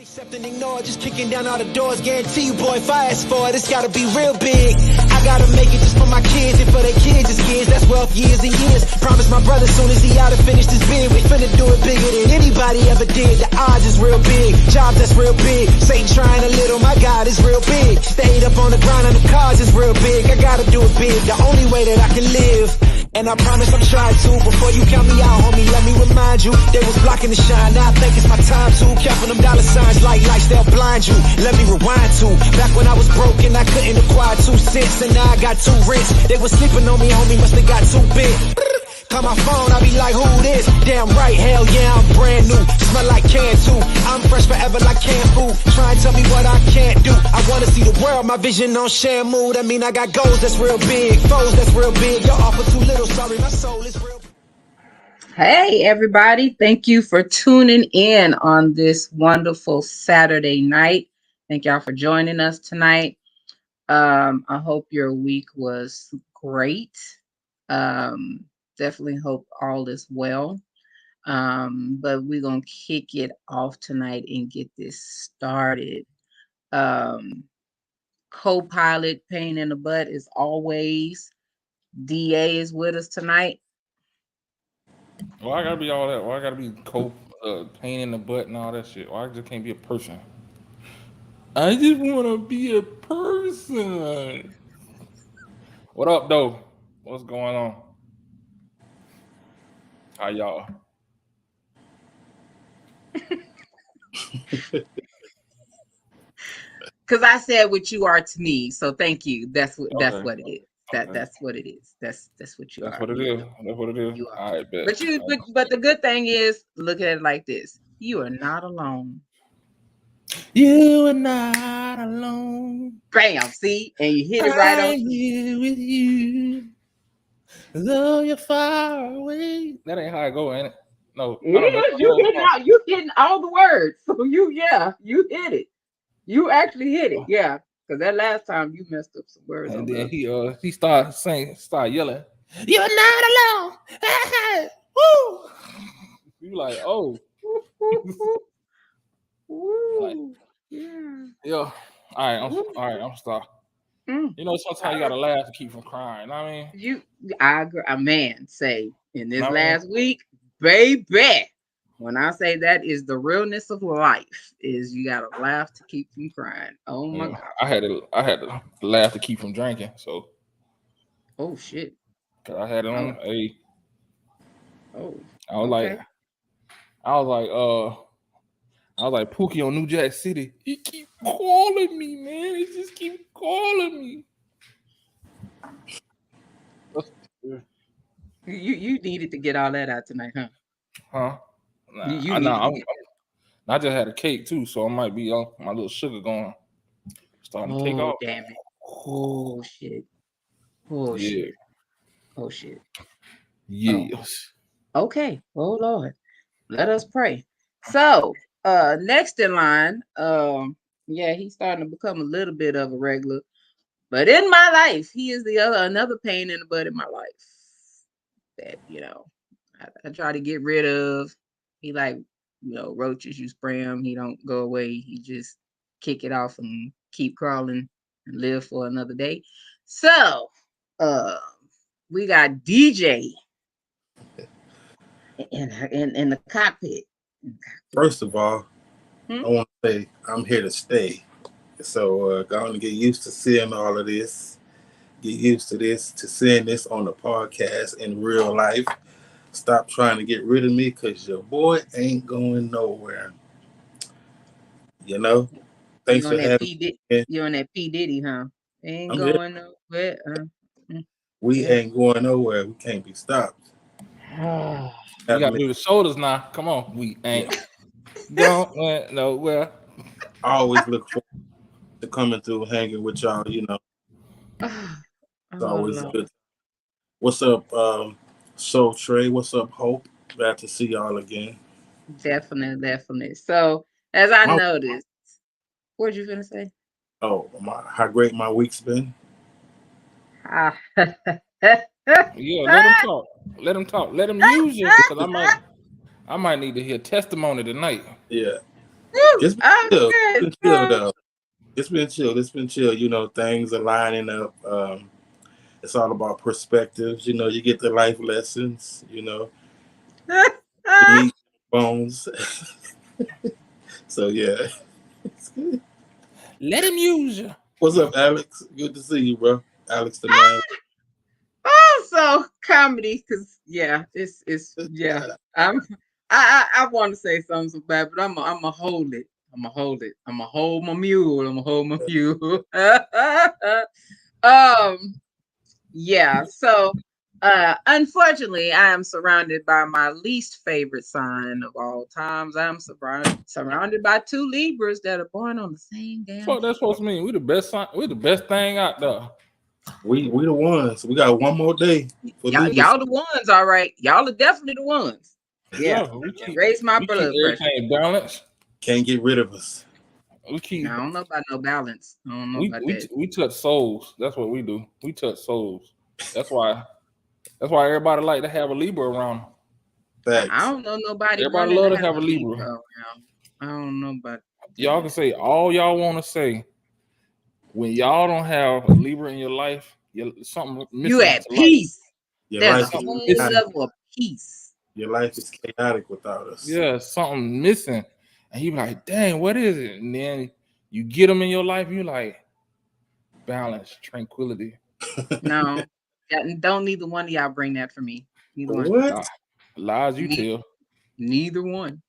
Accept and ignore, just kicking down all the doors. Guarantee you, boy, if I ask for it, it's gotta be real big. I gotta make it just for my kids and for their kids' kids. That's wealth years and years. Promise my brother soon as he out and finish this bid, we finna do it bigger than anybody ever did. The odds is real big, jobs that's real big. Satan trying a little, my God is real big. Stayed up on the grind on the cars is real big. I gotta do it big, the only way that I can live. And I promise I'm trying to. Before you count me out, homie, let me remind you, they was blocking the shine. Now I think it's my time to. Counting them dollar signs like lights, they'll blind you. Let me rewind to back when I was broke and I couldn't acquire 2 cents, and now I got 2 rents. They was sleeping on me, homie, must have got too big. Call my phone, I be like, who this? Damn right, hell yeah, I'm brand new. Smell like can too. I'm fresh forever like canned food. Try and tell me what I can't do. I wanna see the world, my vision on Shamu. That mean I got goals that's real big, foes that's real big. Y'all offer too little, sorry, my soul is real. Hey everybody, thank you for tuning in on this wonderful Saturday night. Thank y'all for joining us tonight. I hope your week was great. Definitely hope all is well. But we're gonna kick it off tonight and get this started. Co-pilot pain in the butt is always. DA is with us tonight. Why I gotta be all that? Why I gotta be pain in the butt and all that shit? Why I just can't be a person? I just wanna be a person. What up, though? What's going on? How y'all? Because I said what you are to me, so thank you. That's what Okay. that's what it is. Okay. That's what it is. That's what you That's are. what it is. That's what it is. You are. All right, bet. But the good thing is, look at it like this: you are not alone. You are not alone. Bam! See, and you hit it right on. I'm here with you, though you're far away. That ain't how I go, ain't it? No, I don't know. You hitting all the words. So you hit it. You actually hit it, yeah. Because that last time you messed up some words. And then he started yelling, "You're not alone!" Woo! You like, oh, like, yeah. All right, I'm stop. You know, sometimes you gotta laugh to keep from crying. You know what I mean, I agree. A man say in this last week, baby. When I say that is the realness of life, is you gotta laugh to keep from crying. Oh my God! I had to laugh to keep from drinking. So, oh shit! Cause I had it on a. Oh, I was like Pookie on New Jack City. He keep calling me, man. He just keep calling me. You needed to get all that out tonight, huh? Huh? I just had a cake too, so I might be on my little sugar starting to take off. Damn it! Oh shit! Oh yeah. shit! Oh shit! Yes. Oh. Okay. Oh Lord, let us pray. So, next in line, he's starting to become a little bit of a regular, but in my life, he is another pain in the butt in my life that I try to get rid of. He like roaches. You spray him, he don't go away. He just kick it off and keep crawling and live for another day. So, we got DJ in the cockpit. First of all, I want to say I'm here to stay. So going to get used to seeing all of this. Get used to this, to seeing this on the podcast in real life. Stop trying to get rid of me because your boy ain't going nowhere. You know? Thanks for having me. You're on that P. Diddy, huh? Ain't going nowhere. We ain't going nowhere. We can't be stopped. You got to do the shoulders now. Come on. We ain't going nowhere. I always look forward to coming through, hanging with y'all, you know. It's always good. What's up, Soul Trey? What's up, Hope? Glad to see y'all again. Definitely. So, as I noticed, what you gonna say? Oh, how great my week's been. Yeah, let him talk. Let him talk. Let him use you because I might need to hear testimony tonight. Yeah. It's been chill. It's Okay. been chill though. It's been chill. It's been chill. You know, things are lining up. It's all about perspectives. You know, you get the life lessons. You know, you eat bones. So yeah. Let him use you. What's up, Alex? Good to see you, bro. Alex the man. Also comedy, because it's yeah. I want to say something so bad, but I'm gonna hold it. I'm gonna hold it. I'm gonna hold my mule. I'm gonna hold my mule. Yeah. So unfortunately, I am surrounded by my least favorite sign of all times. I'm surrounded by two Libras that are born on the same damn Fuck, that's day. supposed to mean we the best. We the best thing out there. We the ones. We got one more day for Libra. Y'all the ones, all right. Y'all are definitely the ones. Yeah. Yeah, we keep Raise my we keep blood pressure. everything balanced. Can't get rid of us. We keep I don't know about no balance. I don't know about that. we touch souls. That's what we do. We touch souls. That's why everybody like to have a Libra around. I Facts. don't know nobody Everybody wanting love to to have have a a Libra. Libra around. I don't know about Y'all can say all y'all want to say. When y'all don't have a Libra in your life, something you missing at out your life. peace. Your There's life a is Something whole missing. level of peace. Your life is chaotic without us. Yeah, something missing. And you be like, dang, what is it? And then you get them in your life, you like balance, tranquility. No, don't neither one of y'all bring that for me. Neither one. What? Lies you tell. Neither one.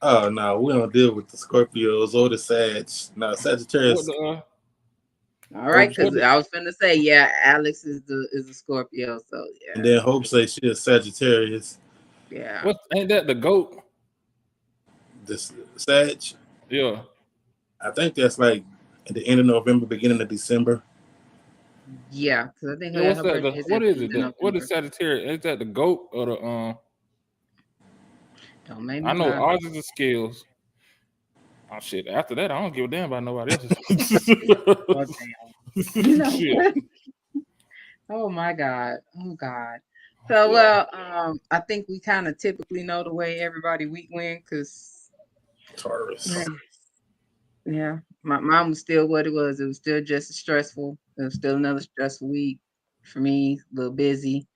Oh no, we don't deal with the Scorpios or the Sag. No, What Sagittarius. the All right, because what I was finna say, yeah, Alex is a Scorpio, so And yeah, then Hope say she is Sagittarius. yeah, what ain't that the goat? This Sag. Yeah. I think that's like at the end of November, beginning of December. yeah. Because I think Yeah, what's her that? birthday is What at the is end it? of What is November. Sagittarius? Is that the goat or the Don't make I me know lie. ours is the scales. Oh shit. After that, I don't give a damn about nobody else's. Oh damn. You know Shit. what? Oh my God. Oh God. So Yeah. I think we kind of typically know the way everybody week went because Taurus. yeah, my mom was still what it was. It was still just as stressful. It was still another stressful week for me. A little busy,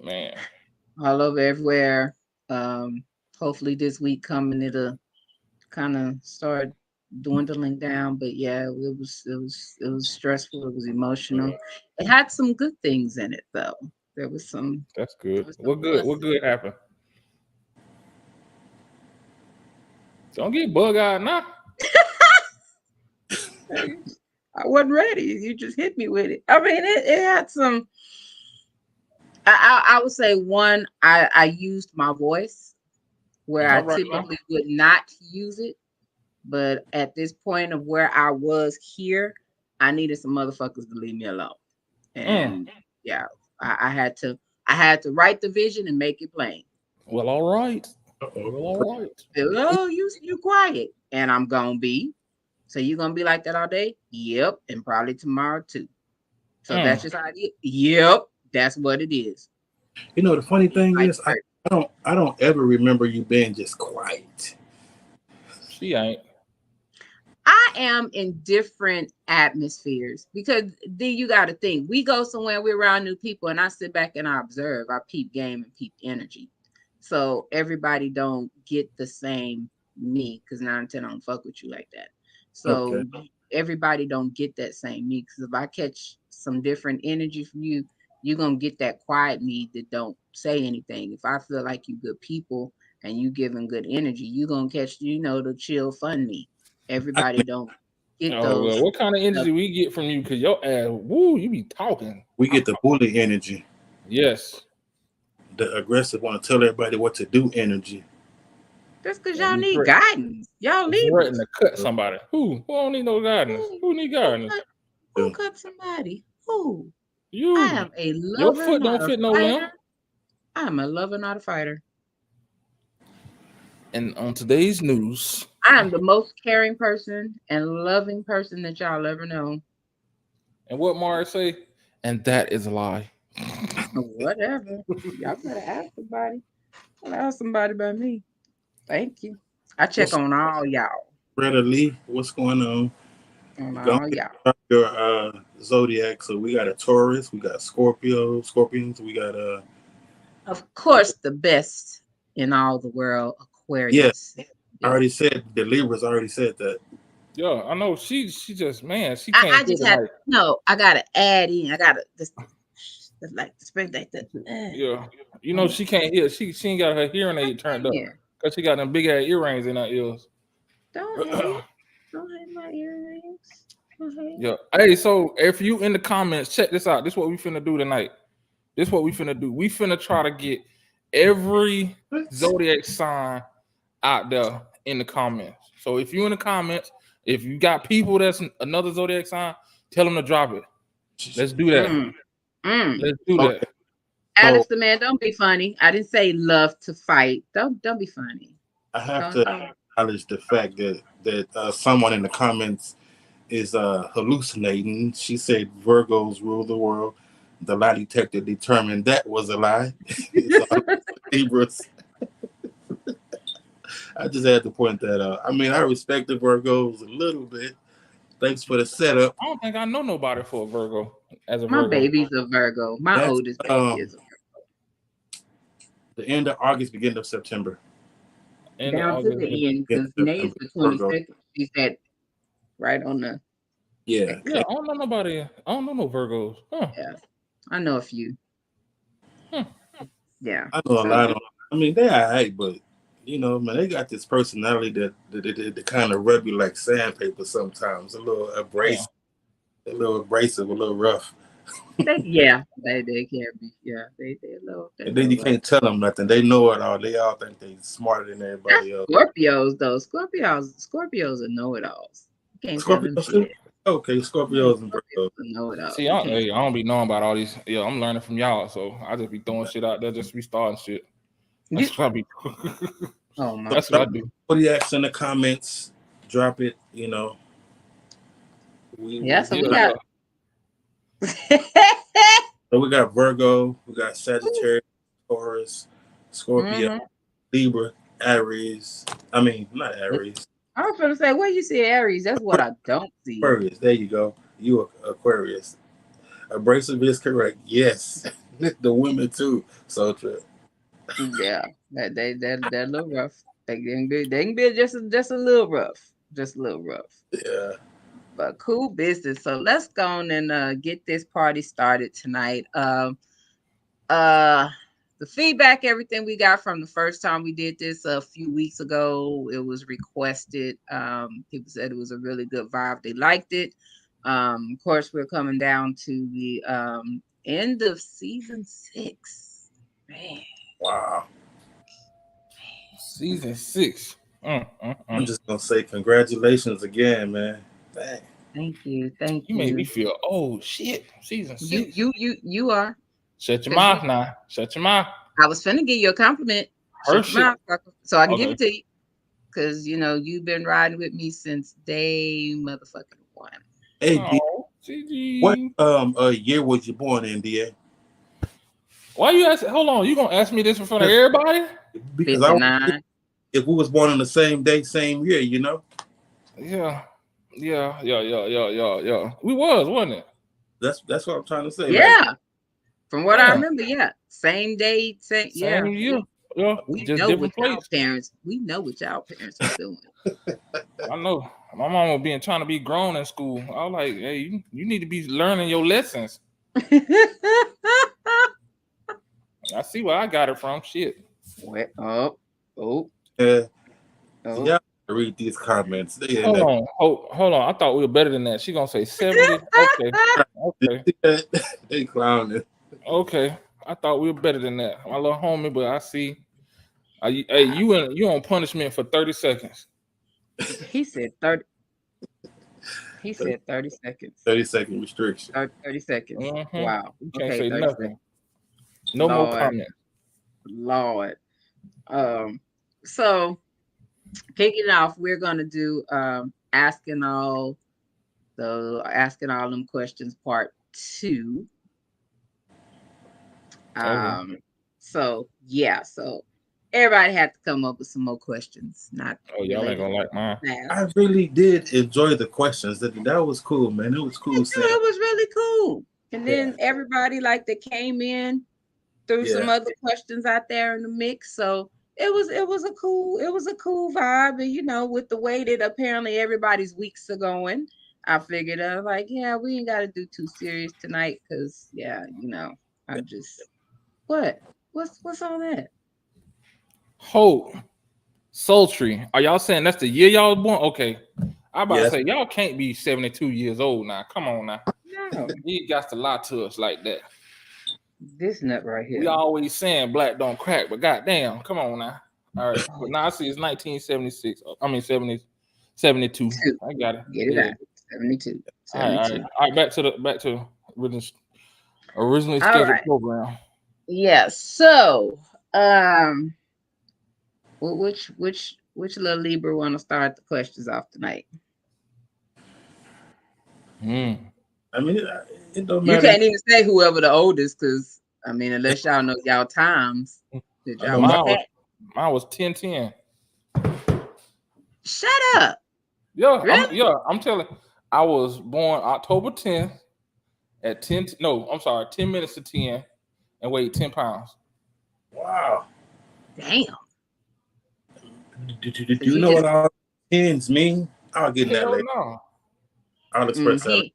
Man. all over everywhere. Um, hopefully this week coming it'll kind of start dwindling down. But yeah, it was stressful. It was emotional. Yeah, It had some good things in it though. There was some. that's There good. was some What good? What pluses. good happened? Don't get bug eyed now. I wasn't ready. You just hit me with it. I mean, it had some. I would say one. I used my voice where I All right now. typically would not use it, but at this point of where I was here, I needed some motherfuckers to leave me alone. Mm. And yeah, I had to. I had to write the vision and make it plain. Well, all right. Uh-oh. Well, all right. Oh, you quiet, and I'm gonna be. So you gonna be like that all day? Yep, and probably tomorrow too. So that's Mm. just how it is. Yep, that's what it is. You know the funny thing Like is, I don't ever remember you being just quiet. She ain't. I am in different atmospheres because then you got to think we go somewhere, we're around new people, and I sit back and I observe, I peep game and peep energy. So everybody don't get the same me because 9 and 10 I don't fuck with you like that. Okay. So everybody don't get that same me because if I catch some different energy from you, you're gonna get that quiet me that don't say anything. If I feel like you good people and you giving good energy, you're gonna catch, the chill fun me. I Everybody think don't get Oh well, those. what kind of energy we get from you? Cause your ass, woo, you be talking. we get the bully energy, Yes. the aggressive want to tell everybody what to do energy. That's because And y'all you need guidance. Y'all threaten Libras. to cut somebody. Who don't need no guidance? Who, Who need who guidance? cut who cut somebody? Who? I You. am a Your lover, foot not don't a fit no limb. fighter. I am a lover, not a fighter. And on today's news, I am the most caring person and loving person that y'all ever know. and what Mara say, and that is a lie. Whatever. Y'all better ask somebody. I'll ask somebody about me. Thank you. I check What's on all y'all. Greta Lee, what's going on? Go Oh yeah. ahead, your zodiac. So we got a Taurus, we got Scorpions, we got Of course, the best in all the world, yeah. Aquarius. I Yeah. already said the Libras. I already said that. Yeah, I know she just man, she I can't hear just the had night. no. I gotta add in. I gotta just like the spring like the. Yeah, you know she can't hear. She ain't got her hearing I aid turned can't up hear. because she got them big ass earrings in her ears. Don't hate. Don't hate my earrings. Don't hate. Yeah. Hey, so if you in the comments, check this out. This is what we finna do tonight. This is what we finna do. We finna try to get every What? zodiac sign out there in the comments. So if you in the comments, if you got people that's another zodiac sign, tell them to drop it. Let's do that. Mm, mm. Let's do that. Okay, so Alex the man, don't be funny. I didn't say love to fight. Don't be funny. I have Don't to don't. acknowledge the fact that someone in the comments is hallucinating. She said Virgos rule the world. The lie detector determined that was a lie. It's all Libras. I just had to point that out. I mean, I respect the Virgos a little bit. Thanks for the setup. I don't think I know nobody for a Virgo as a My Virgo. baby's a Virgo. My That's oldest baby is a the end of August, beginning of September. In down to August. the end Beginning because of Nay's September. the Virgo. 22nd. She's at right on the. Yeah. Yeah, I don't know nobody. I don't know no Virgos. Huh. Yeah, I know a few. Hmm. Yeah. I know a So lot of. I mean, they all right, but man, they got this personality that kind of rub you like sandpaper sometimes. A little Damn. abrasive, a little rough, they can be. Yeah, they and then little you rough. can't tell them nothing. They know it all. They all think they smarter than That's everybody else. Scorpios though. Scorpios are know-it-alls. You can't tell them Scorpios too. shit. Okay, Yeah, Scorpios and Scorpios Virgos. are know-it-alls. See, You can't. I don't be knowing about all these. Yeah, I'm learning from y'all, so I just be throwing shit out there, just be starting shit. You, That's what I be. oh my That's what I god. do. Zodiacs in the comments. Drop it. Yeah. So Yeah, we yeah. got. So we got Virgo, we got Sagittarius, Taurus, Scorpio, hmm Libra, Aries. I mean, not Aries. I was gonna say, where you see Aries? That's what I don't see. Aquarius. There you go. You Aquarius. Abrasive is correct. Yes. The women too. So true. Yeah, they're a little rough. They can be just a little rough, just a little rough. Yeah. But cool business. So let's go on and get this party started tonight. Uh, the feedback, everything we got from the first time we did this a few weeks ago, it was requested. People said it was a really good vibe. They liked it. Of course, we're coming down to the end of season 6. Man. Wow. Season 6. I'm just gonna say congratulations again, man. Dang. Thank you. Thank You made me you. feel oh shit. Season You 6. you you you are. Shut your 'Cause mouth now. Shut your mouth. I was finna give you a compliment. Her Shut your shit. mouth, sucker, so I can give Okay. it to you. Cause you've been riding with me since day motherfucking one. Hey D, Oh, what GG. year was you born in, DA? Why you ask? Hold on. You gonna ask me this in front of everybody? Because I 59. if we was born on the same day, same year, Yeah. Yeah. We was, wasn't it? That's what I'm trying to say. Like, Yeah. From what I Damn. remember, yeah. Same day, Same year. We, Yeah. we Just know what different y'all place. parents, we know what y'all parents was doing. I know. My mom was trying to be grown in school. I was like, hey, you need to be learning your lessons. I see where I got it from. Shit. What? Oh. y'all read these comments. They in Hold there. on. Hold on. I thought we were better than that. She gonna say 70. Okay. They clowning. Okay. I thought we were better than that. My little homie, but I see. Hey, you on punishment for 30 seconds. He said 30. He said 30 seconds. 30-second restriction. 30 seconds. Mm-hmm. Wow. You can't Okay, say 30 nothing. seconds. No more Lord. comment. Lord. So kicking off, we're gonna do asking all them questions part 2. Okay. So yeah, so everybody had to come up with some more questions. Not Oh, y'all ain't gonna like mine. I really did enjoy the questions. That was cool, man. It was cool. It was really cool. And then Yeah. everybody like that came in threw some other questions out there in the mix. So it was a cool vibe. And you know, with the way that apparently everybody's weeks are going, I figured I was like, yeah, we ain't gotta do too serious tonight because you know, I just what's all that? Hope, sultry. Are y'all saying that's the year y'all was born? Okay. I about to say y'all can't be 72 years old now. Come on now. No, You got to lie to us like that. this nut right here. We always saying black don't crack, but goddamn, come on now. All right, but now I see it's 1976. I mean 72. I got it. Get it out. 72. All right. Back to originally scheduled program. Yeah. So, which little Libra want to start the questions off tonight? I mean, it don't matter. You can't even say whoever the oldest, because I mean, unless y'all know y'all times. Mine was 10-10. Shut up. Yeah, really? I'm telling. I was born October 10th at 10. No, I'm sorry, 10 minutes to 10, and weighed 10 pounds. Wow. Damn. Do you know what all tens mean? I'll get that later. No. I'll express that.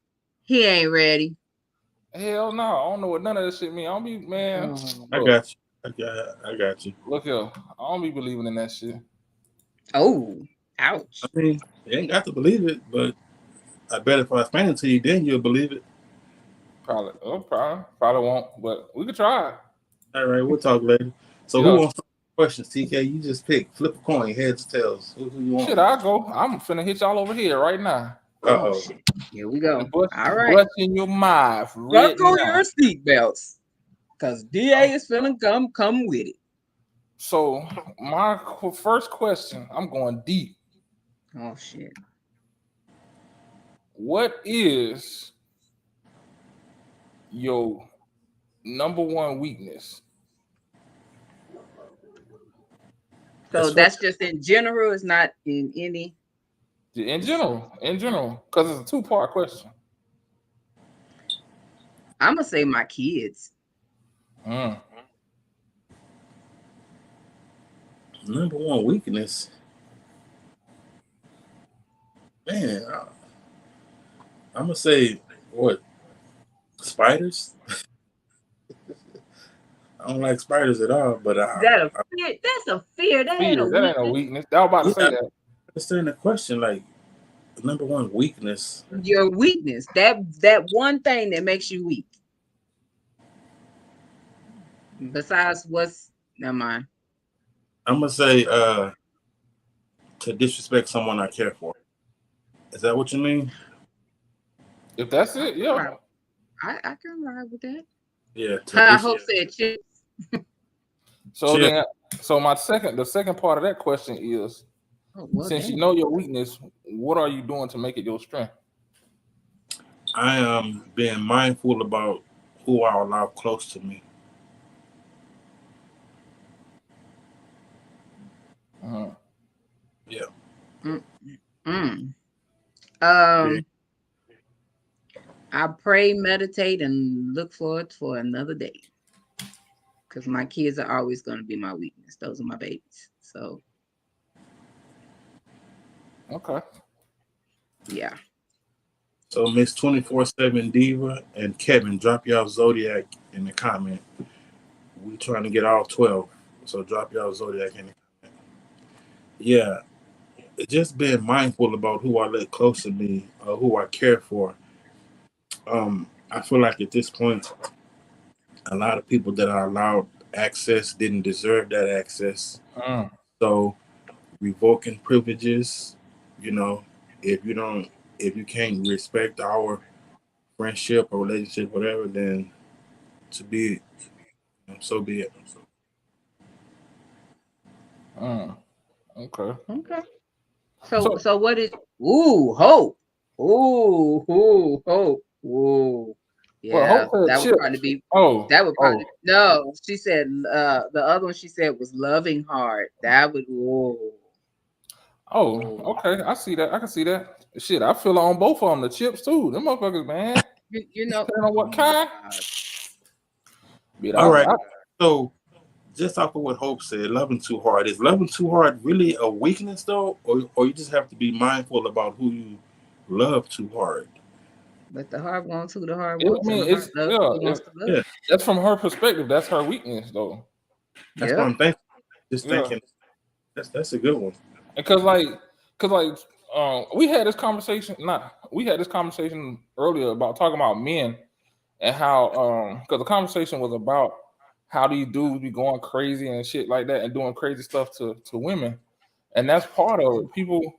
He ain't ready. Hell no, I don't know what none of this shit mean. I don't be, man. I got you. I got you. Look here, I don't be believing in that shit. Oh, ouch. I mean, you ain't got to believe it, but I bet if I explain it to you, then you'll believe it. Probably won't, but we could try. All right, we'll talk later. So who wants questions, TK? You just pick, flip a coin, heads or tails. Who you want? Shit, I'll go. I'm finna hit y'all over here right now. Oh shit. Here we go. All right. Bust in your mouth. Buckle your seatbelts. Cause DA is finna come with it. So my first question, I'm going deep. Oh shit. What is your number one weakness? So that's just in general, it's not in any. In general, because it's a two-part question. I'm gonna say my kids. Number one weakness, man. I'm gonna say what? Spiders. I don't like spiders at all, but that's a fear. That ain't a weakness. I was about to say that. I understand the question. Like, number one weakness. Your weakness. That one thing that makes you weak. Besides never mind. I'm gonna say to disrespect someone I care for. Is that what you mean? If that's it, yeah. I can ride with that. Yeah. I hope said chips. So the second part of that question is, since you know your weakness, what are you doing to make it your strength? I am being mindful about who I allow close to me. Yeah. I pray, meditate, and look forward for another day. Because my kids are always going to be my weakness. Those are my babies. So. Okay. Yeah. So Miss 24/7 Diva and Kevin, drop y'all zodiac in the comment. We trying to get all 12. So drop y'all zodiac in the comment. Yeah. Just being mindful about who I let close to me or who I care for. I feel like at this point, a lot of people that are allowed access didn't deserve that access. So revoking privileges, you know, if you can't respect our friendship or relationship, whatever, then so be it. Okay. So what is hope? Hope. Ooh. Well, Yeah, Hope said that would probably chips. be. Oh, That would oh, probably no. She said the other one she said was loving heart. That would whoa. oh. Whoa. Okay, I see that. I can see that. Shit, I feel it on both of them. The chips too. Them motherfuckers, man. You know. Depending on Oh what my kind. God. But All right. I So just off of what Hope said, loving too hard. Is loving too hard really a weakness though? Or you just have to be mindful about who you love too hard? But the heart wants who the heart I wants, and mean, the heart it's loves yeah. who he wants to love. Yeah, That's from her perspective. That's her weakness, though. that's what Yep. I'm thinking. Just Yeah, thinking that's a good one. because we had this conversation. Not we had this conversation earlier about talking about men and how because the conversation was about how these dudes be going crazy and shit like that and doing crazy stuff to women, and that's part of it. People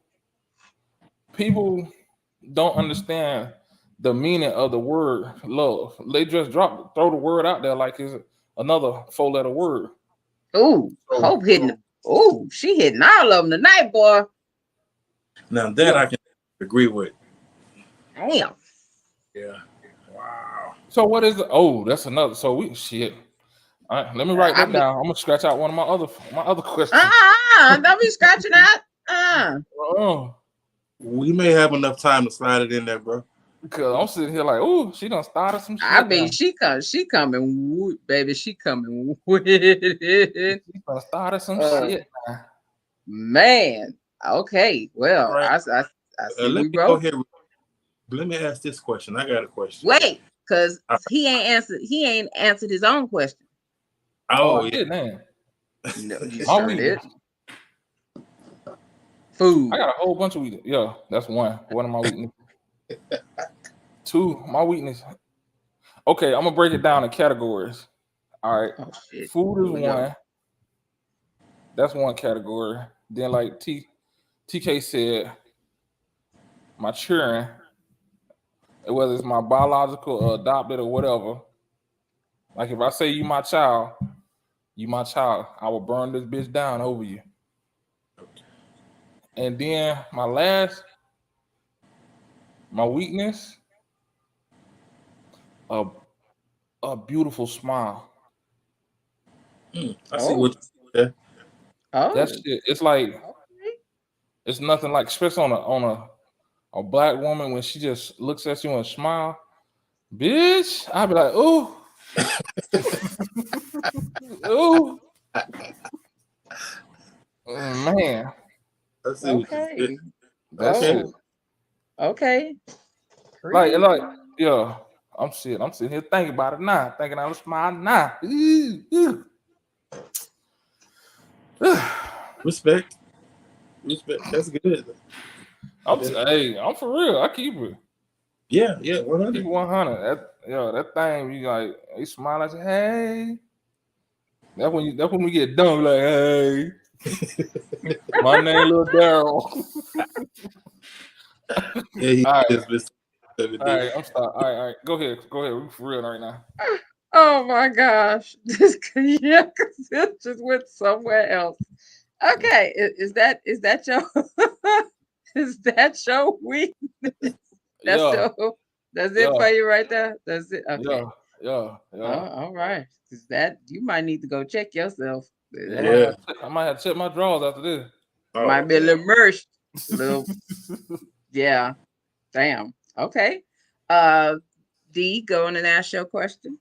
don't understand the meaning of the word love. They just throw the word out there like it's another 4-letter word. Ooh, So Hope hitting. Ooh, she hitting all of them tonight, boy. Now that yeah. I can agree with. Damn. Yeah. Wow. So what is the? Oh, that's another. So we shit. All right, let me write I that mean, down. I'm gonna scratch out one of my other questions. don't be scratching out. Oh, We may have enough time to slide it in there, bro. because I'm sitting here like, oh, she done started some I shit mean, now. she coming, baby. She coming with it. She done started some Uh, shit now. man. Okay. All Well, right. I see Let we me go broke. ahead. Let me ask this question. I got a question. Wait, because Uh, he ain't answered. He ain't answered his own question. Oh, oh I did, man. No, you My sure did. weakness. I Food. got a whole bunch of weakness. Yeah, that's one. One of my weaknesses. Two, my weakness. Okay, I'm gonna break it down in categories. All right, Oh shit. food is Here we go. one. That's one category. Then, like TK said, my children, whether it's my biological or adopted or whatever. Like if I say you my child, you my child. I will burn this bitch down over you. And then my weakness, a a beautiful smile. I see what Oh. you said. That Oh. shit, it's like Okay. it's nothing like, especially on a black woman when she just looks at you and smile. Bitch, I'd be like, ooh, ooh, man, I see what you said. Okay. that Okay. shit. Oh. Okay. Like, Creepy. yeah, I'm sitting here thinking about it now, thinking I was smile now. Ooh. Respect. Respect. That's good. Hey, I'm for real. I keep it. Yeah, Keep 100. it 100. That thing, you like, you smile, I say, hey. That's when we get done, like, hey, my name Lil Daryl. Yeah, he All right, is Mr. 7 all right, days. I'm sorry. All right, go ahead. We for real right now. Oh my gosh. This yeah, 'cause it just went somewhere else. Okay. Is that your is that your week? That's Yeah, your that's it for yeah, you right there. That's it. Okay. yeah, yeah. All right. Is that you might need to go check yourself. Yeah. I might have to check my drawers after this. Might Oh be a man. little merged. Little yeah. Damn. Okay. Uh D, go on and ask your question.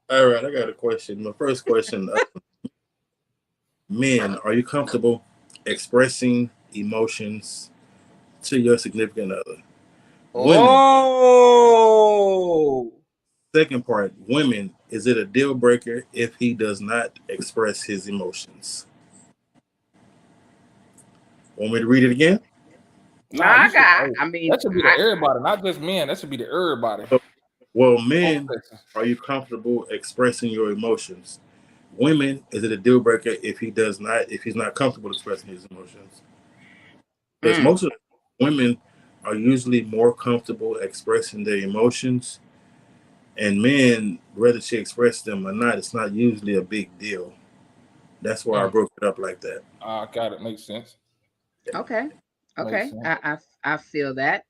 All right, I got a question. My first question: Men, are you comfortable expressing emotions to your significant other? Women, Oh, second part: Women, is it a deal breaker if he does not express his emotions? Want me to read it again? Nah, you should. Hey, I mean, that should be to everybody, not just men. That should be to everybody. Well, Both men, sexes. are you comfortable expressing your emotions? Women, is it a deal breaker if he's not comfortable expressing his emotions? Because mm, most of the women are usually more comfortable expressing their emotions, and men, whether she expresses them or not, it's not usually a big deal. That's why I Mm, broke it up like that. got it. Makes sense. okay, Makes okay. sense. I feel that.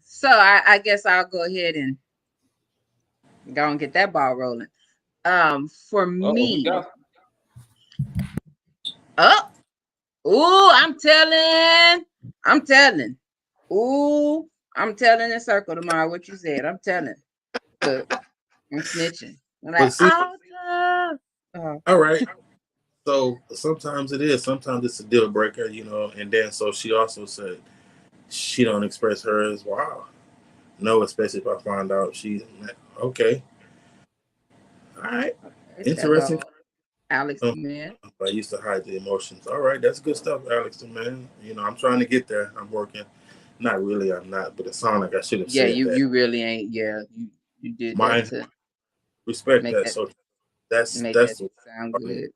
So I guess I'll go ahead and Go and get that ball rolling. For Oh, we me, got. oh, ooh, I'm telling. Ooh, I'm telling in circle tomorrow what you said. I'm telling. Look, I'm snitching. I'm But like, see, all right. So sometimes it is. Sometimes it's a deal breaker, And then so she also said she don't express hers. Wow. No, especially if I find out she's okay. All right. okay, that Interesting. go Alex Um, the man. I used to hide the emotions. All right, that's good stuff, Alex, man. I'm trying to get there. I'm working. Not really, I'm not, but it sounded like I should have Yeah, said that. you really ain't. Yeah, you did that Mine, to respect make that. that So that's make that that's what sound I'm trying good.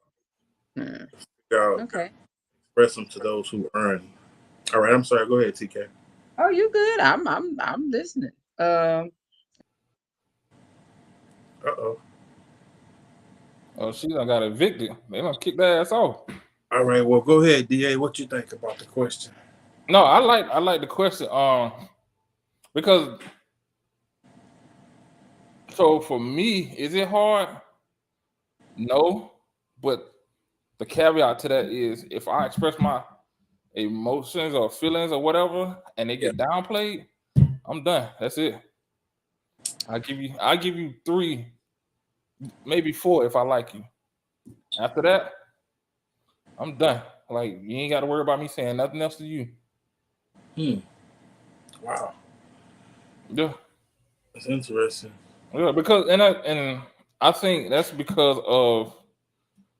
Hmm. to figure out. Okay. Express them to those who earn. All right, I'm sorry. Go ahead, TK. Oh, you good? I'm listening. Uh-oh. Oh, she done got evicted. They done kicked their ass off. All right, well, go ahead, DA. What you think about the question? No, I like the question. Because so for me, is it hard? No, but the caveat to that is if I express my emotions or feelings or whatever, and they Yeah. get downplayed, I'm done. That's it. I give you 3, maybe 4 if I like you. After that, I'm done. Like you ain't got to worry about me saying nothing else to you. Wow. Yeah, That's interesting. yeah. Because and I think that's because of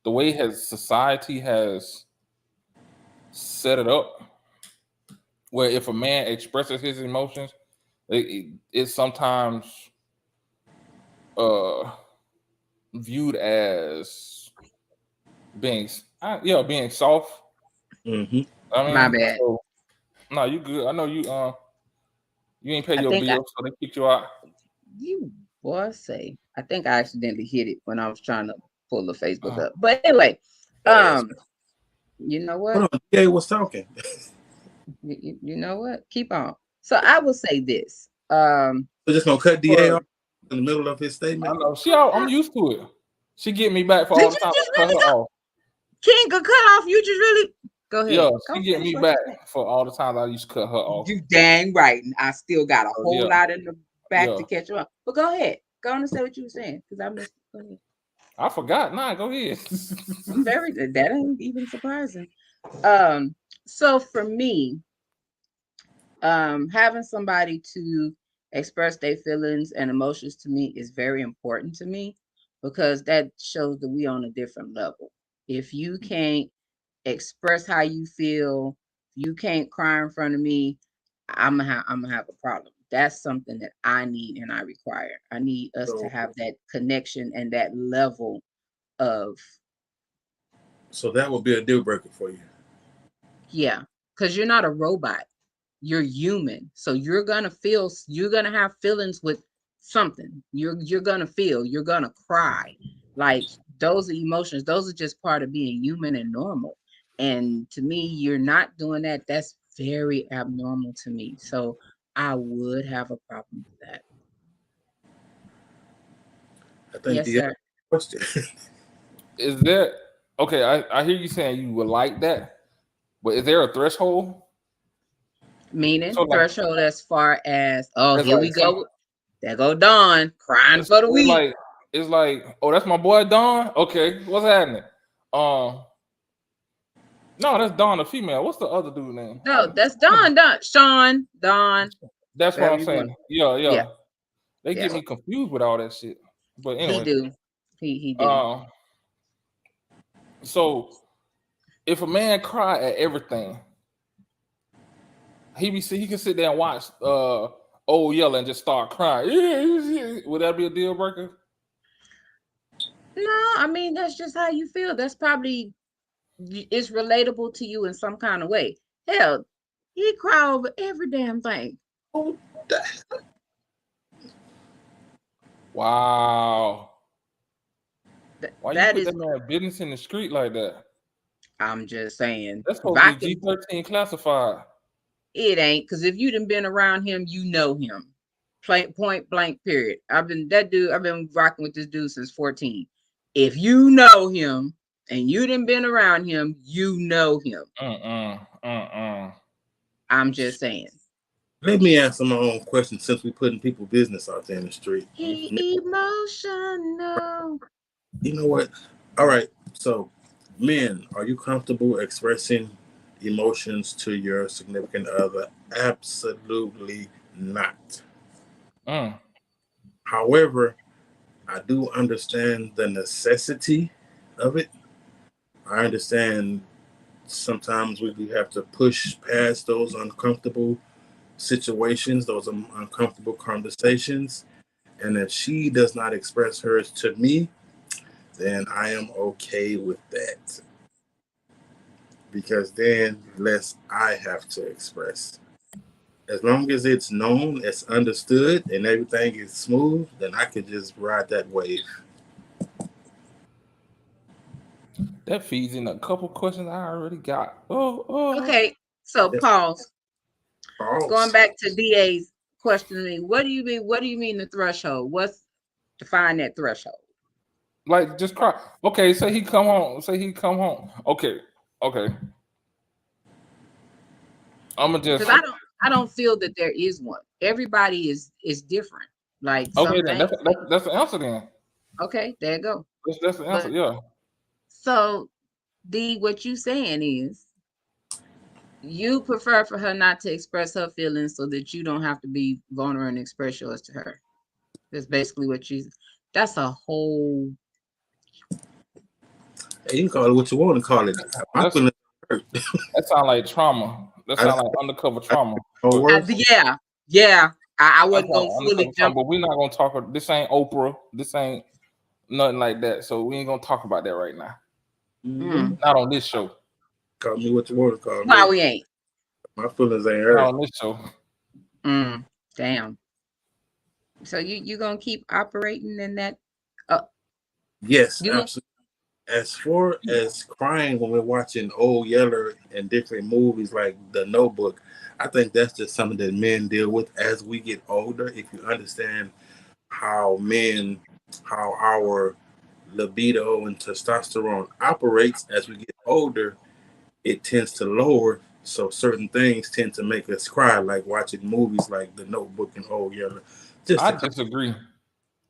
the way society has set it up, where if a man expresses his emotions, it's sometimes uh viewed as being soft. Mm-hmm. I My mean, bad. so no, you good. I know you ain't pay I your think bills, so they kicked you out. you boy say. I think I accidentally hit it when I was trying to pull the Facebook Uh, up. But anyway, That ass. you know what? Hold on. DA was talking. You know what? Keep on. So I will say this. We're just gonna cut DA For off in the middle of his I statement. know I'm used to it. She get me back for did all the you time just I cut really her go? off. King got cut off. You just really go Yeah, ahead. Go she get finish me what back you saying. for all the times I used to cut her off. You dang right. And I still got a So whole yeah, lot in the back yeah. to catch up. But go ahead. Go on and say what you were saying. Because I missed it. Go ahead. I forgot. Nah, go ahead. I'm very that ain't even surprising. Um, so for me, having somebody to express their feelings and emotions to me is very important to me because that shows that we on a different level. If you can't express how you feel, you can't cry in front of me, I'm gonna have a problem. That's something that I need and I require. I need us to So, have that connection and that level of so that would be a deal breaker for you. yeah, because you're not a robot. You're human. So you're gonna have feelings with something. You're gonna feel, you're gonna cry. Like those are emotions, those are just part of being human and normal. And to me, you're not doing that. That's very abnormal to me. So I would have a problem with that. I think Yes, DA sir. question. Is there okay? I hear you saying you would like that, but is there a threshold? Meaning So like, threshold as far as oh, it's here like we some, go. There go Dawn crying it's, for the it's week. like it's like, oh, that's my boy Don. Okay, what's happening? Um, no, that's Don, the female. What's the other dude name? No, that's Dawn, Sean, Dawn, That's what whatever I'm you want. saying. Yeah, Yeah, yeah. They yeah. get me confused with all that shit. But He anyway, do. He do. um, so if a man cry at everything, he can sit there and watch old yelling and just start crying. Would that be a deal breaker? No, I mean that's just how you feel. That's probably it's relatable to you in some kind of way. Hell, he cry over every damn thing. Oh, Wow. Why you That put is, that man business in the street like that? I'm just saying. That's If supposed to I be can, G13 classified. it ain't because if you done been around him, you know him. point blank period. I've been rocking with this dude since 14. If you know him and you didn't been around him, you know him. I'm just saying. Let me answer my own question since we putting people business out there in the street. He emotional. You know what? All right. So, men, are you comfortable expressing emotions to your significant other? Absolutely not. However, I do understand the necessity of it. I understand sometimes we have to push past those uncomfortable situations, those uncomfortable conversations. And if she does not express hers to me, then I am okay with that. Because then less I have to express. As long as it's known, it's understood, and everything is smooth, then I could just ride that wave. That feeds in a couple questions I already got. Okay, so pause. Pause. Going back to DA's questioning, what do you mean? What do you mean the threshold? What's define that threshold? Like just cry. Okay, say he come home. Okay. I'ma just Because I don't feel that there is one. Everybody is different. Like okay. Then something. that's the answer. Then Okay, there you go. that's the answer. Yeah. So D, what you saying is you prefer for her not to express her feelings so that you don't have to be vulnerable and express yours to her. That's basically what that's a whole. Hey, you can call it what you want to call it. My feelings hurt. That sounds like trauma. That sounds like undercover trauma. Yeah. I wasn't gonna fully jump, but we're not gonna talk. This ain't Oprah. This ain't nothing like that. So we ain't gonna talk about that right now. Not on this show. Call me what you want to call me. Why we ain't? My feelings ain't hurt. Not on this show. Damn. So you gonna keep operating in that? Yes, absolutely. As far as crying when we're watching Old Yeller and different movies like The Notebook, I think that's just something that men deal with as we get older. If you understand how our libido and testosterone operates as we get older, it tends to lower. So certain things tend to make us cry, like watching movies like The Notebook and Old Yeller. I disagree.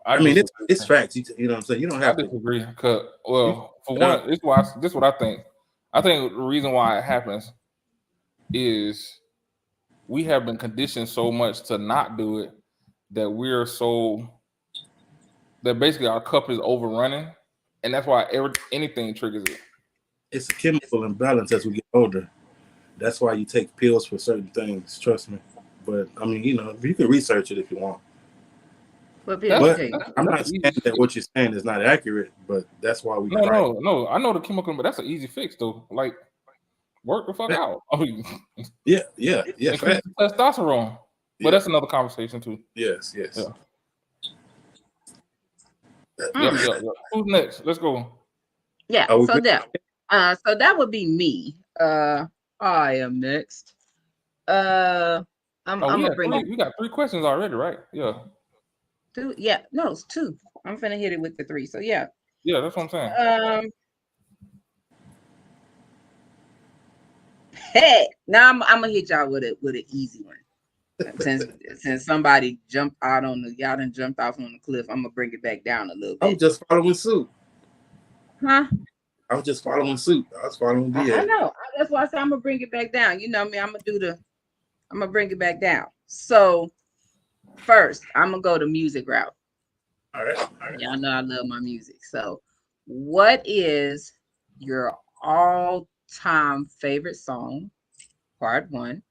I mean, it's facts. You know what I'm saying? You don't have to. I disagree. Cause, well, for one, this is what I think. I think the reason why it happens is we have been conditioned so much to not do it that that basically our cup is overrunning, and that's why anything triggers it. It's a chemical imbalance as we get older. That's why you take pills for certain things. Trust me. But I mean, you can research it if you want. But I'm not saying that what you're saying is not accurate, but that's why we cry. No. I know the chemical, but that's an easy fix though. Like, work the fuck out. Yeah. Testosterone. But that's another conversation too. Yes. Yeah. Who's next? Let's go. Yeah. So that would be me. I am next. I'm gonna bring we got 3 questions already, right? Yeah. 2. Yeah, no, it's 2. I'm finna hit it with the 3. So yeah. Yeah, that's what I'm saying. Hey, now I'm gonna hit y'all with an easy one. Since somebody jumped out y'all done jumped off on the cliff, I'm gonna bring it back down a little bit. I'm just following suit. Huh? I was just following suit. I was following DA. I know. That's why I said I'm gonna bring it back down. You know me, I'm gonna bring it back down. So first, I'm gonna go the music route. All right. Y'all know I love my music. So what is your all-time favorite song? Part 1.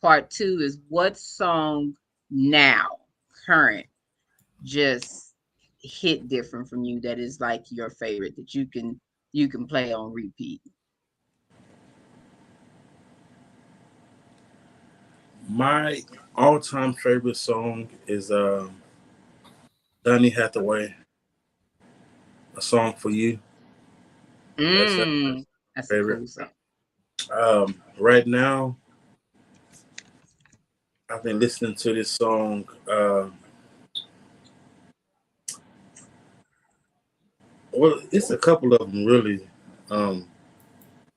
Part 2 is what song now, current, just hit different from you that is like your favorite that you can play on repeat. My all-time favorite song is Donny Hathaway, A Song for You. That's a favorite. Cool song. Right now, I've been listening to this song. Well, it's a couple of them really. You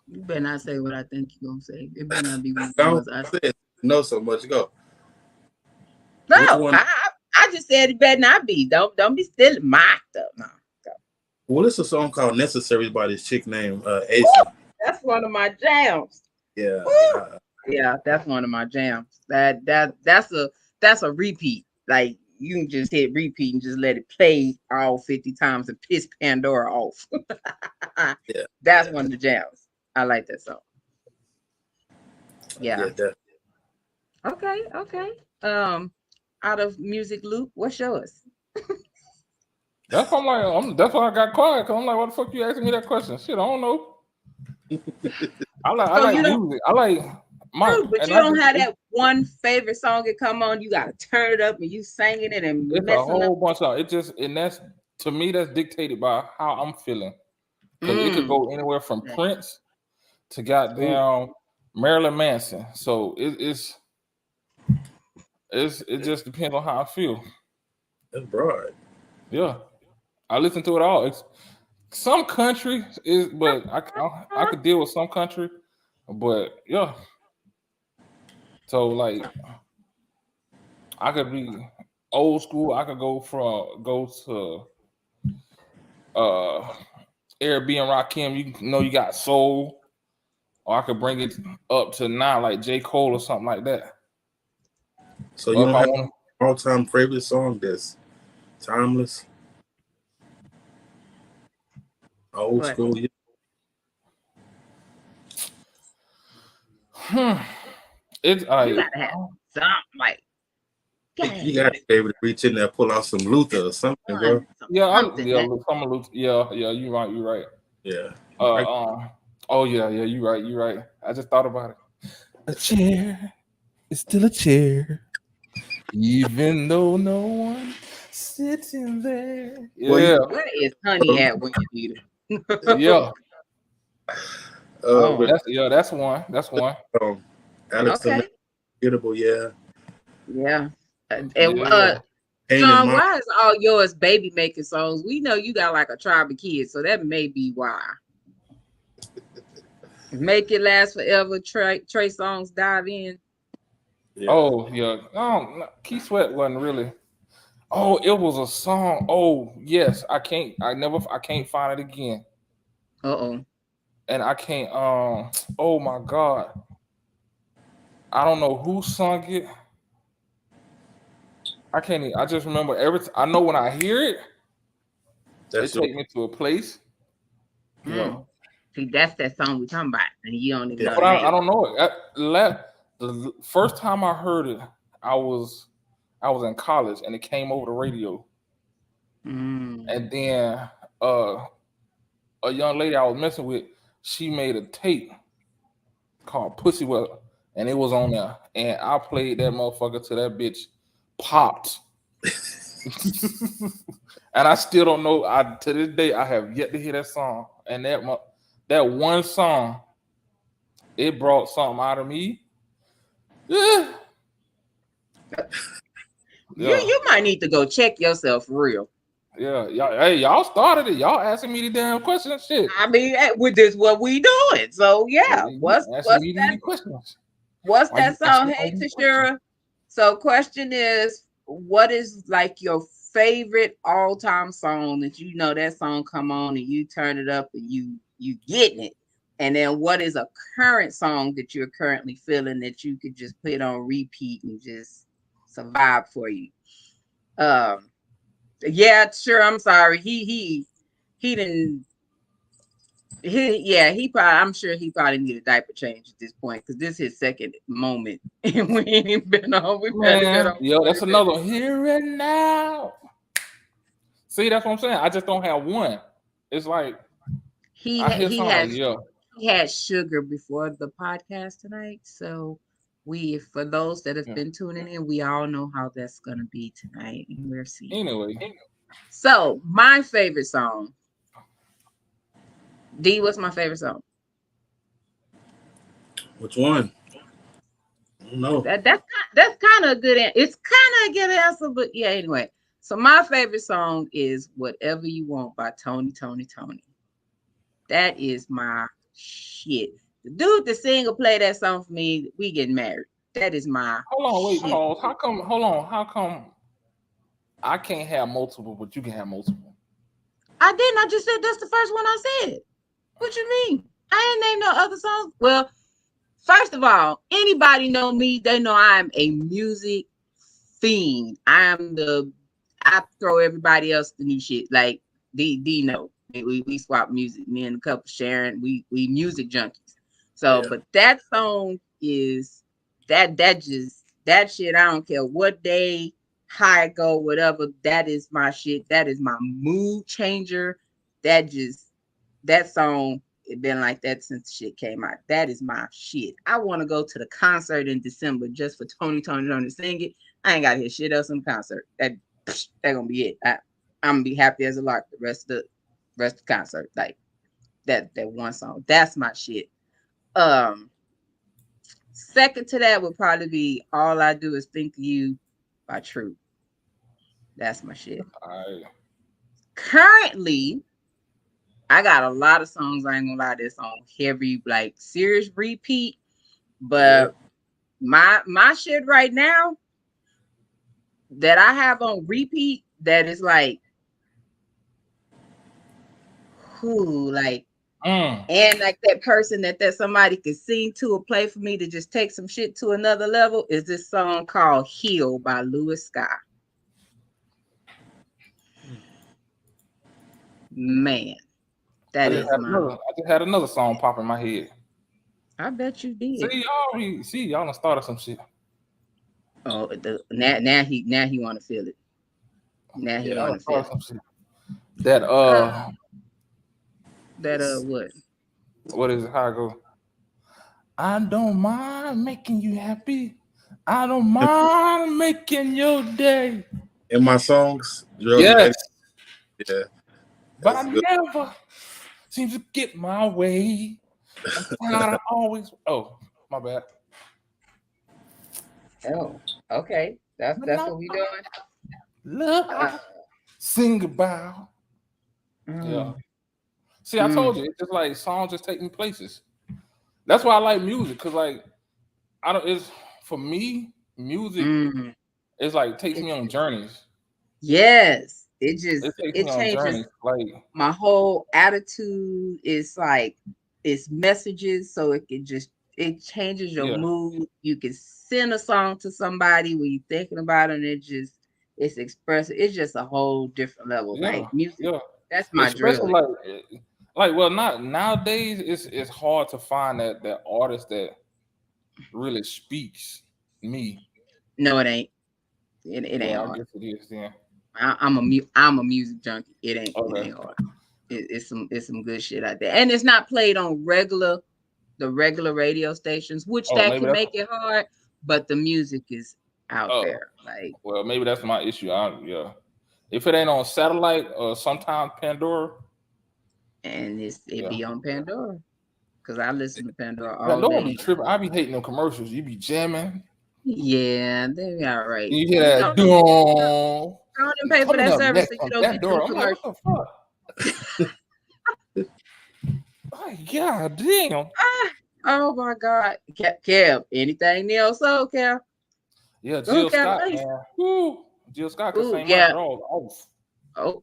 better not say what I think you're gonna say. It better not be one of the I ones I don't know so much. Go. Which No, one? I just said it better not be. Don't be stealing my stuff. No. Go. Well, it's a song called "Necessary" by this chick named Woo! A.A.T.Q.2. That's one of my jams. Yeah. Woo! Yeah, that's one of my jams. That's a repeat. Like you can just hit repeat and just let it play all 50 times and piss Pandora off. Yeah. That's one of the jams. I like that song. Yeah. Yeah. Okay. Out of music loop, what's yours? That's why that's why I got quiet. Cause I'm like, what the fuck you asking me that question? Shit, I don't know. I So like you don't music. I like my true, but and you I don't just have that one favorite song that come on, you gotta turn it up and you singing it and it's a messing up. whole bunch of it. Just and that's to me that's dictated by how I'm feeling. Cause it could go anywhere from Prince to goddamn Marilyn Manson. So it just depends on how I feel. That's broad. Yeah, I listen to it all. Some country is, but I could deal with some country, but yeah. So like I could be old school. I could go to Airbnb Rakim. You know you got soul, or I could bring it up to now like J Cole or something like that. So you Or if don't I have want all-time favorite song that's timeless, old What? school? to, it's You like gotta have something like You got to be able to reach in there, pull out some Luther or something, bro. something yeah, that some of yeah, you're right. Yeah. Oh yeah, you're right. I just thought about it. A chair is still a chair, even though no one sitting there. Well, Yeah, where is honey at when you need her? yeah. with Oh, That's one. That's one. Alex okay. Unforgettable, yeah. Yeah. And Yeah. Pain in Sean, My why is all yours baby making songs? We know you got like a tribe of kids, so that may be why. Make It Last Forever, Trey Songs dive in. yeah. Oh yeah. Keith Sweat wasn't really. Oh, it was a song. Oh yes, I can't find it again. Uh-oh. And I can't. Oh my god. I don't know who sung it. I can't. I just remember I know when I hear it, it That's your take me to a place. Yeah. See, that's that song we talking about, and you don't even yeah. know But the I name. don't know it. The first time I heard it, I was in college, and it came over the radio. And then a young lady I was messing with, she made a tape called Pussy Well, and it was on there. And I played that motherfucker till that bitch popped. And I still don't know. To this day I have yet to hear that song. And that one song, it brought something out of me. Yeah. You might need to go check yourself for real. Yeah, y'all started it. Y'all asking me the damn questions. Shit. I mean, with this what we doing. So yeah, You asking me these questions. what's Why you that song? asking all Hey these questions? Tashira. So question is, what is like your favorite all-time song that you know that song come on and you turn it up and you getting it? And then what is a current song that you're currently feeling that you could just put on repeat and just survive for you? Yeah, sure. I'm sorry. He didn't. He probably. I'm sure he probably need a diaper change at this point because this is his second moment and we ain't been on. We've had been Man, on. yo, that's another one. Here and now. See, that's what I'm saying. I just don't have one. It's like I hear He something like, has yeah, he had sugar before the podcast tonight, so for those that have yeah. been tuning in, we all know how that's gonna be tonight, and we're seeing. Anyway, So my favorite song, D. What's my favorite song? Which one? No. That's kind of a good. It's kind of a good answer, but yeah. Anyway, so my favorite song is "Whatever You Want" by Tony. That is my shit. The dude that sing or play that song for me, we getting married. That is my Hold on, wait, shit. pause. How come? Hold on. How come I can't have multiple, but you can have multiple? I didn't. I just said that's the first one I said. What you mean? I ain't named no other songs. Well, first of all, anybody know me, they know I'm a music fiend. I throw everybody else the new shit. Like D know. We swap music. Me and a couple Sharon, we music junkies. So, Yeah. but that song is that shit. I don't care what day, how it go, whatever. That is my shit. That is my mood changer. That song, it been like that since the shit came out. That is my shit. I want to go to the concert in December just for Tony to sing it. I ain't got to hear shit else in the concert. That gonna be it. I'm gonna be happy as a lark the rest of the concert. Like that one song. That's my shit. Second to that would probably be "All I Do Is Think of You" by True. That's my shit. All right. Currently, I got a lot of songs. I ain't gonna lie, this on heavy, like serious repeat. But my shit right now that I have on repeat, that is like, who like, and like that person that somebody could sing to or play for me to just take some shit to another level, is this song called "Heal" by Louis Scott. Man, that is my. I just had another song pop in my head. I bet you did. Y'all done started some shit. Oh, now he want to feel it. Now he want to feel some shit. That what? What is it? How it go? I don't mind making you happy. I don't mind making your day. In my songs, yes. Yeah. But I never seem to get my way. I always. Oh, my bad. Oh, okay. That's what we doing. Love, sing about. Yeah. See, I told you, it's just like songs just take me places. That's why I like music, because like it's for me, music is like takes me on journeys. Yes. It changes journeys. Like my whole attitude is like it's messages, so it changes your mood. You can send a song to somebody when you're thinking about it, and it's expressive. It's just a whole different level. Like music. That's my drill. Like well, not nowadays. It's hard to find that artist that really speaks me. No, it ain't. It ain't hard. I guess it is. Yeah. I'm a music junkie. It ain't hard. It's some good shit out there, and it's not played on the regular radio stations, which that can make it hard. But the music is out there. Like, well, maybe that's my issue. If it ain't on satellite or sometimes Pandora, and it be on Pandora, because I listen to Pandora all Pandora day. Be tripping. I be hating them commercials. You be jamming. Yeah, they be all right. You hear that? Don't pay for that service so you don't get no commercial. I'm like, what the fuck? Oh, God damn. Oh my God. Kev, anything Neil so Kev? Yeah, Jill Scott, man. Woo. Jill Scott can sing my dog off. Oh,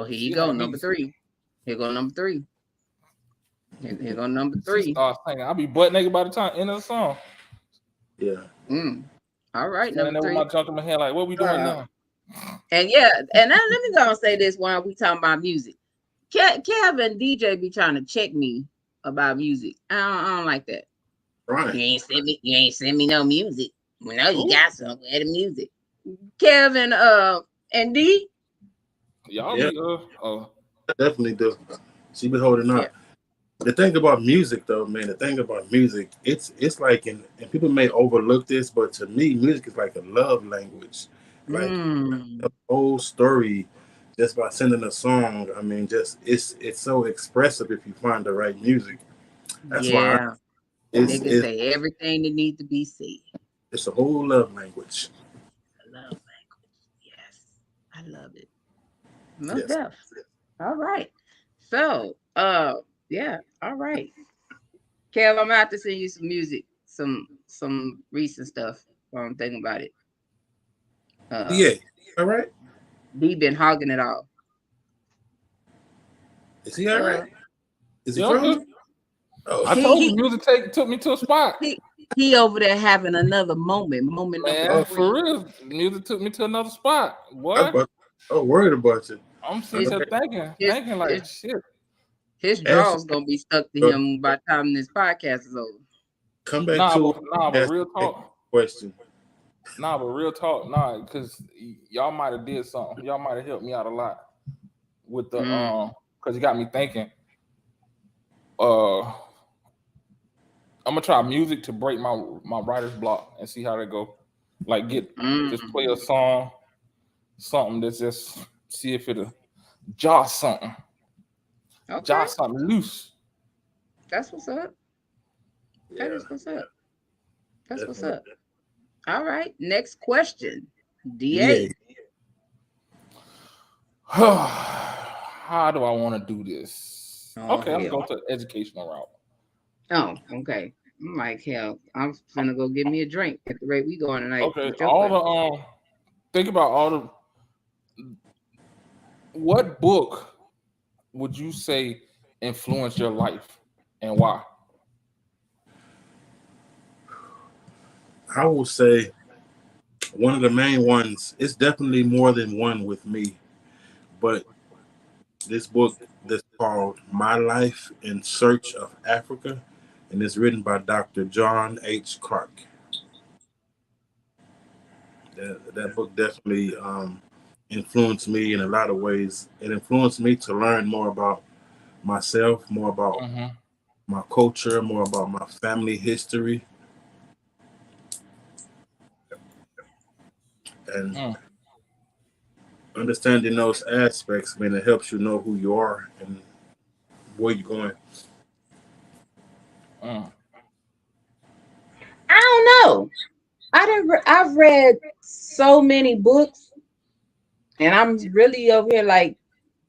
here you go, number 3. Here go number 3. Here go number 3. She starts singing. I'll be butt naked by the time end of the song. Yeah. All right, number 3. With my junk in my hand, like, what we doing now? And let me go and say this while we talking about music. Kev and DJ be trying to check me about music. I don't like that. Right. You ain't send me no music. We know you got somewhere to music. Kevin and D. Y'all I definitely do. She be holding up. The thing about music though, man, it's like and people may overlook this, but to me, music is like a love language. Like the whole story just by sending a song. I mean, just it's so expressive if you find the right music. That's why they can say everything that needs to be said. It's a whole love language. Love language. Yes. I love it. Most Yes. def. All right. So, yeah, all right. Kev, I'm gonna have to send you some music, some recent stuff while I'm thinking about it. Uh Yeah. All right. D been hogging it all. Is he all right? Uh Is he Yeah, I'm good. frozen? Oh, I he told you he music took me to a spot. he over there having another moment number Man, oh, for 3. real, music took me to another spot. I'm Boy, about, oh, worried about you. I'm sitting His here Okay. his thinking his like shit. his Ashley, draw's gonna be stuck to uh, him by the time this podcast is over. come back to But ask real the talk. question. Because y'all might have did something. Y'all might have helped me out a lot with the Mm. because you got me thinking. I'm gonna try music to break my writer's block and see how they go. Like just play a Mm. song, something that's just see if it'll jar something, Okay, jar something loose. that's what's up. That Yeah, is what's up. That's what's definitely. up. All right, next question. Yeah, DA. How do I want to do this? Oh Okay, I'm hell. going to the educational route. Oh, okay. I'm like hell. I'm finna go get me a drink at the rate we going tonight Okay, with your all the question. think about all the what book would you say influenced your life and why? I will say one of the main ones. It's definitely more than one with me, but this book that's called My Life in Search of Africa, and it's written by Dr. John H. Clark. That book definitely influenced me in a lot of ways. It influenced me to learn more about myself, more about Mm-hmm. my culture, more about my family history, and Mm, understanding those aspects. I mean, it helps you know who you are and where you're going. mm, I don't know. I've read so many books, and I'm really over here like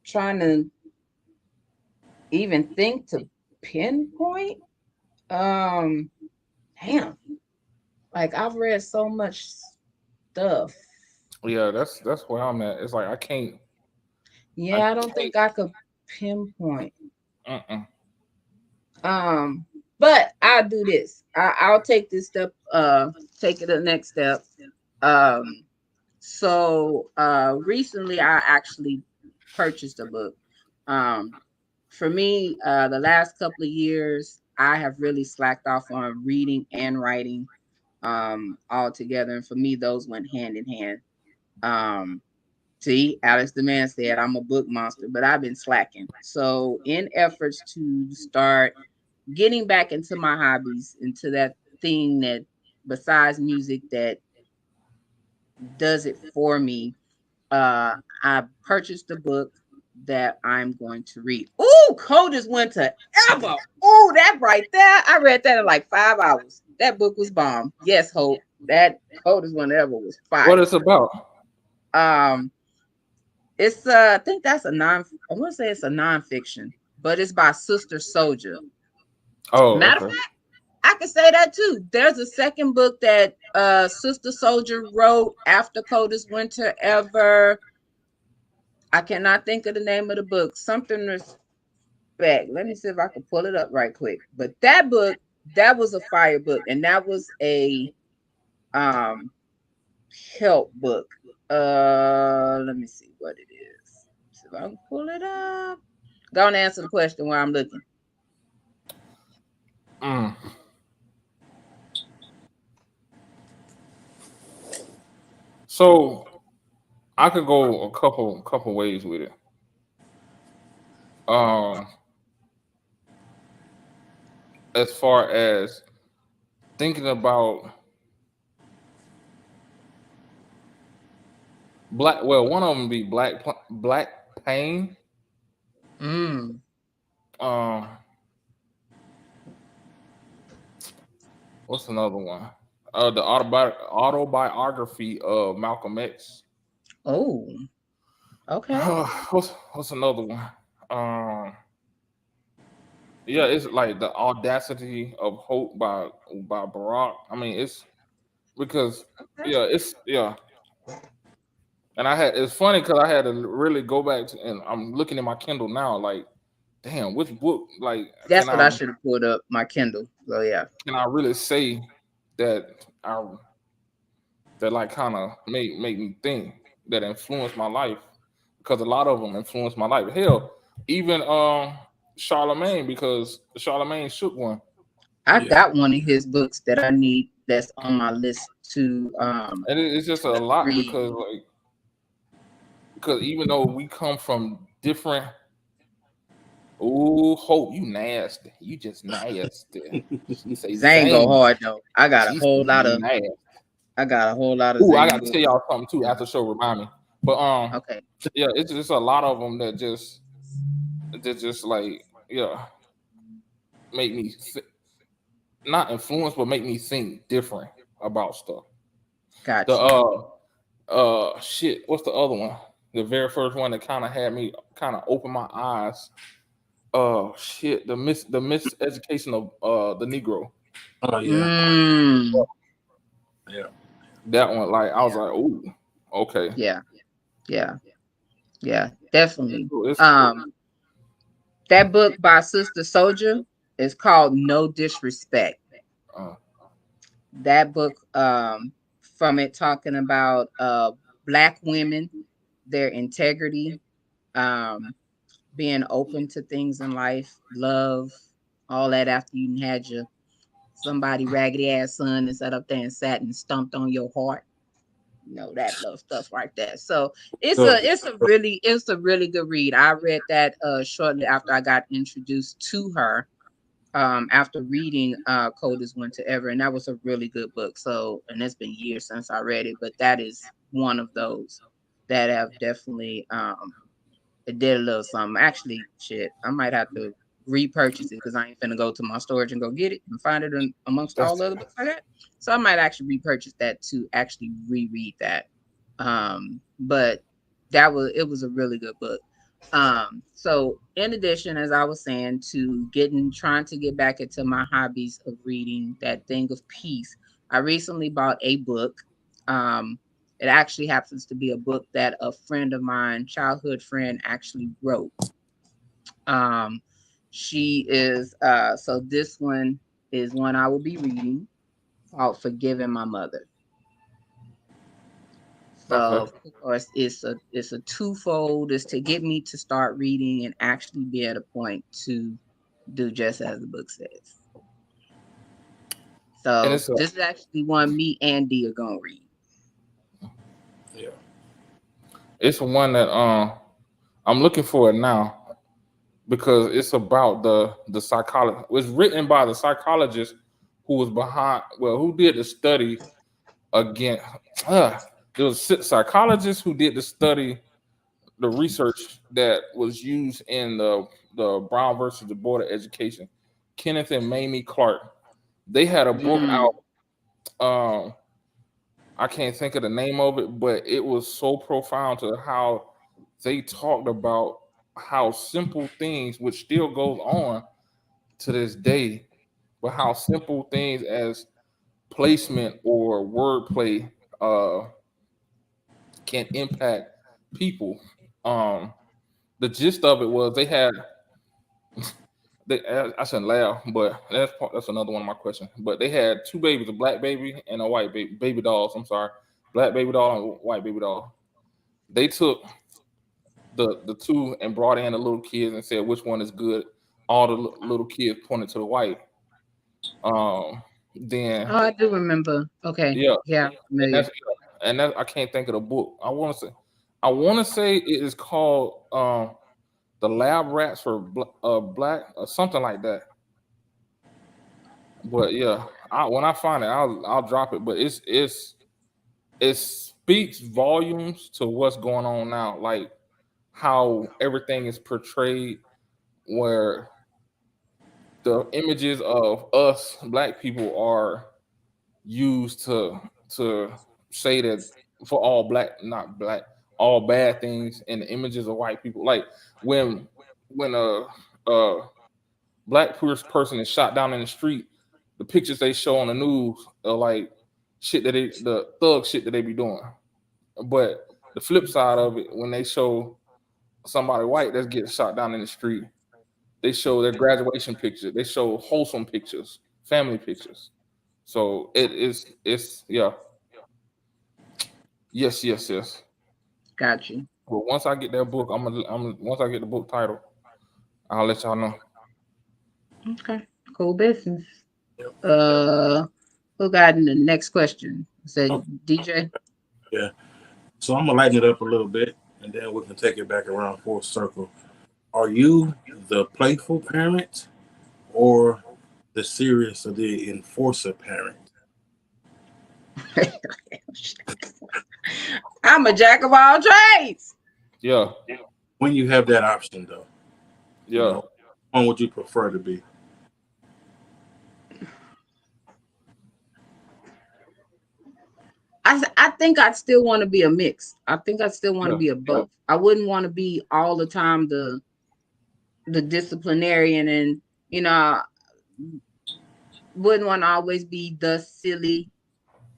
trying to even think to pinpoint. Um, damn. Like I've read so much stuff. yeah, that's where I'm at. It's like I Yeah, I don't can't. think I could pinpoint. Mm-mm. Um, but I'll do this. I'll take this step. Take it the next step. Um, recently I actually purchased a book. Um, for me, the last couple of years, I have really slacked off on reading and writing altogether. And for me, those went hand in hand. Um, See, Alex the man said I'm a book monster, but I've been slacking. So, in efforts to start getting back into my hobbies, into that thing that besides music that does it for me, I purchased a book that I'm going to read. Ooh, coldest winter ever. Ooh, that right there. I read that in like 5 hours. That book was bomb. Yes, Hope. That coldest winter ever was What fire. it's about? Um, it's I think that's a non. I want to say it's a nonfiction, but it's by Sister Soldier. Oh, Matter of okay. fact, I can say that too. There's a second book that Sister Soldier wrote after Coldest Winter Ever. I cannot think of the name of the book. Something respect. Let me see if I can pull it up right quick. But that book, that was a fire book, and that was a um help book. Let me see what it is. See if I can pull it up. Go and answer the question while I'm looking. Mm. So I could go a couple ways with it. Um, as far as thinking about black. Well, one of them be black pain. Mm. Um, what's another one? The autobiography of Malcolm X. Oh, okay. What's another one? Um, yeah, it's like the audacity of hope by Barack. I mean, it's because Okay. yeah. And it's funny because I had to really go back and I'm looking at my Kindle now, like, damn, which book? Like, That's what I should have pulled up my Kindle. So yeah. can I really say that I that like kind of make me think that influenced my life? Because a lot of them influenced my life. Hell, even Charlemagne, because Charlemagne shook one. I Yeah. got one of his books that I need that's on my list And it's just a to lot read. because even though we come from different. Oh, Hope, you nasty. You just nasty. She say Zane go Zane. hard though. She say you nasty. I got a whole lot of Ooh, I Zane gotta tell books. y'all something too after the show. Remind me. But Okay. yeah, it's just a lot of them that just like yeah make me not influence, but make me think different about stuff. The Got you. shit. What's the other one? The very first one that kind of had me kind of open my eyes. Shit. The miseducation of the Negro. Oh yeah. Mm, Yeah. That one, like I was yeah, like, ooh, okay. yeah, yeah, yeah, definitely. It's Um, that book by Sister Soldier is called No Disrespect. uh, That book, from it talking about black women, their integrity, um, being open to things in life, love, all that after you had your somebody raggedy ass son and sat up there and sat and stomped on your heart. You know, that little stuff like that. So So it's a really good read. I read that shortly after I got introduced to her, after reading Coldest Winter Ever, and that was a really good book. So, and it's been years since I read it, but that is one of those that have definitely it did a little something. Actually, shit, I might have to repurchase it because I ain't finna go to my storage and go get it and find it amongst all that's the other books I got. So I might actually repurchase that to actually reread that. But it was a really good book. So in addition, as I was saying, to trying to get back into my hobbies of reading, that thing of peace, I recently bought a book. Um, it actually happens to be a book that a friend of mine, childhood friend, actually wrote. Um, she is so this one is one I will be reading called Forgiving My Mother. okay. So of course it's a twofold, is to get me to start reading and actually be at a point to do just as the book says. And So this is actually one me and D are gonna read. yeah. it's one that I'm looking for it now because it's about the psychology. It was written by the psychologist who was behind. Well, who did the study again? There was psychologists who did the study, the research that was used in the Brown versus the Board of Education. Kenneth and Mamie Clark. They had a book Mm, out. Um, I can't think of the name of it, but it was so profound to how they talked about how simple things, which still goes on to this day, but how simple things as placement or wordplay can impact people. Um, the gist of it was I shouldn't laugh, but that's another one of my questions. But they had two babies, a black baby and a white baby dolls. I'm sorry, black baby doll and white baby doll. They took the two and brought in the little kids and said which one is good. All the little kids pointed to the white. Then oh, I do remember. Okay, yeah, yeah, I'm and familiar. that's I can't think of the book. I want to say it is called the Lab Rats for Black or something like that. But yeah, when I find it, I'll drop it. But it speaks volumes to what's going on now, like how everything is portrayed, where the images of us black people are used to say that for all black, not black, all bad things in the images of white people. Like when when a black person is shot down in the street, the pictures they show on the news are like shit that the thug shit that they be doing. But the flip side of it, when they show somebody white that's getting shot down in the street, they show their graduation picture. They show wholesome pictures, family pictures. So it's yeah, yes, yes, yes. Got you. But once I get that book, once I get the book title, I'll let y'all know. Okay. Cool business. Yep. Who got in the next question? Say Oh, DJ. yeah. So I'm gonna lighten it up a little bit, and then we can take it back around full circle. Are you the playful parent or the serious or the enforcer parent? I'm a jack of all trades. Yeah, When you have that option, though, you yeah. know, one would you prefer to be? I think I'd still want to be a mix. I think I'd still want to Yeah, be a both. I wouldn't want to be all the time the disciplinarian, and you know, wouldn't want to always be the silly,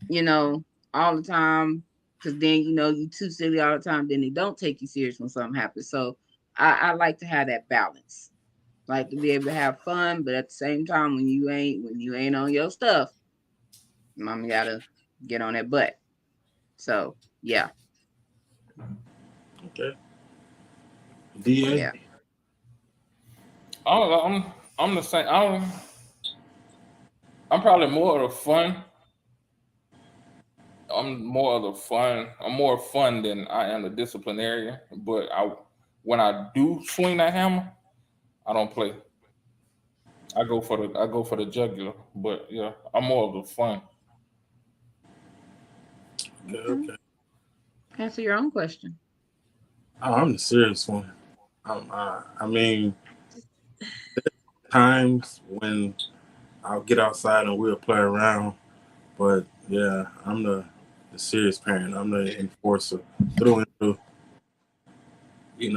you know, all the time. Because then you too silly all the time. Then they don't take you serious when something happens. So I like to have that balance. Like to be able to have fun, but at the same time, when you ain't on your stuff, mama gotta get on that butt. So yeah, Okay. DA? yeah. I don't know, I'm the same. I'm probably more of the fun. I'm more of the fun. I'm more fun than I am the disciplinarian. But when I do swing that hammer, I don't play. I go for the jugular. But yeah, I'm more of the fun. Okay, Okay. okay. Answer your own question. Oh, I'm the serious one. I mean, times when I'll get outside and we'll play around, but yeah, I'm the serious parent. I'm the enforcer through and through. They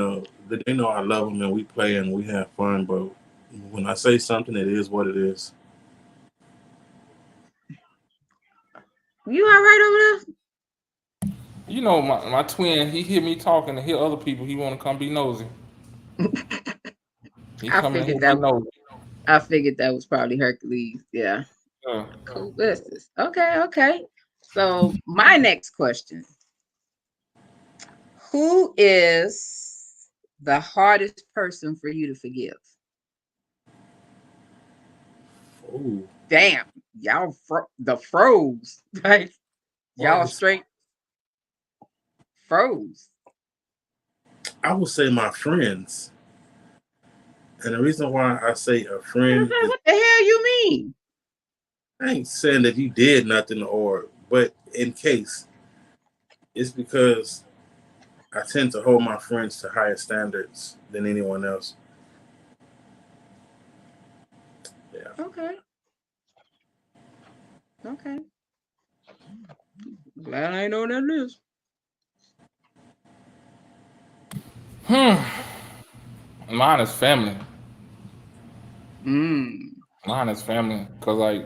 know I love them and we play and we have fun, but when I say something, it is what it is. You all right over You know, my twin, he hear me talking and hear other people. He want to come be nosy. there? He I coming here figured be that. nosy. I figured that was probably Hercules. Yeah. Yeah. Cool business. Okay. Okay. So my next question: who is the hardest person for you to forgive? Ooh, Damn, y'all the froze. Like y'all hardest. straight froze. I would say my friends, and the reason why I say a I was friend like, is what the hell you mean? I ain't saying that you did nothing, but in case it's because I tend to hold my friends to higher standards than anyone else. Yeah. Okay. Okay. Glad I ain't know that is. Hmm. Mine is family. Mm. Mine is family. Cause like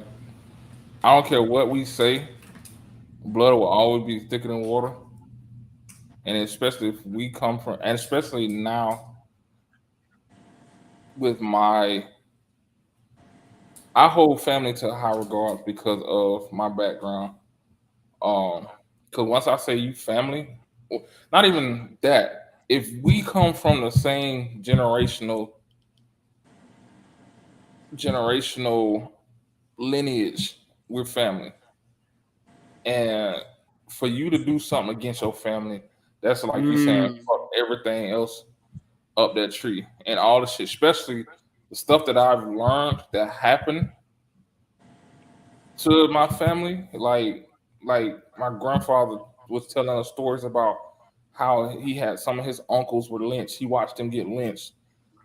I don't care what we say, blood will always be thicker than water. And especially if we come from, and especially now with I hold family to a high regard because of my background. Um, because once I say you family, not even that. If we come from the same generational lineage, we're family. And for you to do something against your family, that's like you saying Mm. fuck everything else up that tree and all the shit, especially the stuff that I've learned that happened to my family. Like my grandfather was telling us stories about how he had some of his uncles were lynched. He watched them get lynched.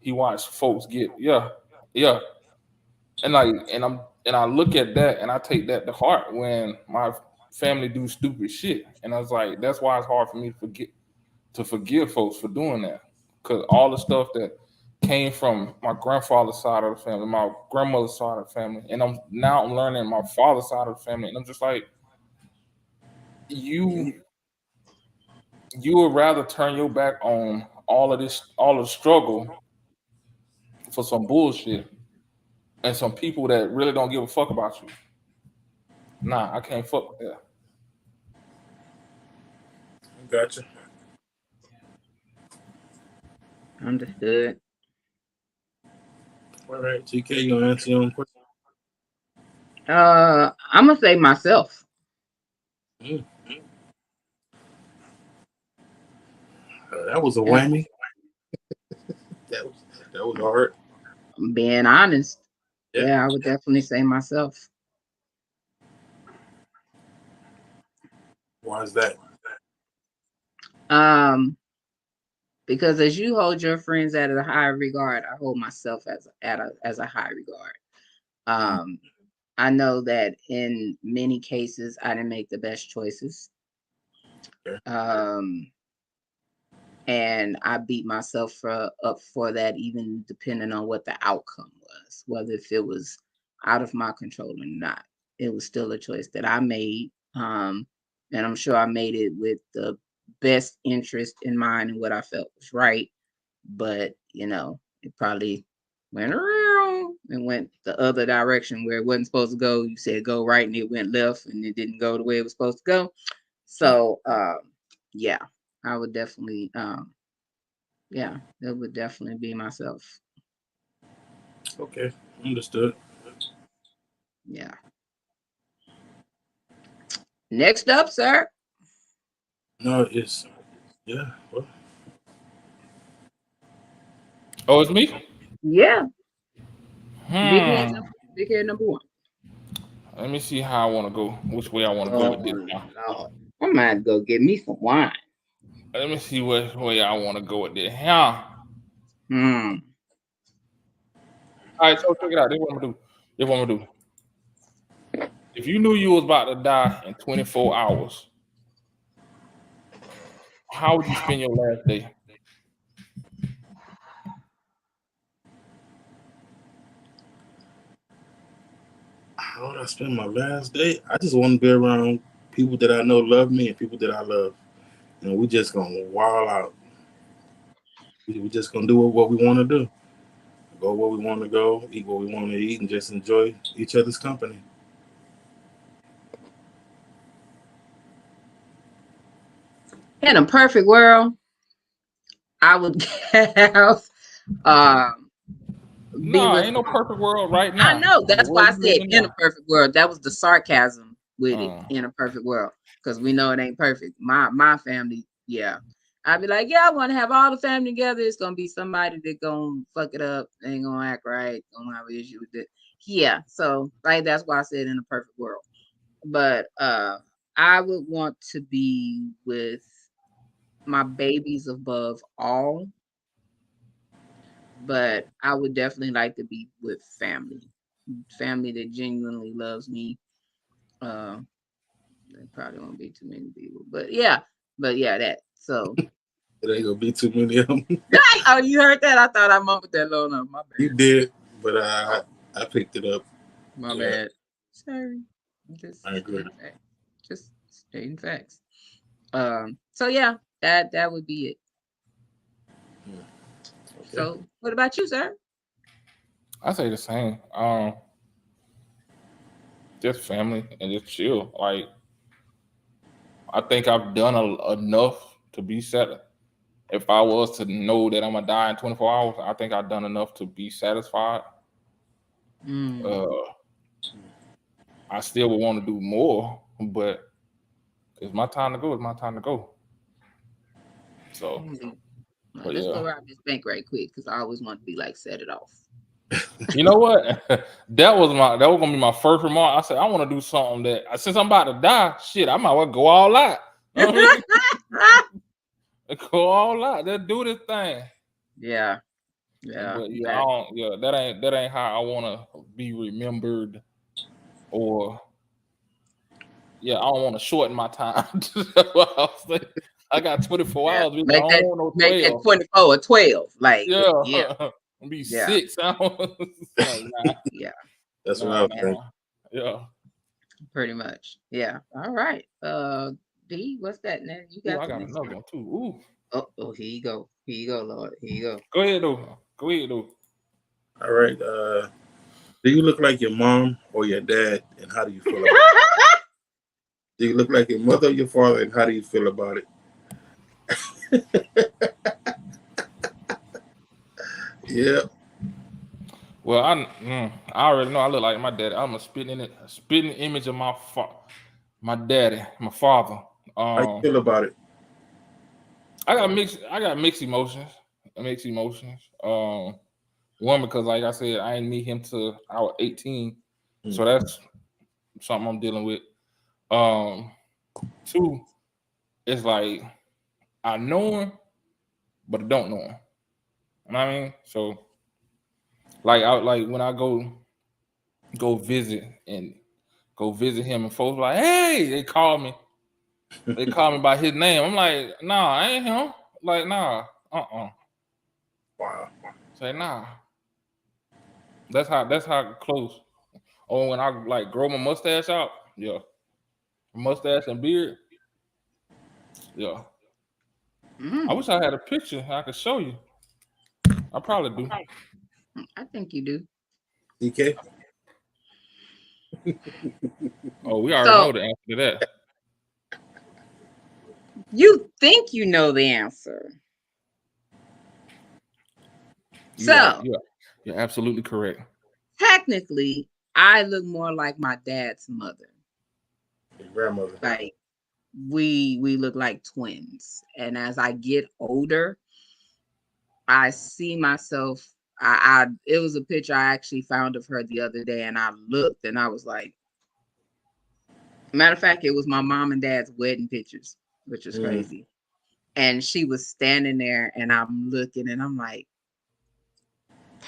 He watched folks get yeah, yeah. And like and And I look at that and I take that to heart when my family do stupid shit. And I was like, that's why it's hard for me to forgive folks for doing that. Because all the stuff that came from my grandfather's side of the family, my grandmother's side of the family, and I'm learning my father's side of the family, and I'm just like, you would rather turn your back on all of this, all of the struggle for some bullshit and some people that really don't give a fuck about you. Nah, I can't fuck with that. Gotcha. Understood. All right, TK, you gonna answer your own question? I'm gonna say myself. Mm. That was a And whammy. That was hard. being honest, Yeah. yeah, I would definitely say myself. Why is that? Because as you hold your friends at a high regard, I hold myself as a high regard. Um, I know that in many cases I didn't make the best choices. Okay. And I beat myself up for that, even depending on what the outcome was, whether if it was out of my control or not. It was still a choice that I made. And I'm sure I made it with the best interest in mind and what I felt was right. But, it probably went around and went the other direction where it wasn't supposed to go. You said go right and it went left and it didn't go the way it was supposed to go. So, yeah, I would definitely, yeah, that would definitely be myself. Okay, understood. Yeah. Next up, sir. No, it's yeah. Well, Oh, it's me? Yeah. Big head, Hmm. big head number one. Let me see how I want to go. Which way I want to go Oh with this now. Lord. I might go get me some wine. Let me see which way I want to go with this. Yeah. Hmm. All right, so check it out. This is what I'm gonna do. This is what I'm gonna do. If you knew you was about to die in 24 hours, how would you spend your last day? how would I spend my last day? I just want to be around people that I know love me and people that I love, and we just gonna wild out. We just gonna do what we want to do, go where we want to go, eat what we want to eat, and just enjoy each other's company. In a perfect world, I would have be Nah, with. ain't no perfect world right I now. know. The That's why world I you live said in in a now. perfect world. That was the sarcasm with it. Uh, In a perfect world, because we know it ain't perfect. My family, yeah. I'd be like, yeah, I want to have all the family together. It's gonna be somebody that gonna fuck it up, ain't gonna act right, gonna have an issue with it. Yeah. So like that's why I said in a perfect world. But I would want to be with my babies above all. But I would definitely like to be with family that genuinely loves me. Uh, there probably won't be too many people, but yeah, that. So, It ain't gonna be too many of them. oh, you heard that? I thought I mumbled that low enough. My You bad. did, but I picked it up. My Yeah, bad. Sorry. Just I agree. stating facts. Just stating facts. So yeah, that would be it. Okay. So, what about you, sir? I say the same. Just family and just chill. Like I think I've done enough to be set. If I was to know that I'm gonna die in 24 hours, I think I've done enough to be satisfied. Mm. Uh, I still would want to do more, but it's my time to go. It's my time to go. So, Well, but let's yeah, go rob this bank right quick because I always want to be like set it off. you know what? that was gonna be my first remark. I said I want to do something that since I'm about to die, shit, I might well go all out. You know what I mean? Go all out. Let's do this thing. Yeah, But yeah, I that don't. Yeah, that ain't how I want to be remembered. or yeah, I don't want to shorten my time. That's what I was saying. I got 24 hours. Bitch, I don't want no 12. Make that 24 or 12. Like, yeah. yeah. Be Yeah. 6 hours. Like, nah. Yeah. That's what I was thinking. Yeah. Pretty much. Yeah. All right. D, what's that now? You got I got another one too. Ooh. Oh, here you go. Here you go, Lord. Here you go. Go ahead though. All right. Do you look like your mom or your dad, and how do you feel about it? Do you look like your mother or your father, and how do you feel about it? Yeah. Well, I already know I look like my daddy. I'm a spitting image of my daddy, my father. How you feel about it? I got mixed emotions. One, because like I said, I didn't meet him till I was 18. So that's something I'm dealing with. Two, it's like I know him, but I don't know him. You know what I mean? So like when I go visit him, and folks like, hey, they call me by his name. I'm like, nah, I ain't him. Like, nah, Wow. Say nah. That's how close. Or when I like grow my mustache out, yeah, mustache and beard, yeah. I wish I had a picture I could show you. I probably do. I think you do. DK? Oh, we already know the answer to that. You think you know the answer. You're absolutely correct. Technically, I look more like my dad's mother. Your grandmother. Like we look like twins. And as I get older, I see myself. It was a picture I actually found of her the other day, and I looked and I was like, matter of fact, it was my mom and dad's wedding pictures, which is crazy. And she was standing there, and I'm looking, and I'm like,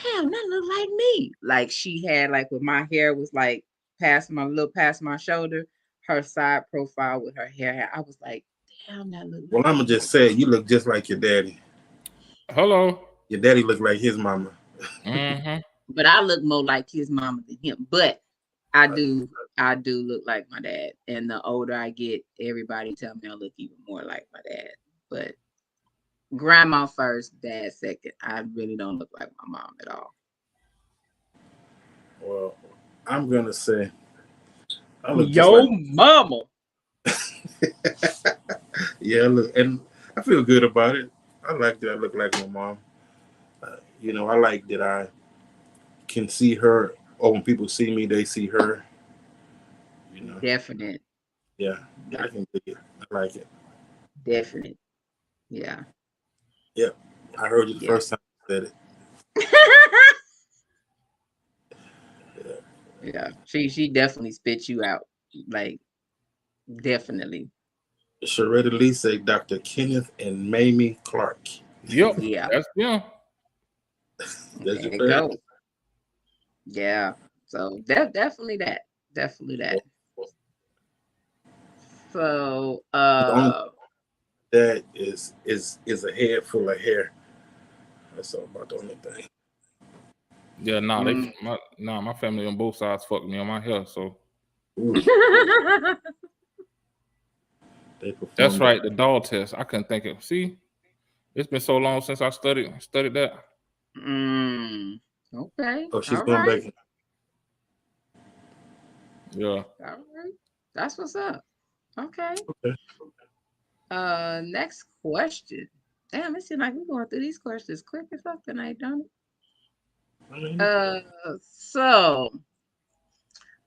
damn, that look like me. Like she had, like, with my hair was like past my shoulder, her side profile with her hair. I was like, damn, that look like Well, I'm gonna just say you look just like your daddy. Hello. Your daddy looked like his mama. Mm-hmm. But I look more like his mama than him. But I do look like my dad. And the older I get, everybody tell me I look even more like my dad. But grandma first, dad second. I really don't look like my mom at all. Well, I'm gonna say I look just like mama. Yeah, look, and I feel good about it. I like that I look like my mom. I like that I can see her, or when people see me, they see her. Definite. Yeah, I can dig it. I like it. Definite. Yeah. Yeah, I heard you the first time you said it. Yeah, she definitely spit you out. Like, definitely. Sharetta Lee say Dr. Kenneth and Mamie Clark. Yep. Yeah. That's them. There you go. Yeah. So definitely that. Definitely that. So that is a head full of hair. That's all about the only thing. Yeah, my family on both sides fucked me on my hair, so that's right, the doll test. I couldn't think of. See, it's been so long since I studied that. Okay. Oh, she's going back. Yeah. All right. That's what's up. Okay. Next question. Damn, it seems like we're going through these questions quick as fuck tonight, don't it? So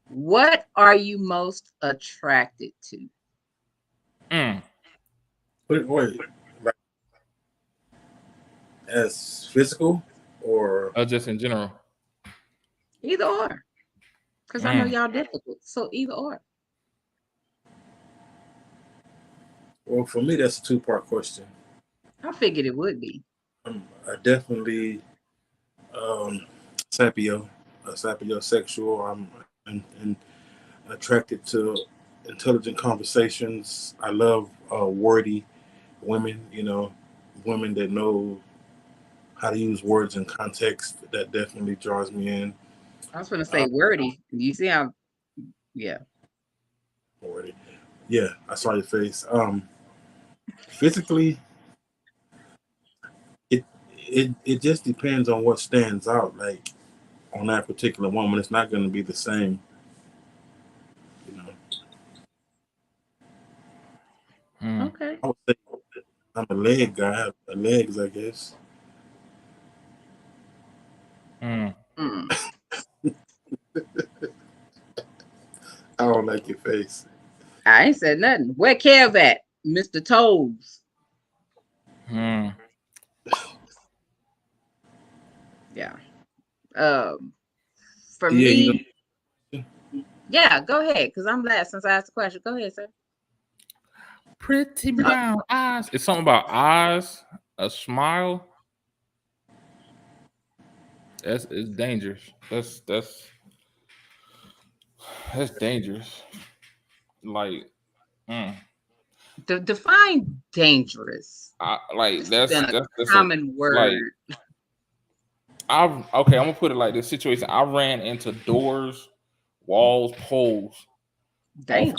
what are you most attracted to? Wait. Like, as physical or just in general? Either or. Because I know y'all difficult. So either or. Well, for me, that's a two-part question. I figured it would be. I definitely sapiosexual. And attracted to intelligent conversations. I love wordy women, women that know how to use words in context. That definitely draws me in. I was going to say wordy. You see how, yeah. Wordy. Yeah, I saw your face. Physically, it just depends on what stands out. Like on that particular woman, it's not going to be the same. Okay. I would say I'm a leg guy. Legs, I guess. Mm. I don't like your face. I ain't said nothing. Where Kev at, Mr. Toes? Yeah. For me, yeah, go ahead, because I'm last since I asked the question. Go ahead, sir. Pretty brown eyes. It's something about eyes, a smile. It's dangerous. That's dangerous. Like, Define dangerous. that's common word. Like, I'm gonna put it like this situation. I ran into doors, walls, poles of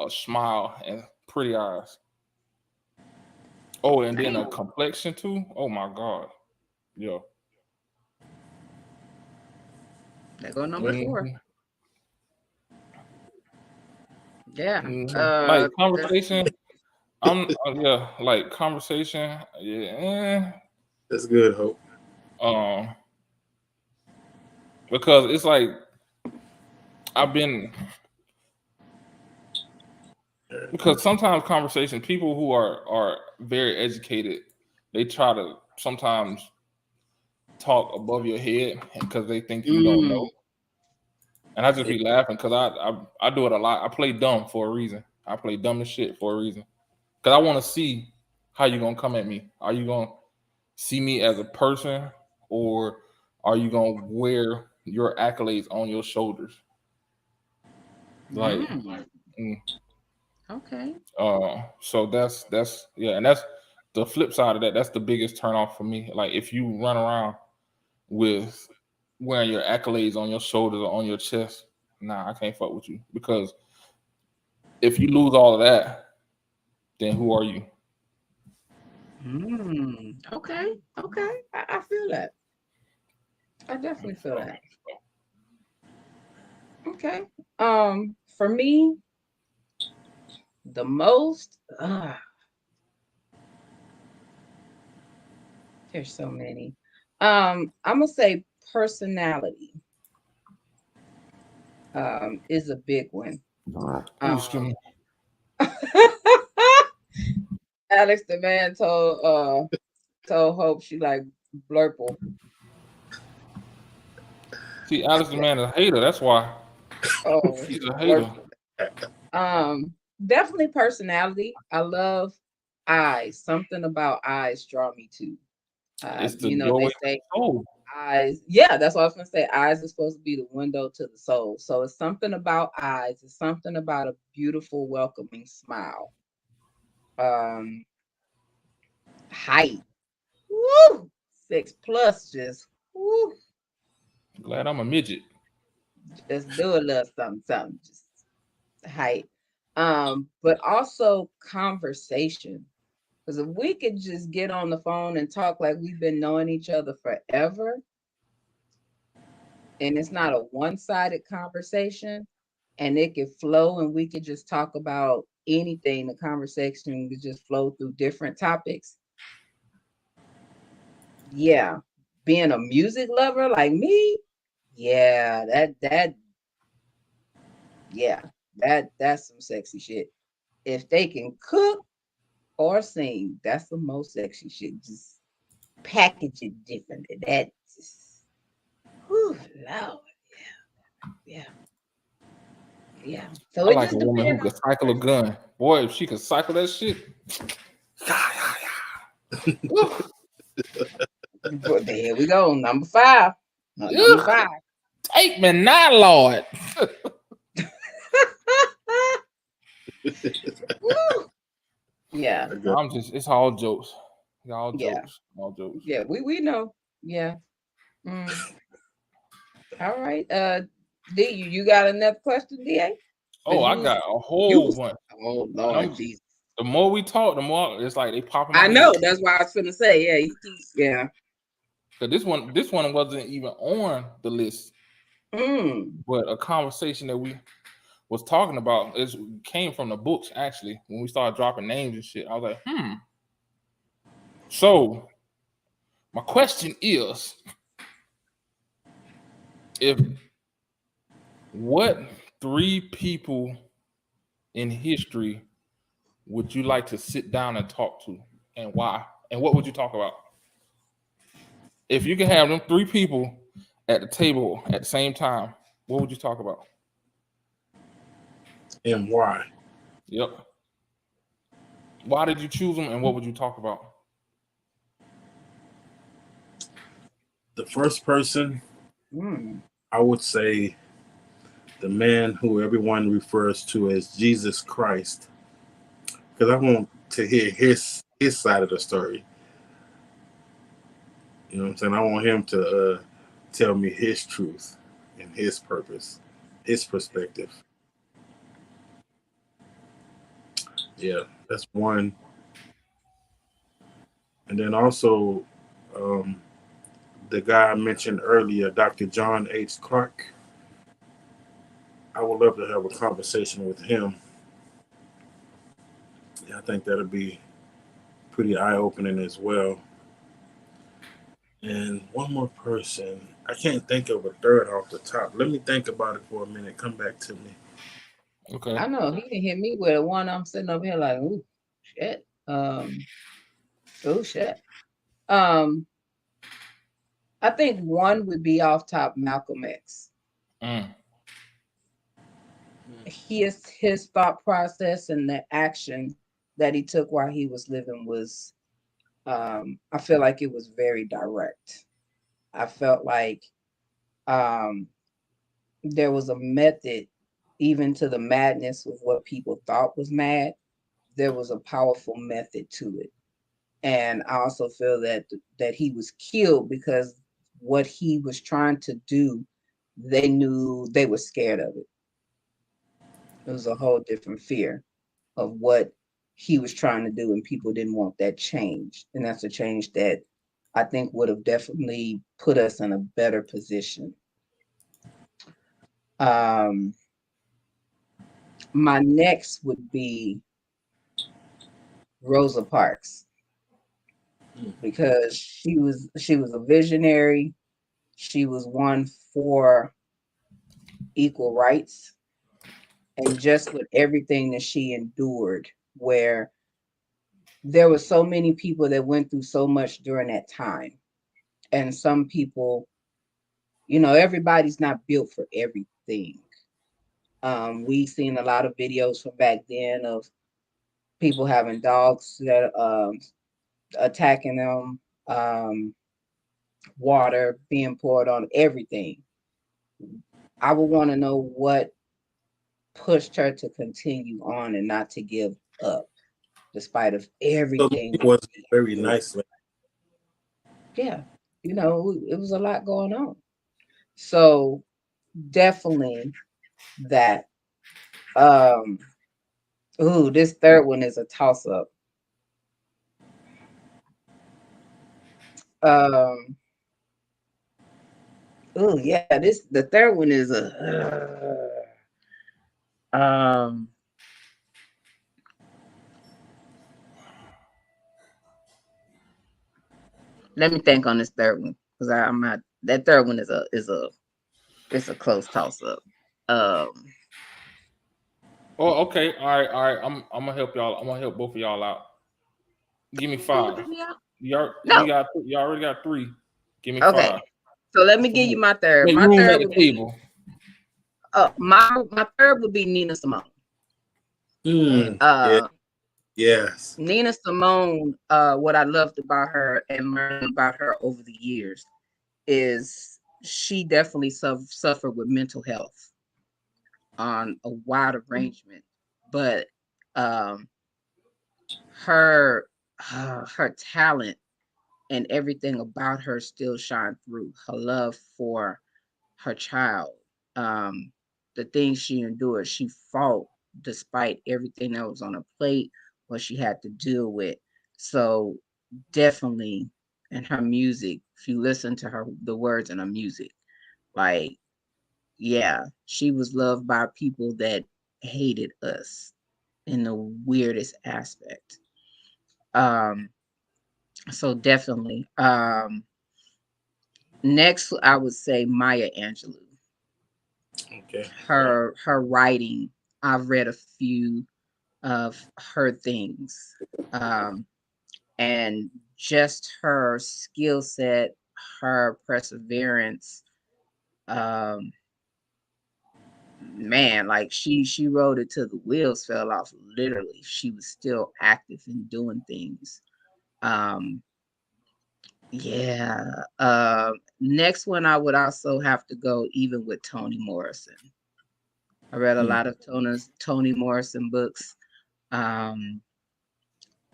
a smile and pretty eyes. Oh, and then a complexion too. Oh my God. Yeah. There go number 4. Yeah. Like conversation. Like conversation. Yeah. That's good, Hope. Because it's like because sometimes conversation, people who are very educated, they try to sometimes talk above your head because they think you don't know. And I just be laughing because I do it a lot. I play dumb for a reason. I play dumb as shit for a reason. Because I want to see how you going to come at me. Are you going to see me as a person, or are you going to wear your accolades on your shoulders? Like, okay. So that's and that's the flip side of that. That's the biggest turnoff for me. Like, if you run around with wearing your accolades on your shoulders or on your chest, nah, I can't fuck with you. Because if you lose all of that, then who are you? Okay. I feel that. I definitely feel that. Okay. For me, the most there's so many. I'm gonna say personality is a big one. Alex the man told Hope she like blurple. See, Alex the man is a hater. That's why. Oh, he's a hater. Definitely personality. I love eyes. Something about eyes draw me to. It's the doorway they say to the soul. eyes. Yeah, that's what I was gonna say. Eyes are supposed to be the window to the soul. So it's something about eyes. It's something about a beautiful, welcoming smile. Height. Woo! 6+, just woo. Glad I'm a midget. Just do a little something. Just height. But also conversation. Because if we could just get on the phone and talk like we've been knowing each other forever, and it's not a one-sided conversation, and it could flow and we could just talk about anything, the conversation could just flow through different topics. Yeah. Being a music lover like me, yeah, that's some sexy shit. If they can cook or sing, that's the most sexy shit. Just package it differently. That just, whew, Lord. Yeah. So I like a woman who could cycle a gun. Boy, if she could cycle that shit. But here we go. Number 5. Number 5. Take me now, Lord. Yeah. It's all jokes. All Yeah. jokes. All jokes. Yeah, we know. Yeah. Mm. All right. D, you got another question, DA? Oh, I got a whole bunch. Oh Lord Jesus. The more we talk, the more it's like they pop in my I head. know. That's why I was finna say, yeah. Cause this one wasn't even on the list. But a conversation that we was talking about came from the books actually. When we started dropping names and shit, I was like, So my question is, what 3 people in history would you like to sit down and talk to, and why? And what would you talk about? If you can have them 3 people at the table at the same time, what would you talk about? And why? Yep. Why did you choose them, and what would you talk about? The first person, I would say the man who everyone refers to as Jesus Christ, because I want to hear his side of the story. You know what I'm saying? I want him to tell me his truth and his purpose, his perspective. Yeah, that's one. And then also the guy I mentioned earlier, Dr. John H. Clark. I would love to have a conversation with him. Yeah, I think that'll be pretty eye-opening as well. And one more person. I can't think of a third off the top. Let me think about it for a minute. Come back to me. Okay. I know he didn't hit me with one. I'm sitting over here like, ooh, shit. Oh shit. I think one would be off top Malcolm X. His thought process and the action that he took while he was living was, I feel like it was very direct. I felt like there was a method even to the madness of what people thought was mad. There was a powerful method to it. And I also feel that he was killed because what he was trying to do, they knew they were scared of it. It was a whole different fear of what he was trying to do, and people didn't want that change. And that's a change that I think would have definitely put us in a better position. My next would be Rosa Parks, because she was a visionary. She was one for equal rights, and just with everything that she endured, where there were so many people that went through so much during that time. And some people, everybody's not built for everything. We've seen a lot of videos from back then of people having dogs that attacking them, water being poured on everything. I would want to know what pushed her to continue on and not to give up, despite of everything. It was very nice. Yeah, it was a lot going on. So definitely that. This third one is a toss up. Yeah, the third one is let me think on this third one, because I'm not. That third one is a close toss up. Oh, okay. All right. I'm gonna help y'all. I'm gonna help both of y'all out. Give me 5. You already got 3. Give me 5. So let me give you my third. Make My room third at the table. my third would be Nina Simone. Yes. Nina Simone, what I loved about her and learned about her over the years is she definitely suffered with mental health on a wide arrangement. But um, her her talent and everything about her still shine through. Her love for her child, um, the things she endured, she fought despite everything that was on her plate, what she had to deal with. So definitely in her music, if you listen to her, the words in her music, like, yeah, she was loved by people that hated us in the weirdest aspect. Um, so definitely. Next, I would say Maya Angelou. Okay. Her writing. I've read a few of her things, um, and just her skill set, her perseverance. Um, man, like she wrote it till the wheels fell off. Literally, she was still active and doing things. Um, yeah. Next one, I would also have to go even with Toni Morrison. I read a Hmm. lot of Toni Morrison books. Um,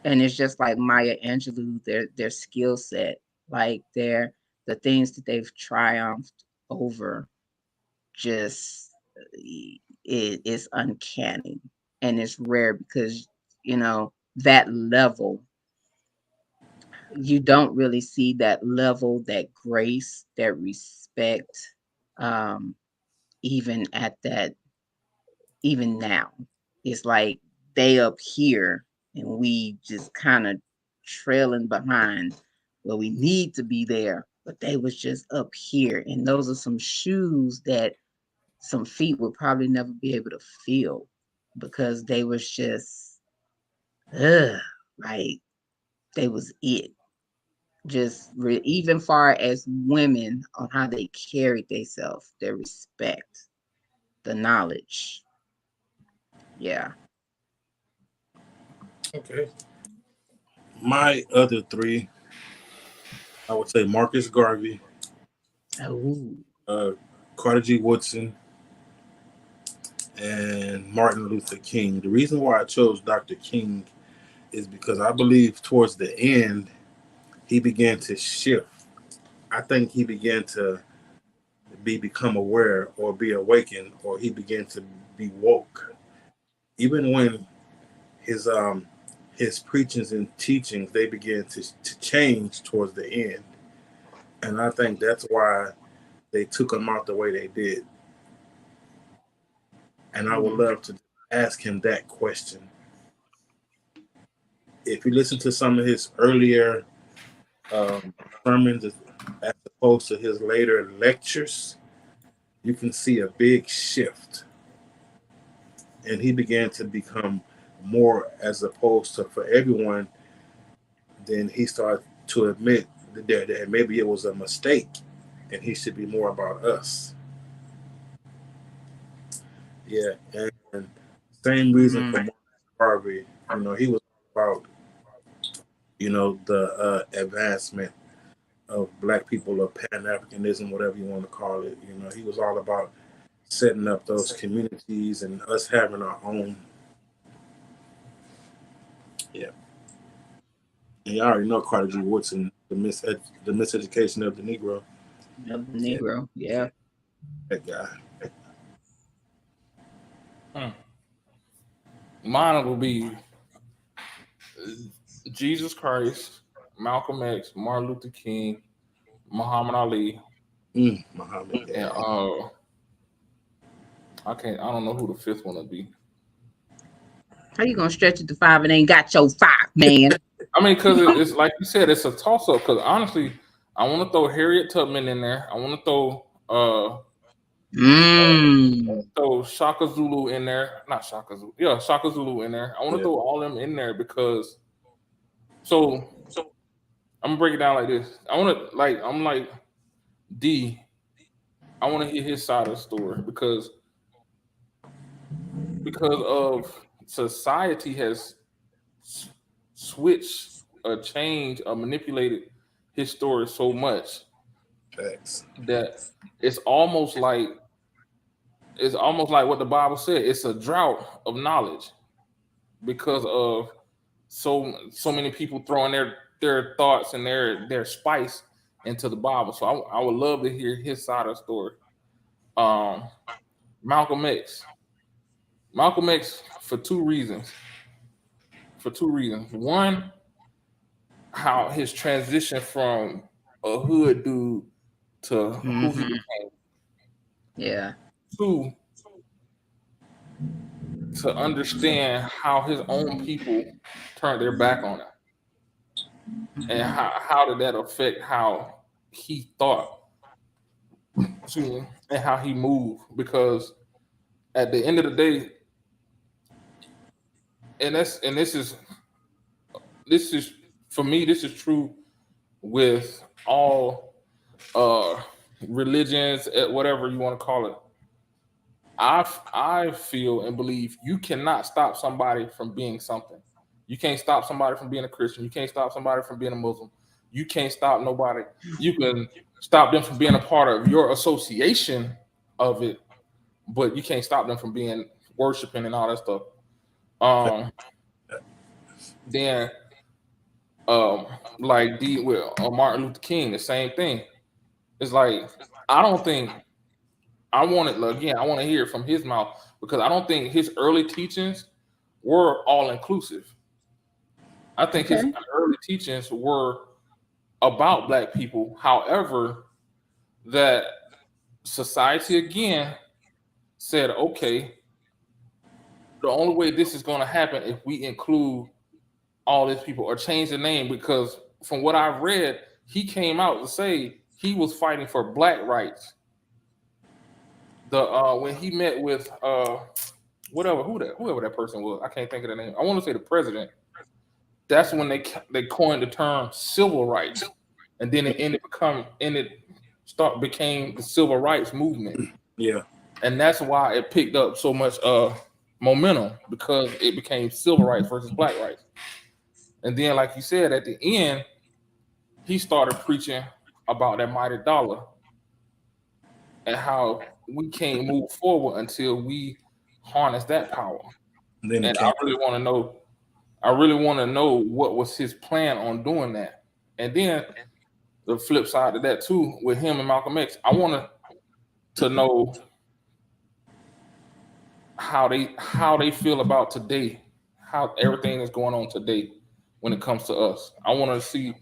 and it's just like Maya Angelou, their skill set, like the things that they've triumphed over, just it is uncanny, and it's rare because that level, you don't really see that level, that grace, that respect, um, even at that, even now. It's like they up here and we just kind of trailing behind where we need to be there, but they was just up here. And those are some shoes that some feet would probably never be able to feel because they was just ugh, like they was it. Just even far as women on how they carried themselves, their respect, the knowledge. Yeah. Okay. My other three, I would say Marcus Garvey, Oh. uh, Carter G. Woodson, and Martin Luther King. The reason why I chose Dr. King is because I believe towards the end he began to shift. I think he began to become aware or be awakened, or he began to be woke. Even when his um his preachings and teachings they began to change towards the end, and I think that's why they took him out the way they did. And I would Mm. love to ask him that question. If you listen to some of his earlier um, sermons as opposed to his later lectures, you can see a big shift. And he began to become more as opposed to for everyone. Then he started to admit that maybe it was a mistake and he should be more about us. Yeah. And same reason Mm. for Marcus Garvey. He was about, the advancement of black people or Pan Africanism, whatever you want to call it. He was all about setting up those communities and us having our own. Yeah. And you already know Carter G. Woodson, the miseducation of the Negro. Of the Yeah, Negro. Yeah. that guy. Hmm. Mine will be Jesus Christ, Malcolm X, Martin Luther King, Muhammad Ali, Muhammad. and Yeah. I don't know who the fifth one would be. How you gonna stretch it to five and ain't got your five, man? I mean, because it's like you said, it's a toss up. Because honestly, I want to throw Harriet Tubman in there. I want to Mm. throw Shaka Zulu in there. Not Shaka Zulu. Yeah, Shaka Zulu in there. I want to Yeah. throw all them in there because so I'm gonna break it down like this. I want to I'm like D. I want to hear his side of the story because of society has s- switched, changed, manipulated his story so much Facts. that it's almost like what the Bible said. It's a drought of knowledge. because of so many people throwing their thoughts and their spice into the Bible. So I would love to hear his side of the story. Um, Malcolm X. Malcolm X for two reasons. For two reasons. One, how his transition from a hood dude to who he Mm-hmm. became. Yeah. Two, to understand how his own people turned their back on him, and how did that affect how he thought, excuse me, and how he moved. Because at the end of the day, and this is for me, this is true with all uh religions, whatever you want to call it. I feel and believe you cannot stop somebody from being something. You can't stop somebody from being a Christian. You can't stop somebody from being a Muslim. You can't stop nobody. You can stop them from being a part of your association of it, but you can't stop them from being worshiping and all that stuff. Um, then um, like D with Martin Luther King, the same thing. It's like I don't think I want it again. I want to hear it from his mouth because I don't think his early teachings were all inclusive. I think his Okay. early teachings were about black people. However, that society again said, okay, the only way this is going to happen if we include all these people or change the name because from what I've read, he came out to say he was fighting for black rights. The when he met with whoever that person was, I can't think of the name. I want to say the president. That's when they coined the term civil rights, and then it became the civil rights movement, Yeah. and that's why it picked up so much momentum because it became civil rights versus black rights. And then, like you said, at the end, he started preaching about that mighty dollar and how we can't move forward until we harness that power. And then it And I came. really want to know. I really want to know what was his plan on doing that. And then the flip side of that too, with him and Malcolm X, I want to know how they feel about today, how everything is going on today when it comes to us. I want to see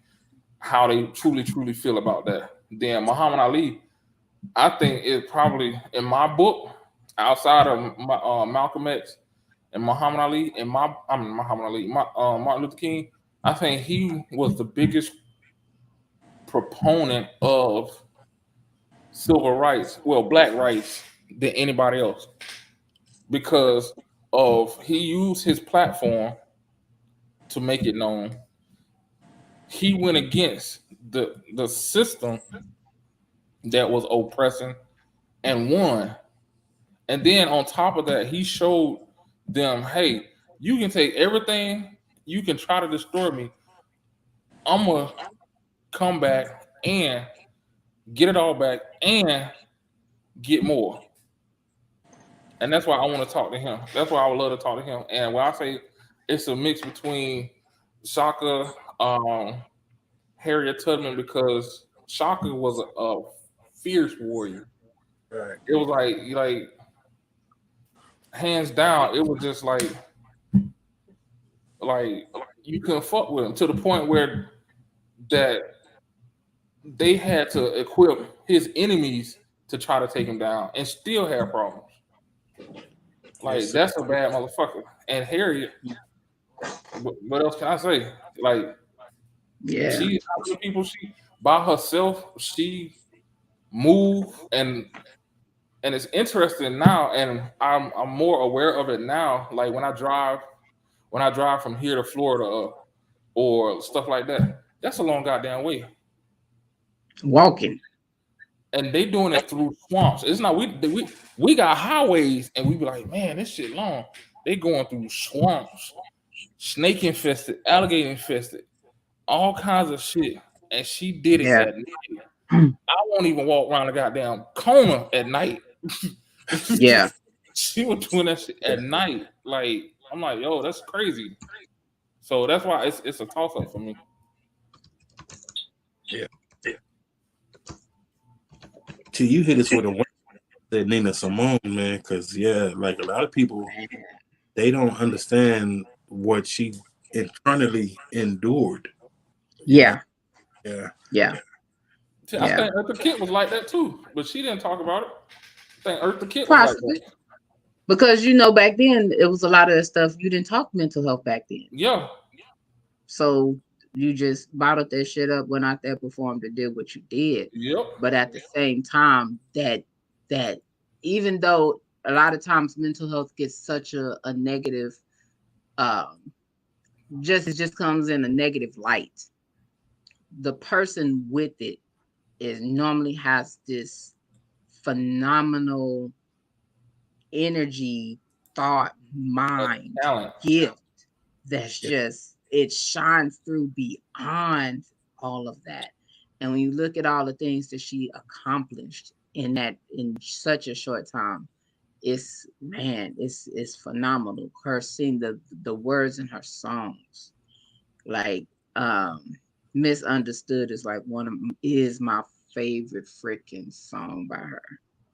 how they truly feel about that. Then Muhammad Ali, I think it probably in my book, outside of Malcolm X and Muhammad Ali, and Muhammad Ali, Martin Luther King, I think he was the biggest proponent of civil rights, well, black rights, than anybody else because of he used his platform to make it known. He went against the system that was oppressing and won. And then on top of that, he showed them, hey, you can take everything, you can try to destroy me. I'm gonna come back and get it all back and get more. And that's why I want to talk to him. That's why I would love to talk to him. And when I say it's a mix between Shaka, Harriet Tubman, because Shaka was a fierce warrior. Right. It was like hands down, it was just like you couldn't fuck with him to the point where that they had to equip his enemies to try to take him down and still have problems. Yes, Like sir. that's a bad motherfucker. And Harriet, what else can I say? Like Yeah. she, how many people she by herself, she moved and it's interesting now, and I'm more aware of it now. Like when I drive from here to Florida or stuff like that, that's a long goddamn way. Walking. And they doing it through swamps. It's not we got highways, and we be like, man, this shit long. They going through swamps, snake infested, alligator infested, all kinds of shit. And she did it Yeah. at night. I won't even walk around the goddamn corner at night. Yeah. She was doing that shit at night. Like I'm like, yo, that's crazy. So that's why it's a toss up for me. Yeah. Till you hit us with a that Nina Simone, man, because yeah, like a lot of people, they don't understand what she internally endured. You know? Yeah, Yeah. yeah, See, I yeah. think Eartha Kitt was like that too, but she didn't talk about it. I think Eartha Kitt was like Possibly. that. Because back then it was a lot of the stuff you didn't talk mental health back then. Yeah. So you just bottled that shit up, went out there, performed, and did what you did. Yep. But at the same time, that even though a lot of times mental health gets such a negative, um, it just comes in a negative light. The person with it is normally has this phenomenal energy, thought, That's mind, talent. gift that's Yeah. just it shines through beyond all of that. And when you look at all the things that she accomplished in such a short time, it's phenomenal. Her seeing the words in her songs, like um Misunderstood is my favorite freaking song by her.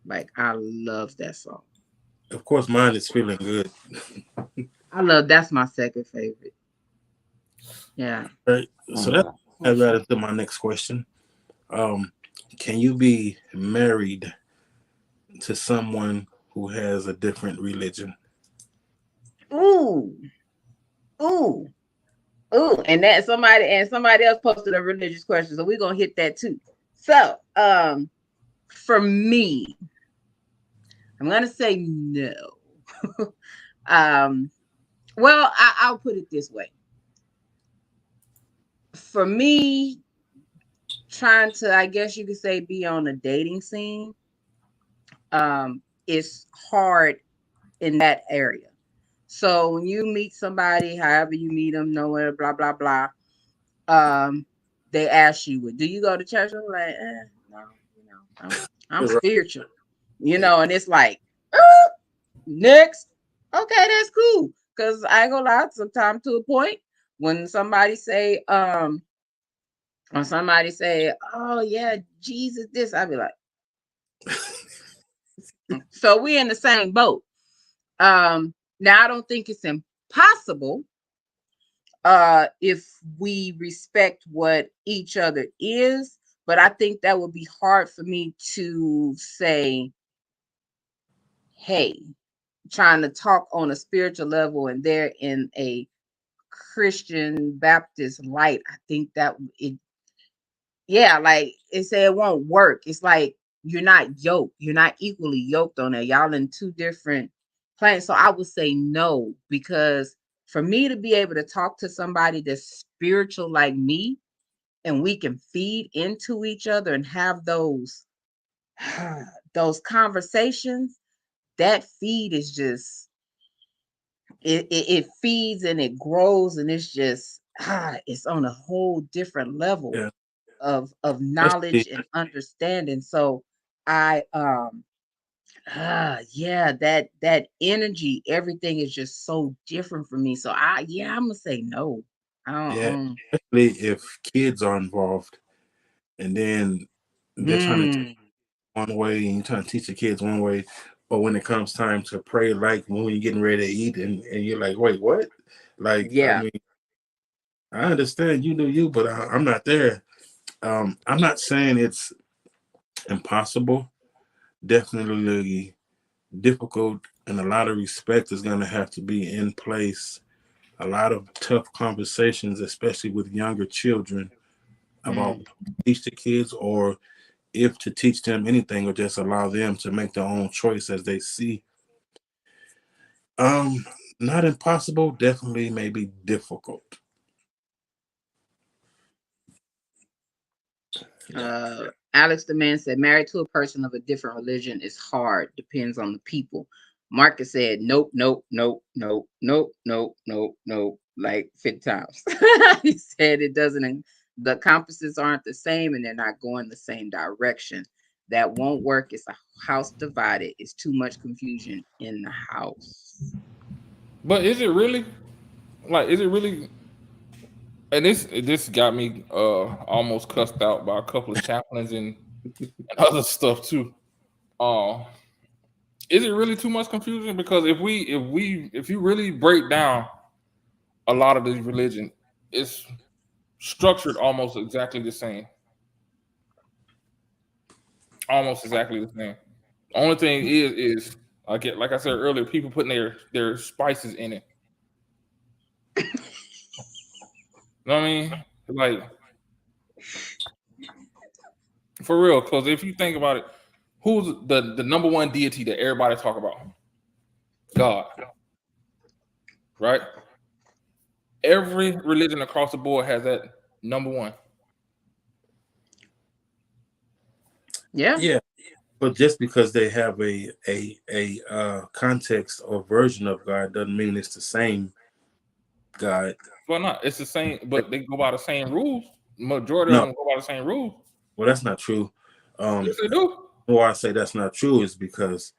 Like I love that song. Of course, mine is Feeling Good. That's my second favorite. Yeah. Right. So that's Oh, I got shit. into my next question. Um, can you be married to someone who has a different religion? Ooh, ooh, ooh. And somebody else posted a religious question, so we're gonna hit that too. So, for me, I'm gonna say no. um, well, I'll put it this way. For me, trying to, I guess you could say, be on a dating scene, it's hard in that area. So when you meet somebody, however you meet them, nowhere, blah blah blah, um, they ask you, "Do you go to church?" I'm like, no, I'm Right. spiritual, and it's like, next, okay, that's cool. Cause I ain't gonna lie, sometimes to a point when somebody say, "Oh yeah, Jesus," this, I'd be like, so we in the same boat. Now I don't think it's impossible if we respect what each other is, but I think that would be hard for me to say, hey, trying to talk on a spiritual level and they're in a Christian Baptist light. I think that it, yeah, like it said, it won't work. It's like you're not yoked, you're not equally yoked on that. Y'all in two different planes. So I would say no, because for me to be able to talk to somebody that's spiritual like me, and we can feed into each other and have those conversations, that feed is just it feeds and it grows, and it's just it's on a whole different level Yeah. of Especially, knowledge and understanding. So I yeah, that energy, everything is just so different for me. So I'm gonna say no. I don't yeah, especially if kids are involved, and then they're trying to mm, one way and you're trying to teach the kids one way, but when it comes time to pray, like when you're getting ready to eat, and you're like, wait, what? Like, I yeah. mean, I understand you do you, but I'm not there. I'm not saying it's impossible. Definitely difficult, and a lot of respect is going to have to be in place. A lot of tough conversations, especially with younger children, about Mm. teach the kids, or if to teach them anything, or just allow them to make their own choice as they see. Um, Not impossible, definitely maybe difficult. Yeah, Alex the man said, married to a person of a different religion is hard. Depends on the people. Marcus said, nope, nope, nope, nope, nope, nope, nope, nope, like 50 times. He said it doesn't, the compasses aren't the same and they're not going the same direction. That won't work. It's a house divided. It's too much confusion in the house. But is it really? Like, is it really? And this got me almost cussed out by a couple of chaplains and other stuff too. Uh, is it really too much confusion? Because if you really break down a lot of these religions, it's structured almost exactly the same. Almost exactly the same. Only thing is like I said earlier, people putting their spices in it. You know what I mean? Like, for real, because if you think about it, who's the number one deity that everybody talk about? God, right? Every religion across the board has that number one. Yeah. Yeah, but just because they have a context or version of God doesn't mean it's the same God. Well, not it's the same, but they go by the same rules. Majority of No, them go by the same rules. well, that's not true. Yes, they do. Why I say that's not true is because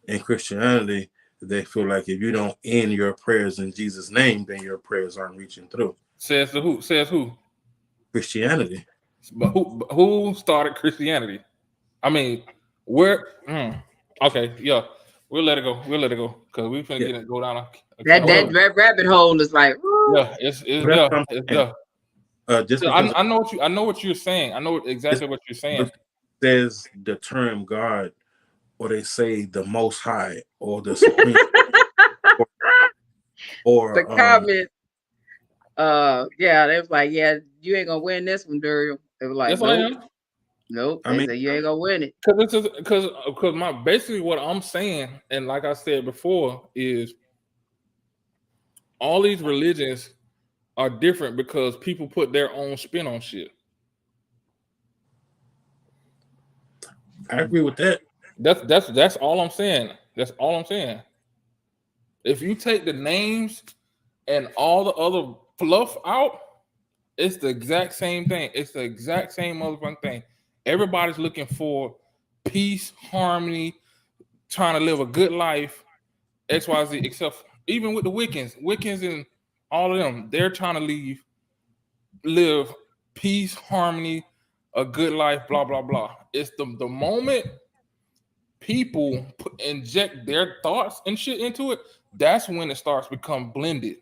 in Christianity, they feel like if you don't end your prayers in Jesus' name, then your prayers aren't reaching through. Says the who? Says who? Christianity. But who started Christianity? I mean, where? Okay, yeah, we'll let it go. We'll let it go because we finna go down a can That of worms. rabbit hole is like, Yeah, it's That's yeah, what I'm it's saying. Just because I know what you're saying. I know exactly what you're saying. it says the term God, or they say the Most High, or the Supreme, or the comment. Yeah, they was like, yeah, you ain't gonna win this one, Duriel. They were like, Yes, I nope, am. nope. I They mean, said you ain't gonna win it. Because my basically what I'm saying, and like I said before, is all these religions are different because people put their own spin on shit. I agree with that. That's all I'm saying. That's all I'm saying. If you take the names and all the other fluff out, it's the exact same thing. It's the exact same motherfucking thing. Everybody's looking for peace, harmony, trying to live a good life, XYZ, except even with the Wiccans and all of them, they're trying to live peace, harmony, a good life, blah, blah, blah. It's the moment people inject their thoughts and shit into it, that's when it starts to become blended.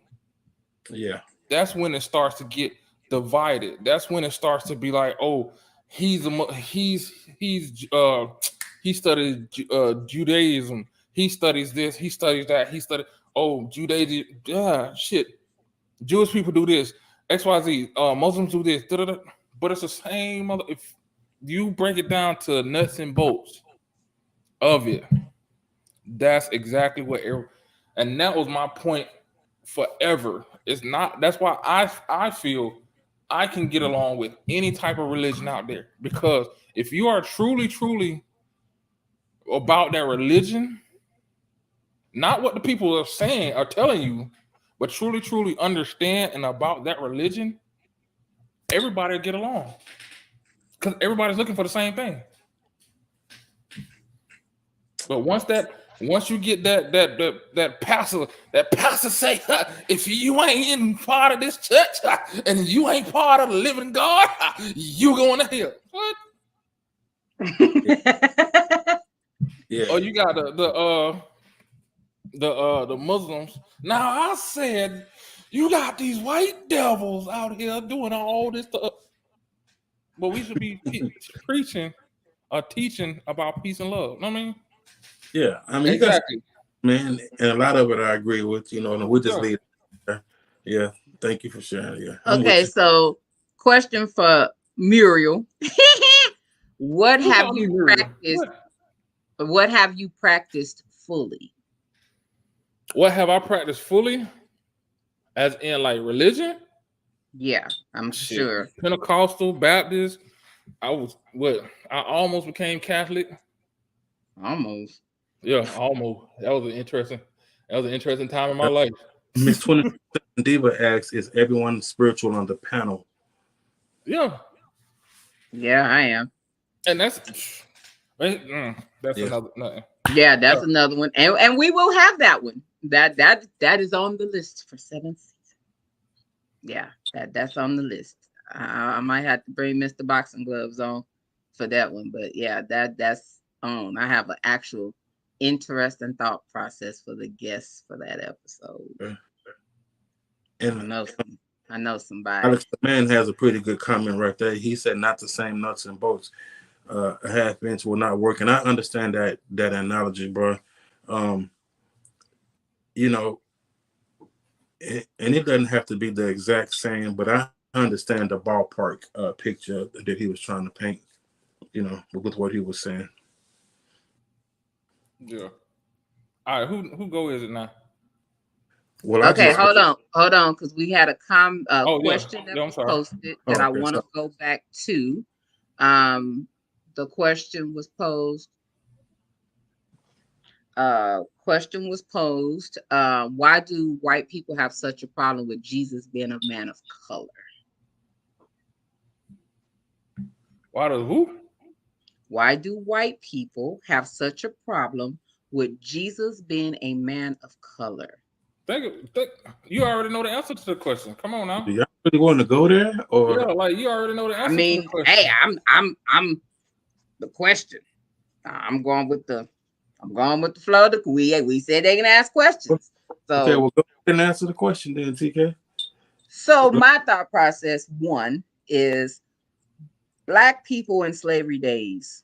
Yeah. That's when it starts to get divided. That's when it starts to be like, oh, he studied Judaism. He studies this. He studies that. Judaism. Yeah, shit. Jewish people do this. XYZ. Muslims do this. Da-da-da. But it's the same. If you break it down to nuts and bolts of it, that's exactly what. And that was my point forever. It's not. That's why I feel I can get along with any type of religion out there, because if you are truly about that religion, not what the people are saying are telling you, but truly understand and about that religion, everybody will get along because everybody's looking for the same thing. But once you get that pastor say, if you ain't in part of this church and you ain't part of the living God, you going to hell. What? Yeah. Oh, you got the Muslims. Now I said you got these white devils out here doing all this stuff, but we should be preaching or teaching about peace and love. You know what I mean? Yeah. I mean, Exactly. Man, and a lot of it I agree with, and we'll just leave it there. Yeah, thank you for sharing. Yeah, I'm Okay, with you. so question for Muriel. What have you practiced? What have you practiced fully? What have I practiced fully? As in like religion? Yeah, I'm sure. Pentecostal, Baptist. I almost became Catholic. Almost. Yeah, almost. That was an interesting time in my life. Miss 27 Diva asks, is everyone spiritual on the panel? Yeah. Yeah, I am. And that's another nothing. Yeah, that's another one. And we will have that one. that is on the list for 7th. Yeah, that's on the list. I might have to bring Mr. Boxing Gloves on for that one, but yeah, that's on. I have an actual interesting thought process for the guests for that episode. And I know somebody. Alex the man has a pretty good comment right there. He said, "Not the same nuts and bolts. A half inch will not work." And I understand that analogy, bro. You know, and it doesn't have to be the exact same, but I understand the ballpark picture that he was trying to paint. You know, with what he was saying. Yeah. All right, who go is it now? Well, I Okay, just hold on, because we had a question that I'm was sorry. posted that I want to go back to. The question was posed. Why do white people have such a problem with Jesus being a man of color? Why does who? Why do white people have such a problem with Jesus being a man of color? You already know the answer to the question. Come on now. Do y'all really want to go there, or Yeah, like you already know the answer to the question. Hey, I'm the question. I'm going with the flow. We said they can ask questions. So okay, well, go ahead and answer the question then, TK. So my thought process, one, is Black people in slavery days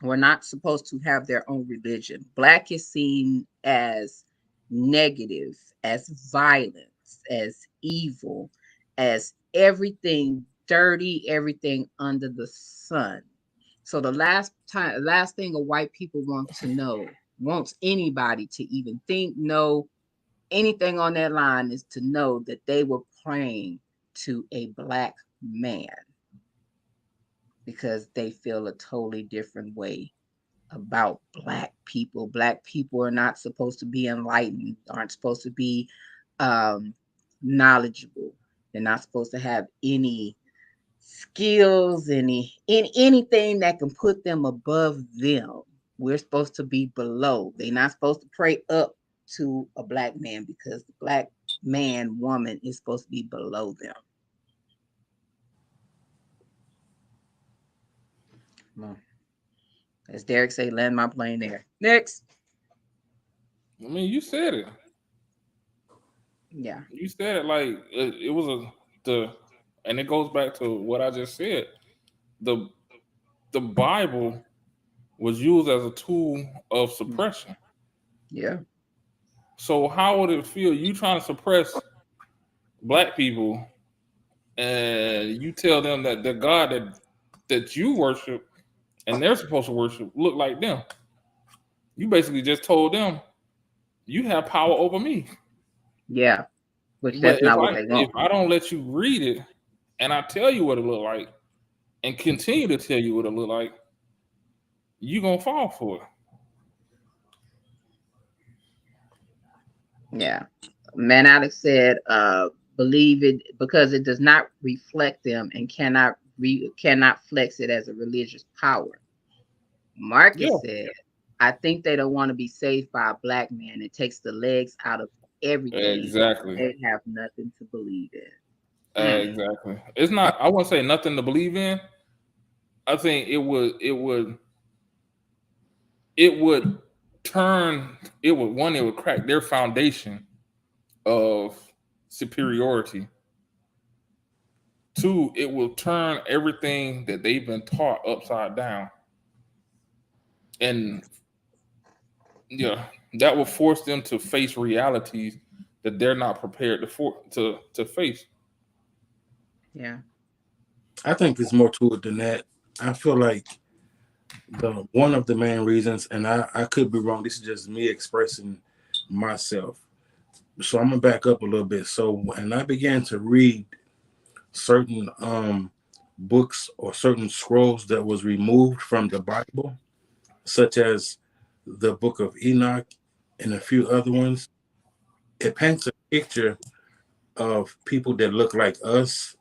were not supposed to have their own religion. Black is seen as negative, as violence, as evil, as everything dirty, everything under the sun. So the last thing a white people wants anybody to even think, know anything on that line, is to know that they were praying to a Black man, because they feel a totally different way about Black people. Black people are not supposed to be enlightened, aren't supposed to be knowledgeable. They're not supposed to have any skills, anything that can put them above them. We're supposed to be below. They're not supposed to pray up to a Black man, because the Black man, woman is supposed to be below them. As Derek say, land my plane there. Next. I mean, you said it. Yeah. You said it like it was and it goes back to what I just said. The Bible was used as a tool of suppression. Yeah. So how would it feel you trying to suppress Black people and you tell them that the God that you worship and they're supposed to worship look like them? You basically just told them you have power over me. Yeah. Which But that's not what they want. if I don't let you read it and I tell you what it look like and continue to tell you what it look like, you gonna fall for it. Yeah. Man Alex said, believe it because it does not reflect them and cannot flex it as a religious power. Marcus said, I think they don't want to be saved by a Black man. It takes the legs out of everything. Exactly. They have nothing to believe in. Exactly. It's not. I wouldn't say nothing to believe in. I think it would turn. It would crack their foundation of superiority. Two, it will turn everything that they've been taught upside down, and yeah, that will force them to face realities that they're not prepared to face. Yeah. I think there's more to it than that. I feel like one of the main reasons, and I could be wrong. This is just me expressing myself. So I'm gonna back up a little bit. So when I began to read certain books or certain scrolls that was removed from the Bible, such as the Book of Enoch and a few other ones, it paints a picture of people that look like us,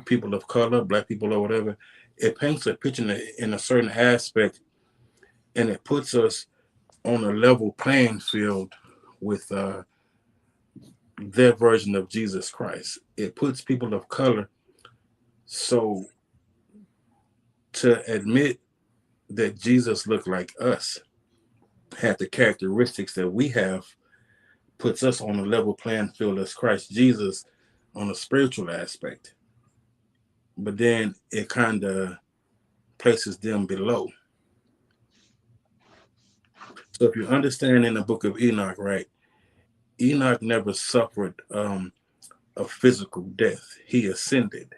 people of color, Black people or whatever. It paints a picture in a certain aspect, and it puts us on a level playing field with their version of Jesus Christ. It puts people of color. So to admit that Jesus looked like us, had the characteristics that we have, puts us on a level playing field as Christ Jesus on a spiritual aspect. But then it kind of places them below. So if you understand in the book of Enoch, right, Enoch never suffered a physical death. He ascended.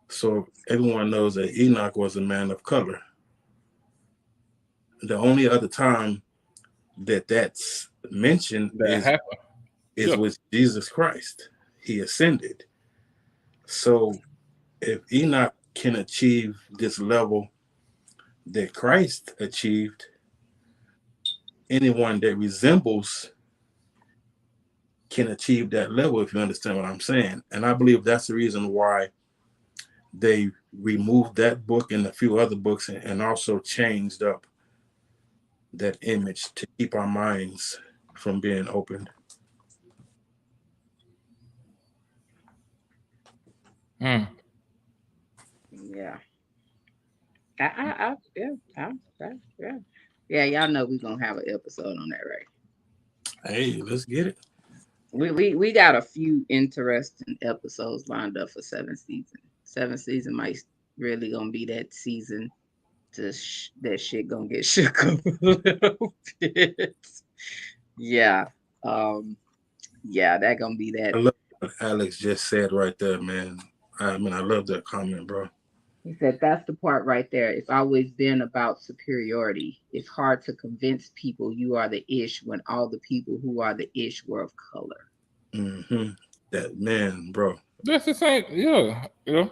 So everyone knows that Enoch was a man of color. The only other time that that's mentioned That happened. is Yeah. with Jesus Christ. He ascended. So if Enoch can achieve this level that Christ achieved, anyone that resembles can achieve that level, if you understand what I'm saying. And I believe that's the reason why they removed that book and a few other books and also changed up that image to keep our minds from being opened. Mm. Yeah. Yeah, yeah. Yeah, y'all know we're gonna have an episode on that, right? Hey, let's get it. We got a few interesting episodes lined up for seventh season. Seventh season might really gonna be that season to that shit gonna get shook up a little bit. Yeah. Um yeah, that gonna be that. I love what Alex just said right there, man. I mean, I love that comment, bro. He said that's the part right there. It's always been about superiority. It's hard to convince people you are the ish when all the people who are the ish were of color. Mm-hmm. That man, bro. That's the same. Yeah. Yeah.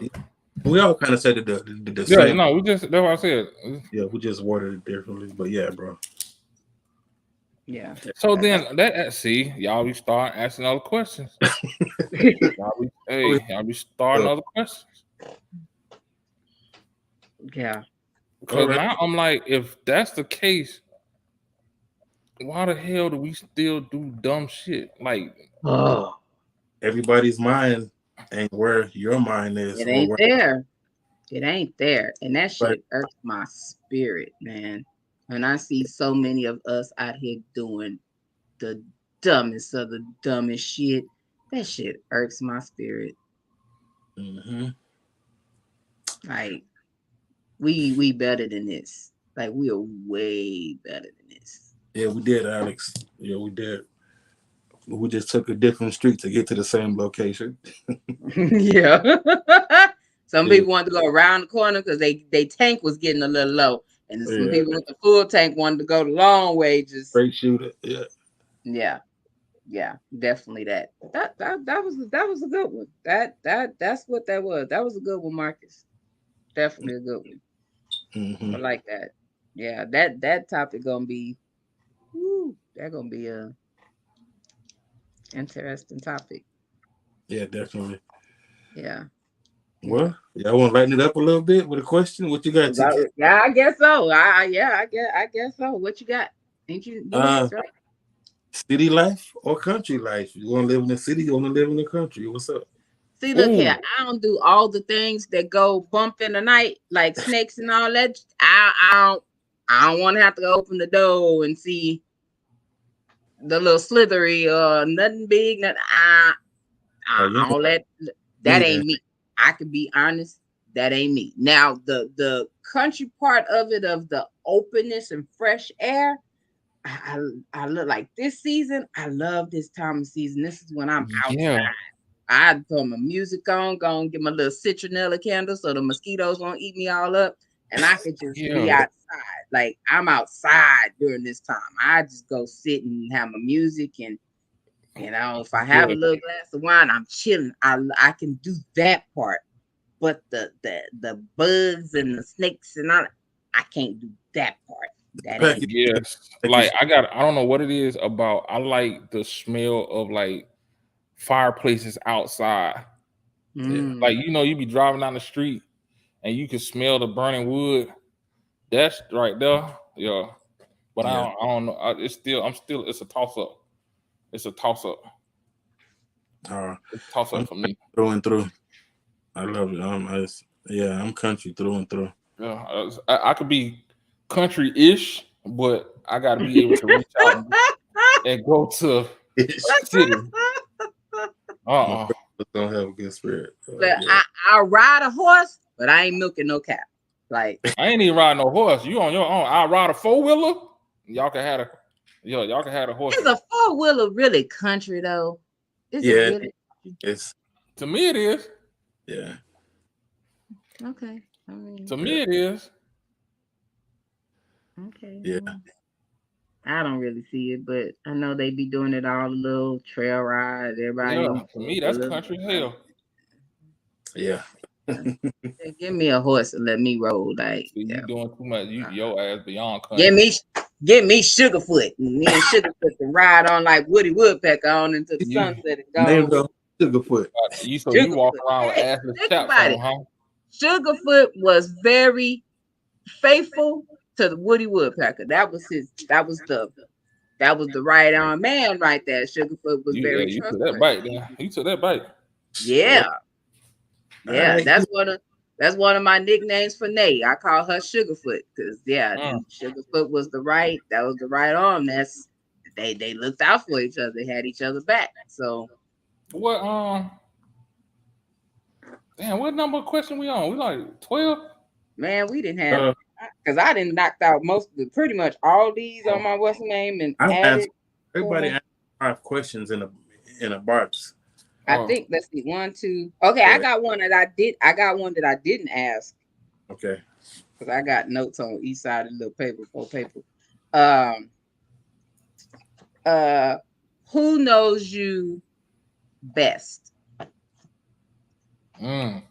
We all kind of said the Yeah. same. No, we just, that's what I said. Yeah, we just worded it differently. But yeah, bro. Yeah. So then see, y'all be start asking other questions. Y'all be starting other questions. Yeah. Because now I'm like, if that's the case, why the hell do we still do dumb shit? Like, Oh, everybody's mind ain't where your mind is, it or ain't where. there. It ain't there. And that Right. shit irks my spirit, man. And I see so many of us out here doing the dumbest of the dumbest shit. That shit irks my spirit. Mm-hmm. Like we better than this. Like we are way better than this. Yeah, we did, Alex. Yeah, we did. We just took a different street to get to the same location. Yeah. Some Yeah. people wanted to go around the corner because they tank was getting a little low. And then some Yeah. people with the full tank wanted to go the long way. Just Straight shooter. Yeah. yeah. Yeah, definitely that. That was a good one. That's what that was. That was a good one, Marcus. Definitely a good one. Mm-hmm. I like that. Yeah, that topic gonna be that gonna be a interesting topic. Yeah, definitely. Yeah. Yeah. Well, y'all want to lighten it up a little bit with a question? What you got, TK? Yeah, I guess so. I guess so. What you got? Ain't you Uh, next, right? city life or country life? You want to live in the city? You want to live in the country? What's up? See, look ooh, here. I don't do all the things that go bump in the night, like snakes and all that. I don't want to have to open the door and see the little slithery or nothing big. Nothing. Oh, you ain't All that me then. ain't me. I can be honest. That ain't me. Now the country part of it, of the openness and fresh air. I look like this season. I love this time of season. This is when I'm outside. yeah, I put my music on, go and get my little citronella candle so the mosquitoes won't eat me all up. And I could just be yeah, outside. Like I'm outside during this time. I just go sit and have my music, and if I have a yeah. little glass of wine, I'm chilling. I can do that part. But the bugs and the snakes and all, I can't do that part. That Pack ain't it, me. Yes. pack your Like shit. I don't know what it is about. I like the smell of like fireplaces outside. Yeah, Like, Mm, you be driving down the street and you can smell the burning wood. That's right there. Yeah. But yeah, I don't know. It's still, it's a toss up. It's a toss up. It's a toss up for me. Through and through. I love it. I'm country through and through. Yeah, I could be country-ish, but I got to be able to reach out and go to city. My don't have a good spirit. But I'll ride a horse, but I ain't milking no cow. Like I ain't even riding no horse. You on your own. I ride a 4-wheeler. Y'all can have a horse. Is a 4-wheeler really country though? Is it really? It's to me it is. Yeah. Okay. I mean, to me it is. Okay. Yeah. I don't really see it, but I know they be doing it all, the little trail rides. Everybody. Yeah, to me that's country hell. Yeah. Give me a horse and let me roll. Like see, you doing too much. Your ass beyond country. Give me Sugarfoot. Me and Sugarfoot to ride on like Woody Woodpecker on into the sunset and go. Sugarfoot. You walk around with assless chaps on, huh? Sugarfoot was very faithful to the Woody Woodpecker. That was the right arm man right there. Sugarfoot was very trustworthy. You took that bite, then. You took that bite. Yeah. Yeah, that's one of my nicknames for Nay. I call her Sugarfoot because Sugarfoot was the right arm. They looked out for each other. They had each other back. So what damn, what number question we on? We like 12? Man, we didn't have because I didn't knocked out pretty much all these on my what's name and added. Everybody asked 5 questions in a box. I think let's see 1, 2. Okay, I got one that I did. I got one that I didn't ask. Okay. Because I got notes on each side of the little paper. Who knows you best? I'm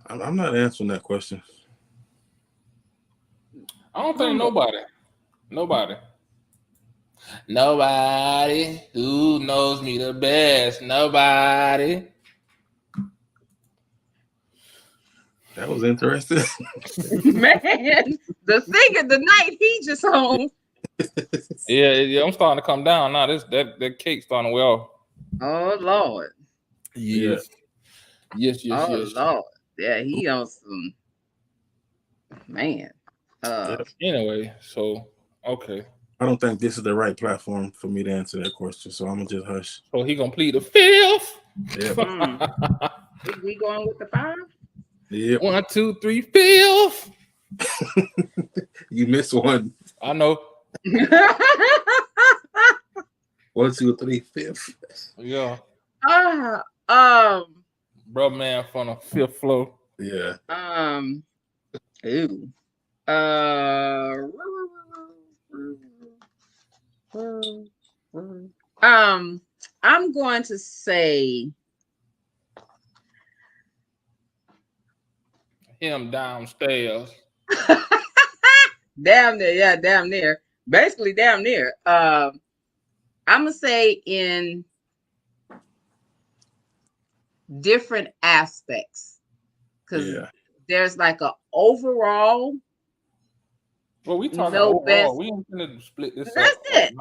not answering that question. I don't think nobody who knows me the best. Nobody. That was interesting. Man, the singer the night he just home. Yeah, I'm starting to come down now. That cake starting to wear off. Oh Lord. Yes. Yes. Lord. Yeah, he on some man. Anyway, so okay. I don't think this is the right platform for me to answer that question, so I'm gonna just hush. So he gonna plead the 5th. Yeah. We going with the 5? Yeah. 1, 2, 3, 5th. You missed one. I know. 1, 2, 3, 5th. Yeah. Bro, man from the 5th floor. Yeah. Ew. I'm going to say him downstairs. Damn near, yeah, damn near. Basically, damn near. I'm gonna say in different aspects, because there's like a overall. Well, we talking overall. Best. We ain't gonna split this. That's it.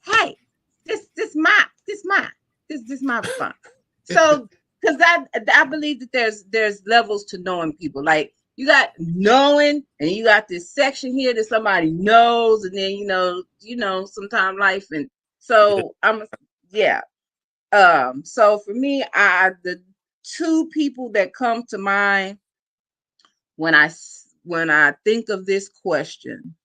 Hey. This my response. So, because I believe that there's levels to knowing people. Like you got knowing, and you got this section here that somebody knows, and then you know, sometime life, and so So for me, the 2 people that come to mind when I think of this question,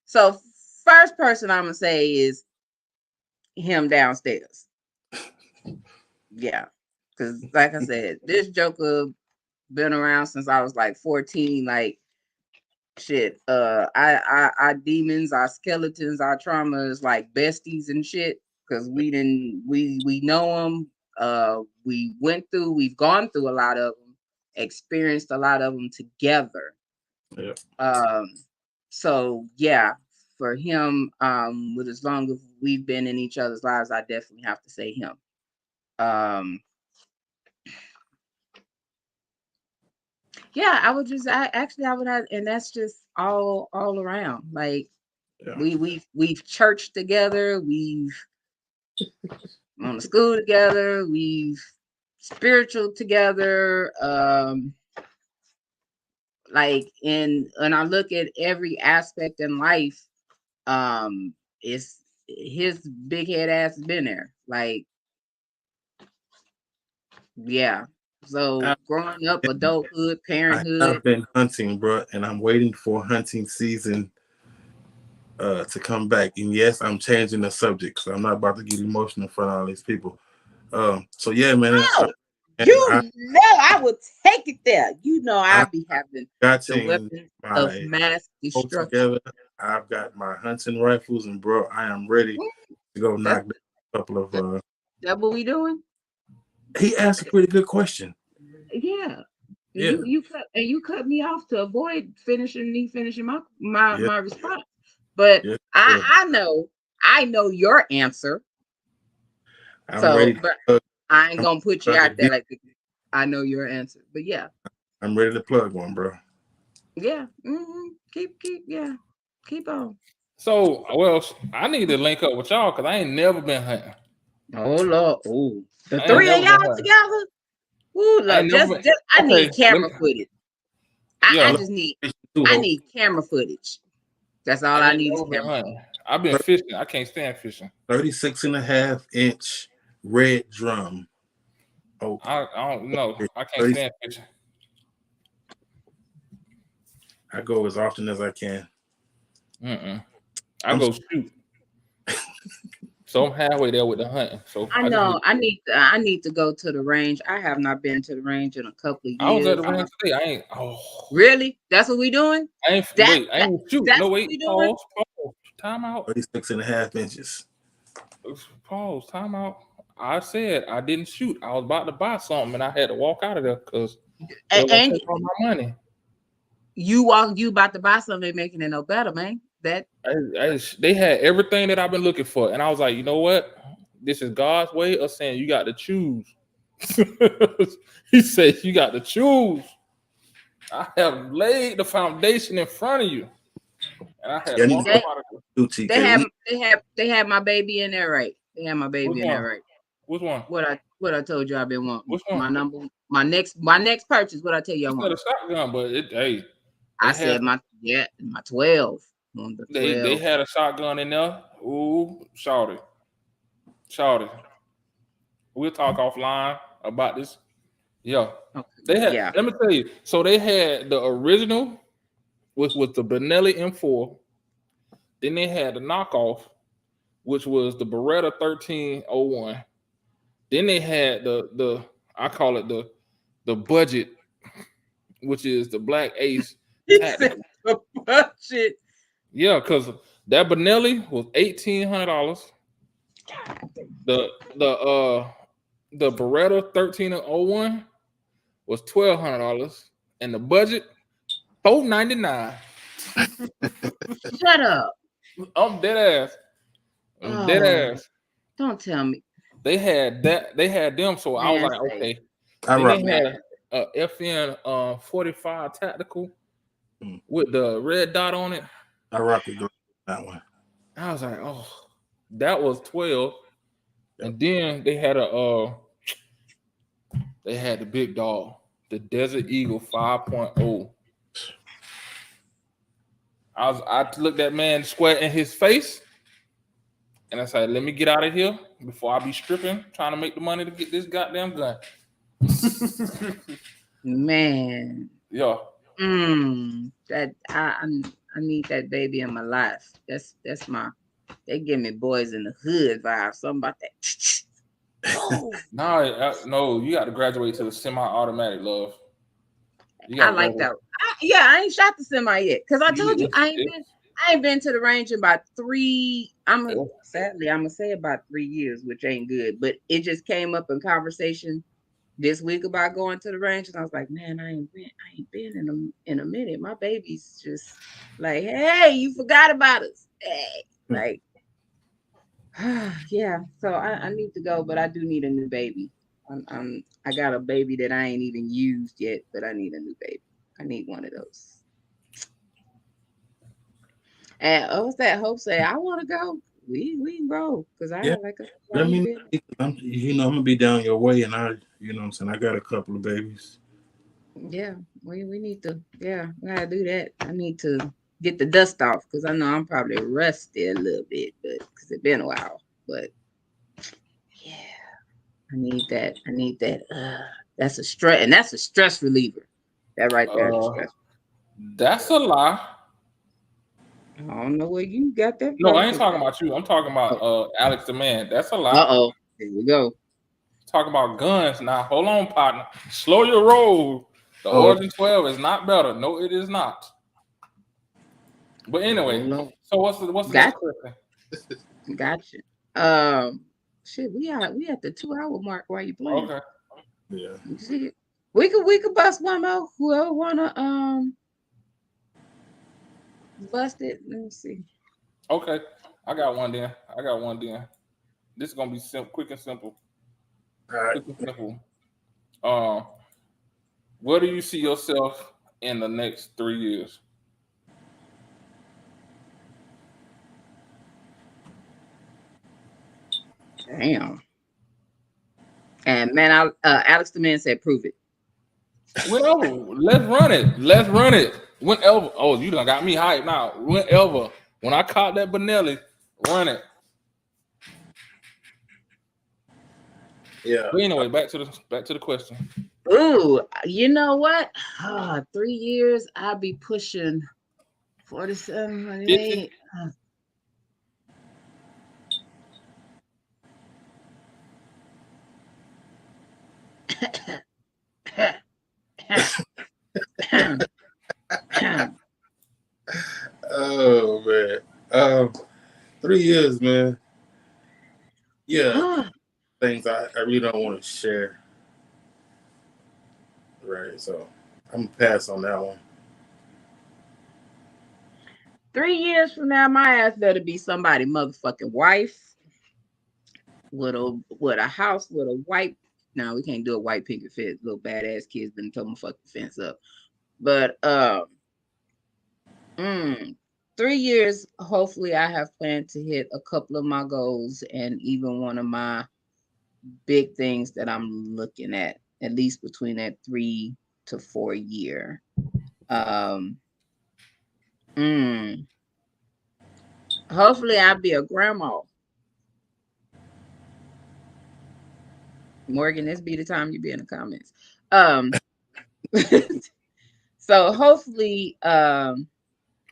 So first person I'm gonna say is him downstairs. Yeah, because like I said, this Joker been around since I was like 14. Like shit, our demons, our skeletons, our traumas, like besties and shit. Because we know them. We've gone through a lot of them, experienced a lot of them together. Yeah. So yeah, for him, with as long as we've been in each other's lives, I definitely have to say him. Yeah, I would just I would have, and that's just all around. Like Yeah. we've churched together, we've on the school together, we've spiritual together. Like and I look at every aspect in life, it's his big head ass has been there. Like, yeah. So I, growing up, adulthood, I parenthood. have been hunting, bro, and I'm waiting for hunting season to come back. And yes, I'm changing the subject because I'm not about to get emotional in front of all these people. So yeah, man, Oh, and I you know I would take it there. You know I I'd be having got the to weapons of my mass folks destruction. together. I've got my hunting rifles, and bro, I am ready to go That's knock down a couple of. that what we doing? He asked a pretty good question. Yeah. Yeah, You cut me off to avoid finishing yeah, my response. But yeah. I know your answer. I'm So, ready. but To I ain't I'm, gonna put you plug a out there deep- like I know your answer. But yeah, I'm ready to plug one, bro. yeah. Keep on. So, well, I need to link up with y'all because I ain't never been hunting. Oh Lord, oh, the I ain't three of never been y'all hunting. together. Ooh, I ain't look, never been. just I Okay, need camera footage. I yeah, just need Too, I Hope. need camera footage. That's all I I ain't need is never been camera hunting. I've been fishing. I can't stand fishing. 36 and a half inch red drum. Oh, I don't know. I can't 30, stand fishing. I go as often as I can. I I'm go shoot. So I'm halfway there with the hunting. So I I just need. know I need to go to the range. I have not been to the range in a couple of I was at years. the range today. I ain't. Oh, Really? That's what we doing? I ain't. That Wait, I that ain't shoot. that's No, what wait. we doing? Pause. Pause. Time out. 36 and a half inches. Pause. Time out. I said I didn't shoot. I was about to buy something and I had to walk out of there because they were gonna And take all my money. you about to buy something, making it no better, man. That They had everything that I've been looking for, and I was like, you know what? This is God's way of saying you got to choose. He said you got to choose. I have laid the foundation in front of you, and I had Yeah, to I need to walk go up they out of there. to they 2TK. have they have my baby in there, right? They have my Which baby in there, one? right? Which one? What I told you I've been wanting. Which one? My next purchase. What I tell you I You said want. a shotgun, but hey, I they had said my 12 on the they 12. had a shotgun in there. Ooh, shouted. We'll talk offline about this. Yeah, Okay. they had. Yeah. Let me tell you. So they had the original, which was the Benelli M4. Then they had the knockoff, which was the Beretta 1301. Then they had the I call it the budget, which is the Black Ace He said Tactical. the budget. Yeah, because that Benelli was $1,800. The the uh the Beretta 1301 was $1,200, and the budget $499. Shut up. I'm dead ass. I'm dead Oh, ass. don't tell me. They had that. They had them. So I was Man, like, say. okay. I Then rock. they Man. had a FN 45 tactical Mm, with the red dot on it. I rock with that one. I was like, oh, that was 12. Yep. And then they had the big dog, the Desert Eagle 5.0. I looked that man square in his face, and I said, let me get out of here before I be stripping, trying to make the money to get this goddamn gun. Man. Yeah. That I need that baby in my life. That's my they give me boys in the hood vibe. Something about that. Oh, No, you got to graduate to the semi-automatic, love. You got I to like graduate. that. I ain't shot the semi yet. Cause I told you It's I ain't been to the range in about sadly I'm gonna say about 3 years, which ain't good. But it just came up in conversation this week about going to the range, and I was like, man, I ain't been in a minute. My baby's just like, hey, you forgot about us. Hey, like, yeah. So I need to go, but I do need a new baby. I got a baby that I ain't even used yet, but I need a new baby. I need one of those. And what's that? Hope say I want to go. We can go because I Yeah. like Let me been. I'm I'm gonna be down your way and what I'm saying, I got a couple of babies. Yeah, we need to. Yeah, we gotta do that. I need to get the dust off because I know I'm probably rusty a little bit, but because it's been a while. But yeah, I need that. I need that. That's a stress, and that's a stress reliever. That right there is a stress. That's a lie. I don't know where you got that No, from. I ain't talking about you. I'm talking about Alex the man. That's a lie. Oh, here we go. Talking about guns now. Hold on, partner. Slow your roll. The Oh, Origin 12 is not better. No, it is not. But Oh anyway, Lord, so what's the next got question? gotcha. Shit, we at the 2 hour mark while you playing. Okay. yeah. You see it? We could bust one more. Whoever wanna bust it. Let me see. Okay. I got one then. This is gonna be quick and simple. All right. Quick and simple. Um, where do you see yourself in the next 3 years? Damn. And man, Alex the man said prove it. Whenever. Let's run it. Let's run it. Whenever. Oh, you done got me hyped now. Whenever. When I caught that Benelli, run it. Yeah. But anyway, back to the question. Ooh, you know what? 3 years, I'll be pushing 47, 50. 48. Oh man. 3 years, man. Yeah. Things I really don't want to share. Right. So I'm gonna pass on that one. 3 years from now, my ass better be somebody motherfucking wife with a house with a white. Now we can't do a white picket fence. Little badass kids been told my fucking fence up. But mm, 3 years. Hopefully, I have planned to hit a couple of my goals and even one of my big things that I'm looking at least between that 3 to 4 year. Um, mm, hopefully, I'll be a grandma. Morgan, this be the time you be in the comments. Um, so hopefully,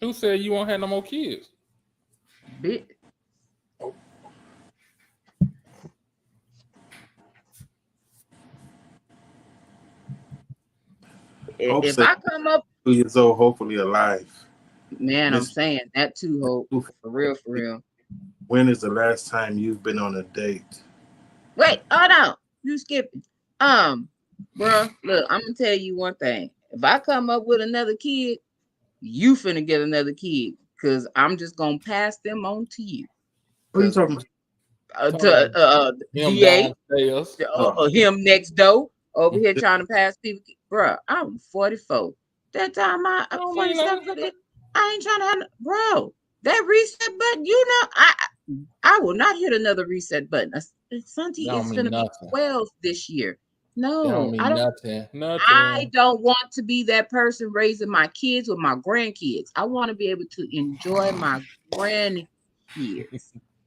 Who said you won't have no more kids? be, Hope if said I come up, 2 years old, hopefully alive. man, I'm Miss, saying that too. Hope for real, for real. when is the last time you've been on a date? Wait, hold on, you skipping? Bruh, look, I'm gonna tell you one thing. If I come up with another kid, you finna get another kid because I'm just gonna pass them on to you. What are you Because talking about? Talking about him DA, downstairs. Oh, him next door over here trying to pass people. Bruh, I'm 44. That time I'm Don't mean 47 nothing. for this. I ain't trying to have bro. That reset button, I will not hit another reset button. Santi Don't is mean gonna be nothing. 12 this year. Don't No, I mean don't. nothing. I Nothing. don't want to be that person raising my kids with my grandkids. I want to be able to enjoy my grandkids.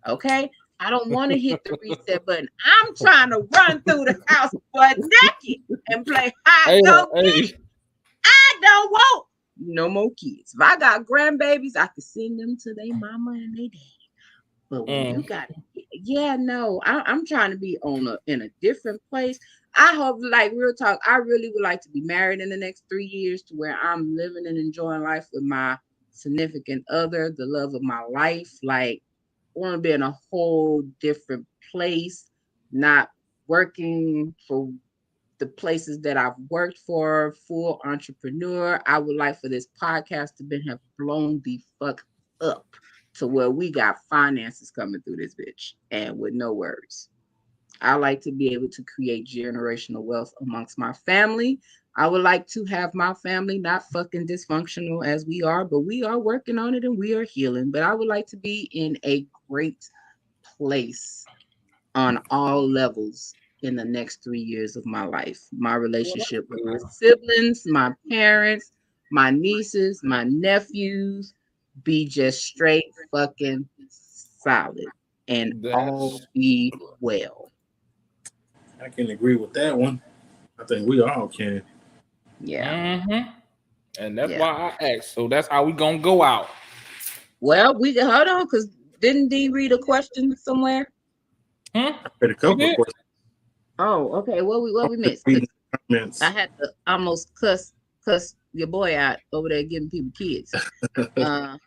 Okay? I don't want to hit the reset button. I'm trying to run through the house butt naked and play hide Hey, go get hey. it. I don't want no more kids. If I got grandbabies, I can send them to their mama and their daddy. But when you got it, yeah, no, I'm trying to be in a different place. I hope, like real talk, I really would like to be married in the next 3 years to where I'm living and enjoying life with my significant other, the love of my life. Like, I want to be in a whole different place, not working for the places that I've worked for, full entrepreneur. I would like for this podcast to have blown the fuck up to where we got finances coming through this bitch and with no worries. I like to be able to create generational wealth amongst my family. I would like to have my family not fucking dysfunctional as we are, but we are working on it and we are healing. But I would like to be in a great place on all levels in the next 3 years of my life. My relationship with my siblings, my parents, my nieces, my nephews be just straight fucking solid and all That's be well. I can agree with that one. I think we all can. Yeah. and that's Yeah. why I asked. So that's how we gonna go out. Well, we can hold on because didn't D read a question somewhere? Hmm? I read a You couple of did? questions. Oh, okay. What we missed? Reading 'Cause the I comments. had to almost cuss your boy out over there giving people kids. Uh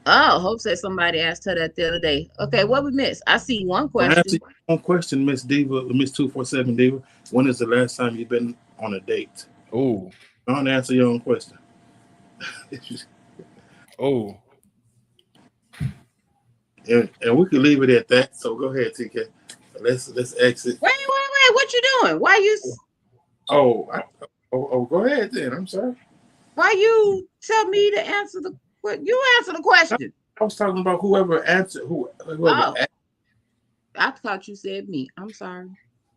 oh, Hope said somebody asked her that the other day. Okay, what we missed? I see one Well, answer question. your own question, Miss Diva, Miss 247 Diva. When is the last time you've been on a date? Oh, Don't answer your own question. oh. and we could leave it at that. So go ahead, TK. Let's exit. Wait. What you doing? Oh, go ahead then. I'm sorry. Why you tell me to answer the what? You answer the question. I was talking about whoever answered whoever Oh, asked. I thought you said me. I'm sorry.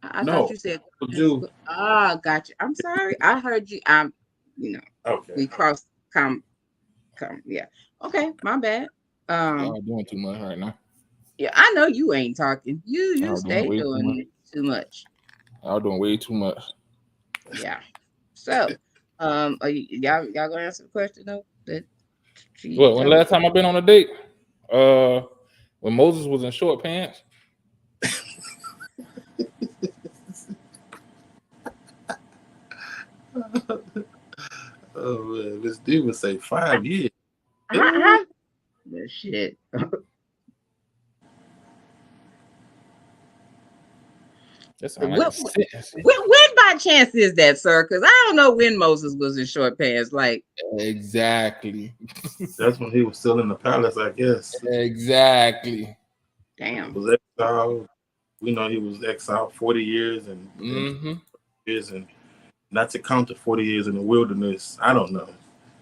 I thought No, you said you. ah, gotcha. I'm sorry. I heard you. Okay. We crossed yeah. Okay, my bad. Y'all doing too much right now. Yeah, I know you ain't talking. You Y'all doing stay way too much. doing too much. Y'all doing way too much. Yeah. So, are y'all gonna answer the question though? That she What? When told. last time I've been on a date? Uh, when Moses was in short pants. Oh man, this dude would say 5 years. That shit. That sounds like a What, sentence. when by chance is that, sir? Because I don't know when Moses was in short pants. Like, Exactly. That's when he was still in the palace, I guess. Exactly. He damn. was exiled. We know he was exiled 40 years and Mm-hmm. years, and not to count the 40 years in the wilderness. I don't know.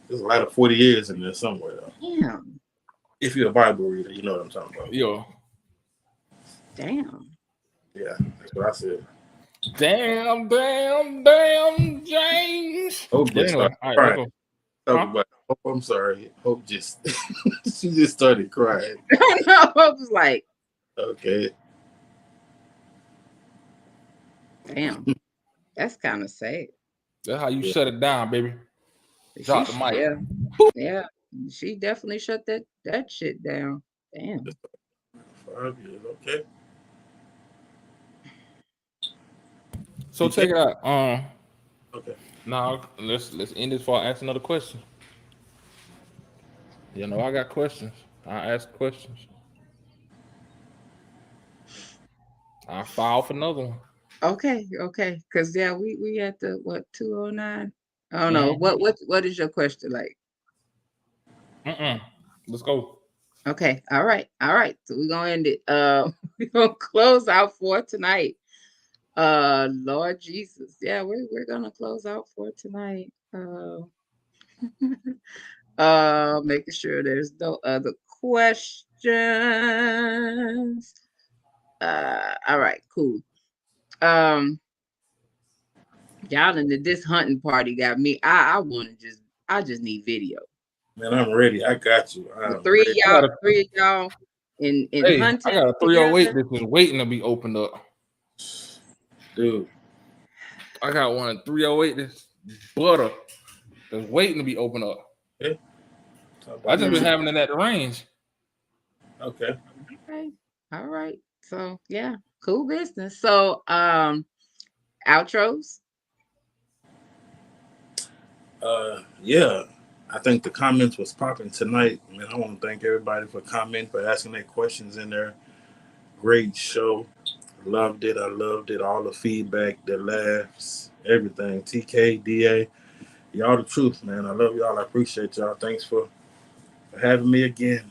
There's a lot of 40 years in there somewhere, though. Damn. If you're a Bible reader, you know what I'm talking about. Yo. Damn. Yeah, that's what I said. Damn, James. Hope But just anyway, started all right, let's crying. go. Talk Huh? about. Hope, I'm sorry. Hope just she just started crying. I was like, Okay. damn. That's kind of sad. That's how you shut it down, baby. Drop the mic. Yeah. She definitely shut that shit down. Damn. 5 years. Okay. So check it out. Okay. Now let's end this before I ask another question. You know I got questions. I ask questions. I file for another one. Okay. Cause yeah, we at the what 209. I don't know. Mm-hmm. What is your question like? Let's go. Okay. All right. So we're gonna end it. We're gonna close out for tonight. Lord Jesus. Yeah, we're gonna close out for tonight. Making sure there's no other questions. All right, cool. Y'all into this hunting party got me. I just need video. Man, I'm ready. I got you. The I'm three ready. of y'all in Hey, I hunting got a 308 together. that's just waiting to be opened up. Dude. I got one 308 that's butter that's waiting to be opened up. Okay. I just been having it at the range. Okay. Okay. All right. So yeah, cool business. So outros. Yeah. I think the comments was popping tonight. Man, I want to thank everybody for commenting, for asking their questions in there. Great show. Loved it. I loved it. All the feedback, the laughs, everything. TK, DA, y'all the truth, man. I love y'all. I appreciate y'all. Thanks for having me again.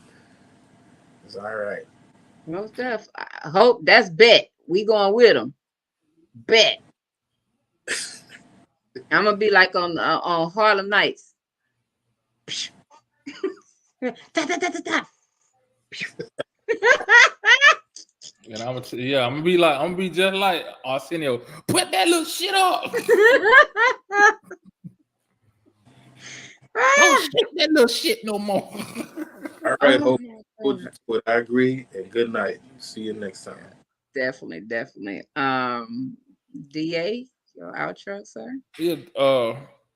It's all right. Most def. I hope that's bet. We going with them. Bet. I'm gonna be like on Harlem Nights. Ta, ta, ta, ta, ta. And I'm gonna be just like Arsenio. Put that little shit up. Don't shake that little shit no more. All right, Oh hope my hold God. you to it. I agree, and good night. See you next time. Definitely. DA, your outro, sir.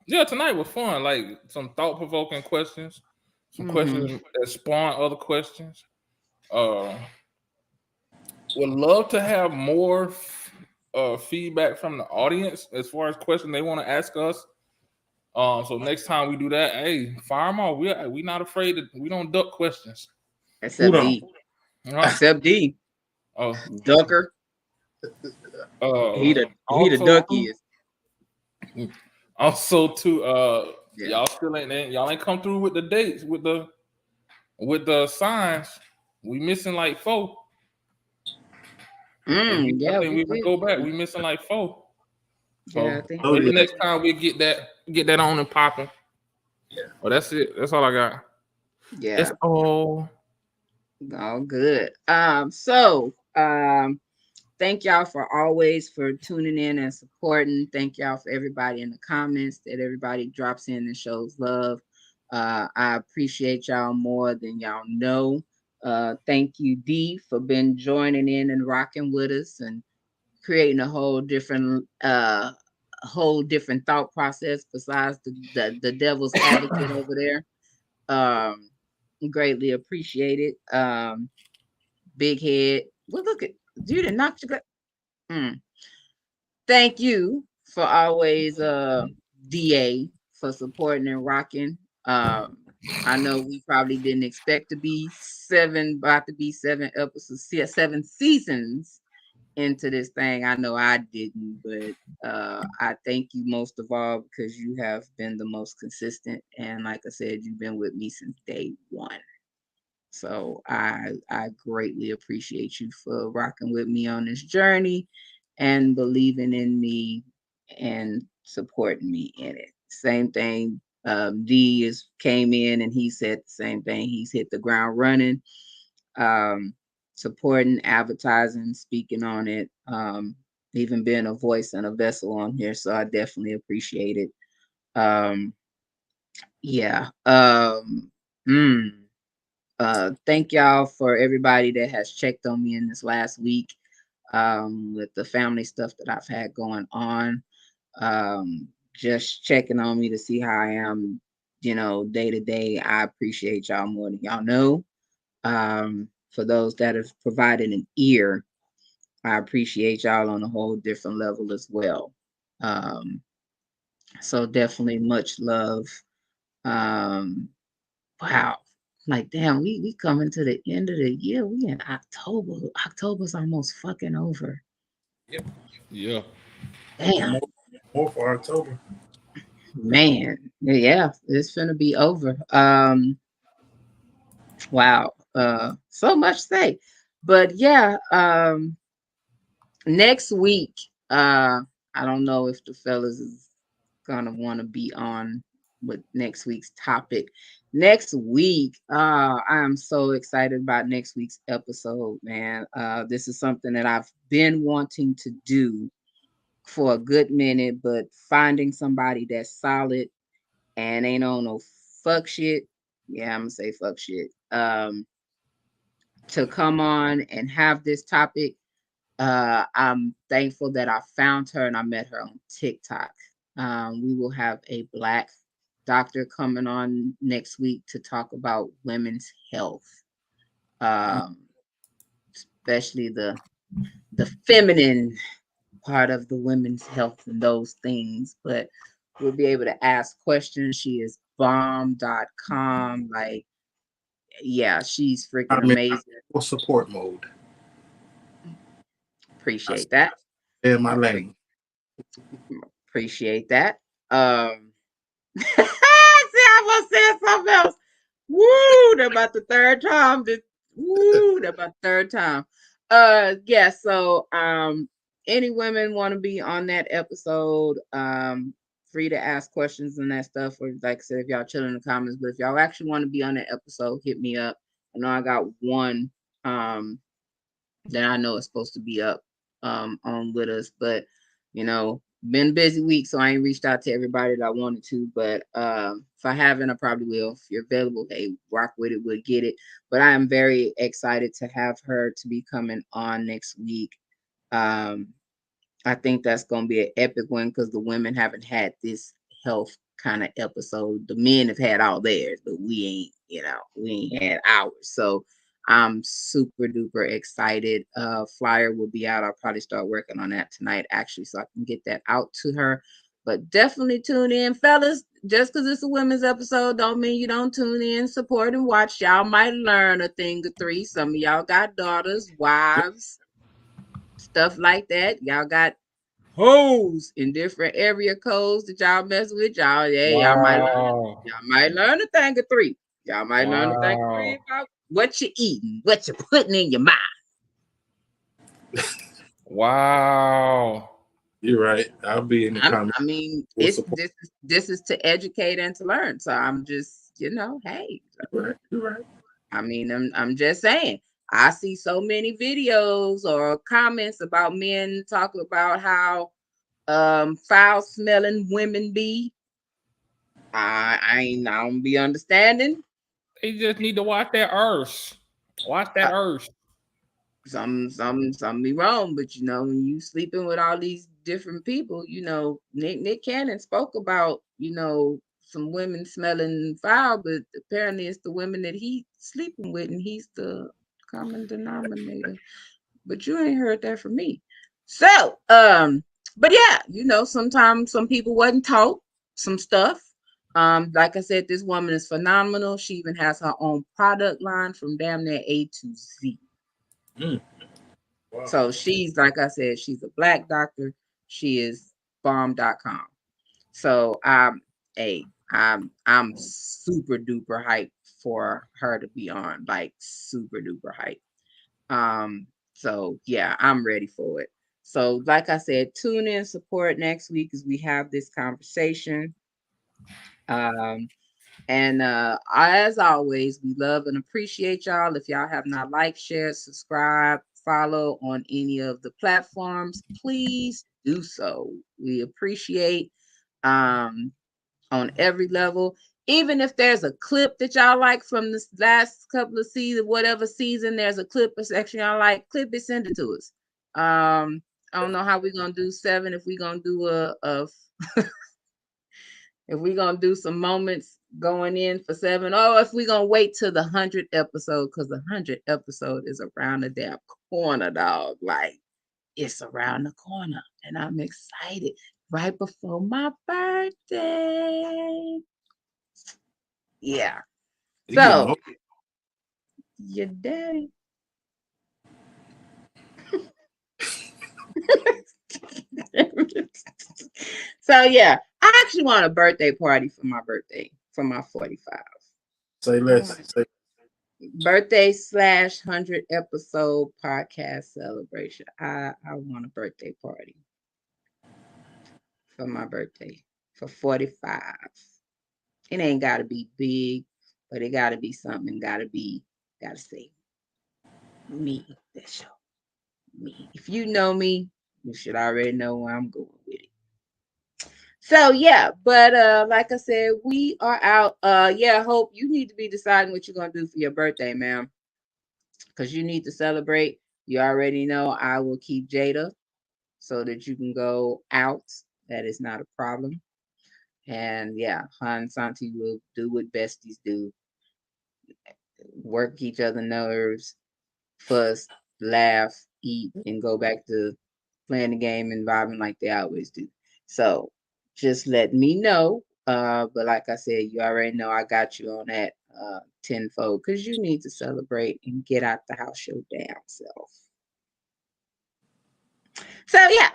Yeah, tonight was fun. Like some thought provoking questions, some Mm-hmm. questions that spawn other questions. Uh, would love to have more feedback from the audience as far as questions they want to ask us. So next time we do that, hey, fire them off. We not afraid that we don't duck questions. Hold Except on. D. Uh, Except D. uh, Ducker. He the also duck too, is. also too, Yeah. y'all ain't come through with the dates with the signs. We missing like four. I Yeah, think we we can did. go back. We missing like four. Yeah, So I think Oh we maybe yeah, did. next time we get that on and popping. yeah. But that's it. That's all I got. That's Yeah. all. All good. So thank y'all for always for tuning in and supporting. Thank y'all for everybody in the comments that everybody drops in and shows love. I appreciate y'all more than y'all know. Thank you, D, for been joining in and rocking with us and creating a whole different thought process besides the devil's advocate over there. Um, greatly appreciated. Big head. Well, look at you didn't knock your. Thank you for always DA for supporting and rocking. Um, I know we probably didn't expect to be about to be 7 episodes, 7 seasons into this thing. I know I didn't, but I thank you most of all because you have been the most consistent. And like I said, you've been with me since day one. So I greatly appreciate you for rocking with me on this journey and believing in me and supporting me in it. Same thing. D is came in and he said the same thing. He's hit the ground running, um, supporting, advertising, speaking on it, even being a voice and a vessel on here. So I definitely appreciate it. Um, yeah. Mm, thank y'all for everybody that has checked on me in this last week, with the family stuff that I've had going on. Just checking on me to see how I am, day to day. I appreciate y'all more than y'all know. For those that have provided an ear, I appreciate y'all on a whole different level as well. Um, so definitely much love. Um, Wow. Like, damn, we coming to the end of the year. We in October. October's almost fucking over. Yep. Yeah. One Damn, more for October. man. Yeah, it's gonna be over. Wow. So much to say. But yeah, next week, I don't know if the fellas is gonna want to be on with next week's topic. Next week, I am so excited about next week's episode, man. This is something that I've been wanting to do for a good minute, but finding somebody that's solid and ain't on no fuck shit. Yeah, I'm gonna say fuck shit. To come on and have this topic, I'm thankful that I found her and I met her on TikTok. We will have a Black doctor coming on next week to talk about women's health, um, especially the feminine part of the women's health and those things. But we'll be able to ask questions. She is bomb.com. Like, yeah, she's freaking I'm in amazing. full support mode. I Appreciate that. stay in my lane. Appreciate that. See, I was saying something else. Woo, that about the third time. Woo, that about the third time. Yeah, so any women want to be on that episode, free to ask questions and that stuff. Or like I said, if y'all chill in the comments, but if y'all actually want to be on that episode, hit me up. I know I got one that I know is supposed to be up on with us, but been a busy week, so I ain't reached out to everybody that I wanted to. But if I haven't, I probably will. If you're available, hey, rock with it, we'll get it. But I am very excited to have her to be coming on next week. I think that's gonna be an epic one because the women haven't had this health kind of episode. The men have had all theirs, but we ain't had ours. So I'm super duper excited. Flyer will be out. I'll probably start working on that tonight, actually, so I can get that out to her. But definitely tune in, fellas. Just because it's a women's episode don't mean you don't tune in, support, and watch. Y'all might learn a thing or three. Some of y'all got daughters, wives, stuff like that. Y'all got hoes in different area codes that y'all mess with. Y'all, yeah, Wow. y'all might learn a thing or three. Y'all might learn a thing or three about what you're eating, what you're putting in your mouth. Wow. You're right. I'll be in the comments. I mean, this is to educate and to learn. So I'm just, hey. You're right. I mean, I'm just saying. I see so many videos or comments about men talking about how foul smelling women be. I don't be understanding. They just need to watch that earth. Watch that earth. Some be wrong, but when you sleeping with all these different people, Nick Cannon spoke about, some women smelling foul, but apparently it's the women that he's sleeping with, and he's the common denominator. But you ain't heard that from me. So, but yeah, sometimes some people wasn't taught some stuff. Like I said, this woman is phenomenal. She even has her own product line from damn near A to Z. Wow. So she's, like I said, she's a black doctor. She is bomb.com. So I'm super duper hyped for her to be on, like super duper hyped. So yeah, I'm ready for it. So like I said, tune in, support next week as we have this conversation. And as always, we love and appreciate y'all. If y'all have not liked, shared, subscribe, follow on any of the platforms, please do so. We appreciate on every level. Even if there's a clip that y'all like from this last couple of seasons, whatever season, there's a clip or section y'all like, clip it, send it to us. I don't know how we're gonna do 7. If we're gonna do if we're gonna do some moments going in for 7, or if we're gonna wait till the 100th episode, because the 100th episode is around the damn corner, dog. Like, it's around the corner, and I'm excited. Right before my birthday. Yeah. So, your daddy. So yeah, I actually want a birthday party for my birthday, for my 45. Say less. Birthday / 100 episode podcast celebration. I want a birthday party for my birthday for 45. It ain't gotta be big, but it gotta be something. Gotta say me. That's me. If you know me, you should already know where I'm going with it. So yeah, but like I said, we are out. Yeah, Hope, you need to be deciding what you're gonna do for your birthday, ma'am, because you need to celebrate. You already know I will keep Jada so that you can go out. That is not a problem. And yeah, Han and Santi will do what besties do: work each other nerves, fuss, laugh, eat, and go back to playing the game and vibing like they always do. So just let me know. But like I said, you already know I got you on that tenfold, because you need to celebrate and get out the house your damn self. So yeah.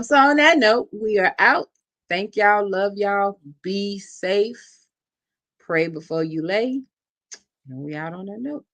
So on that note, we are out. Thank y'all. Love y'all. Be safe. Pray before you lay. And we out on that note.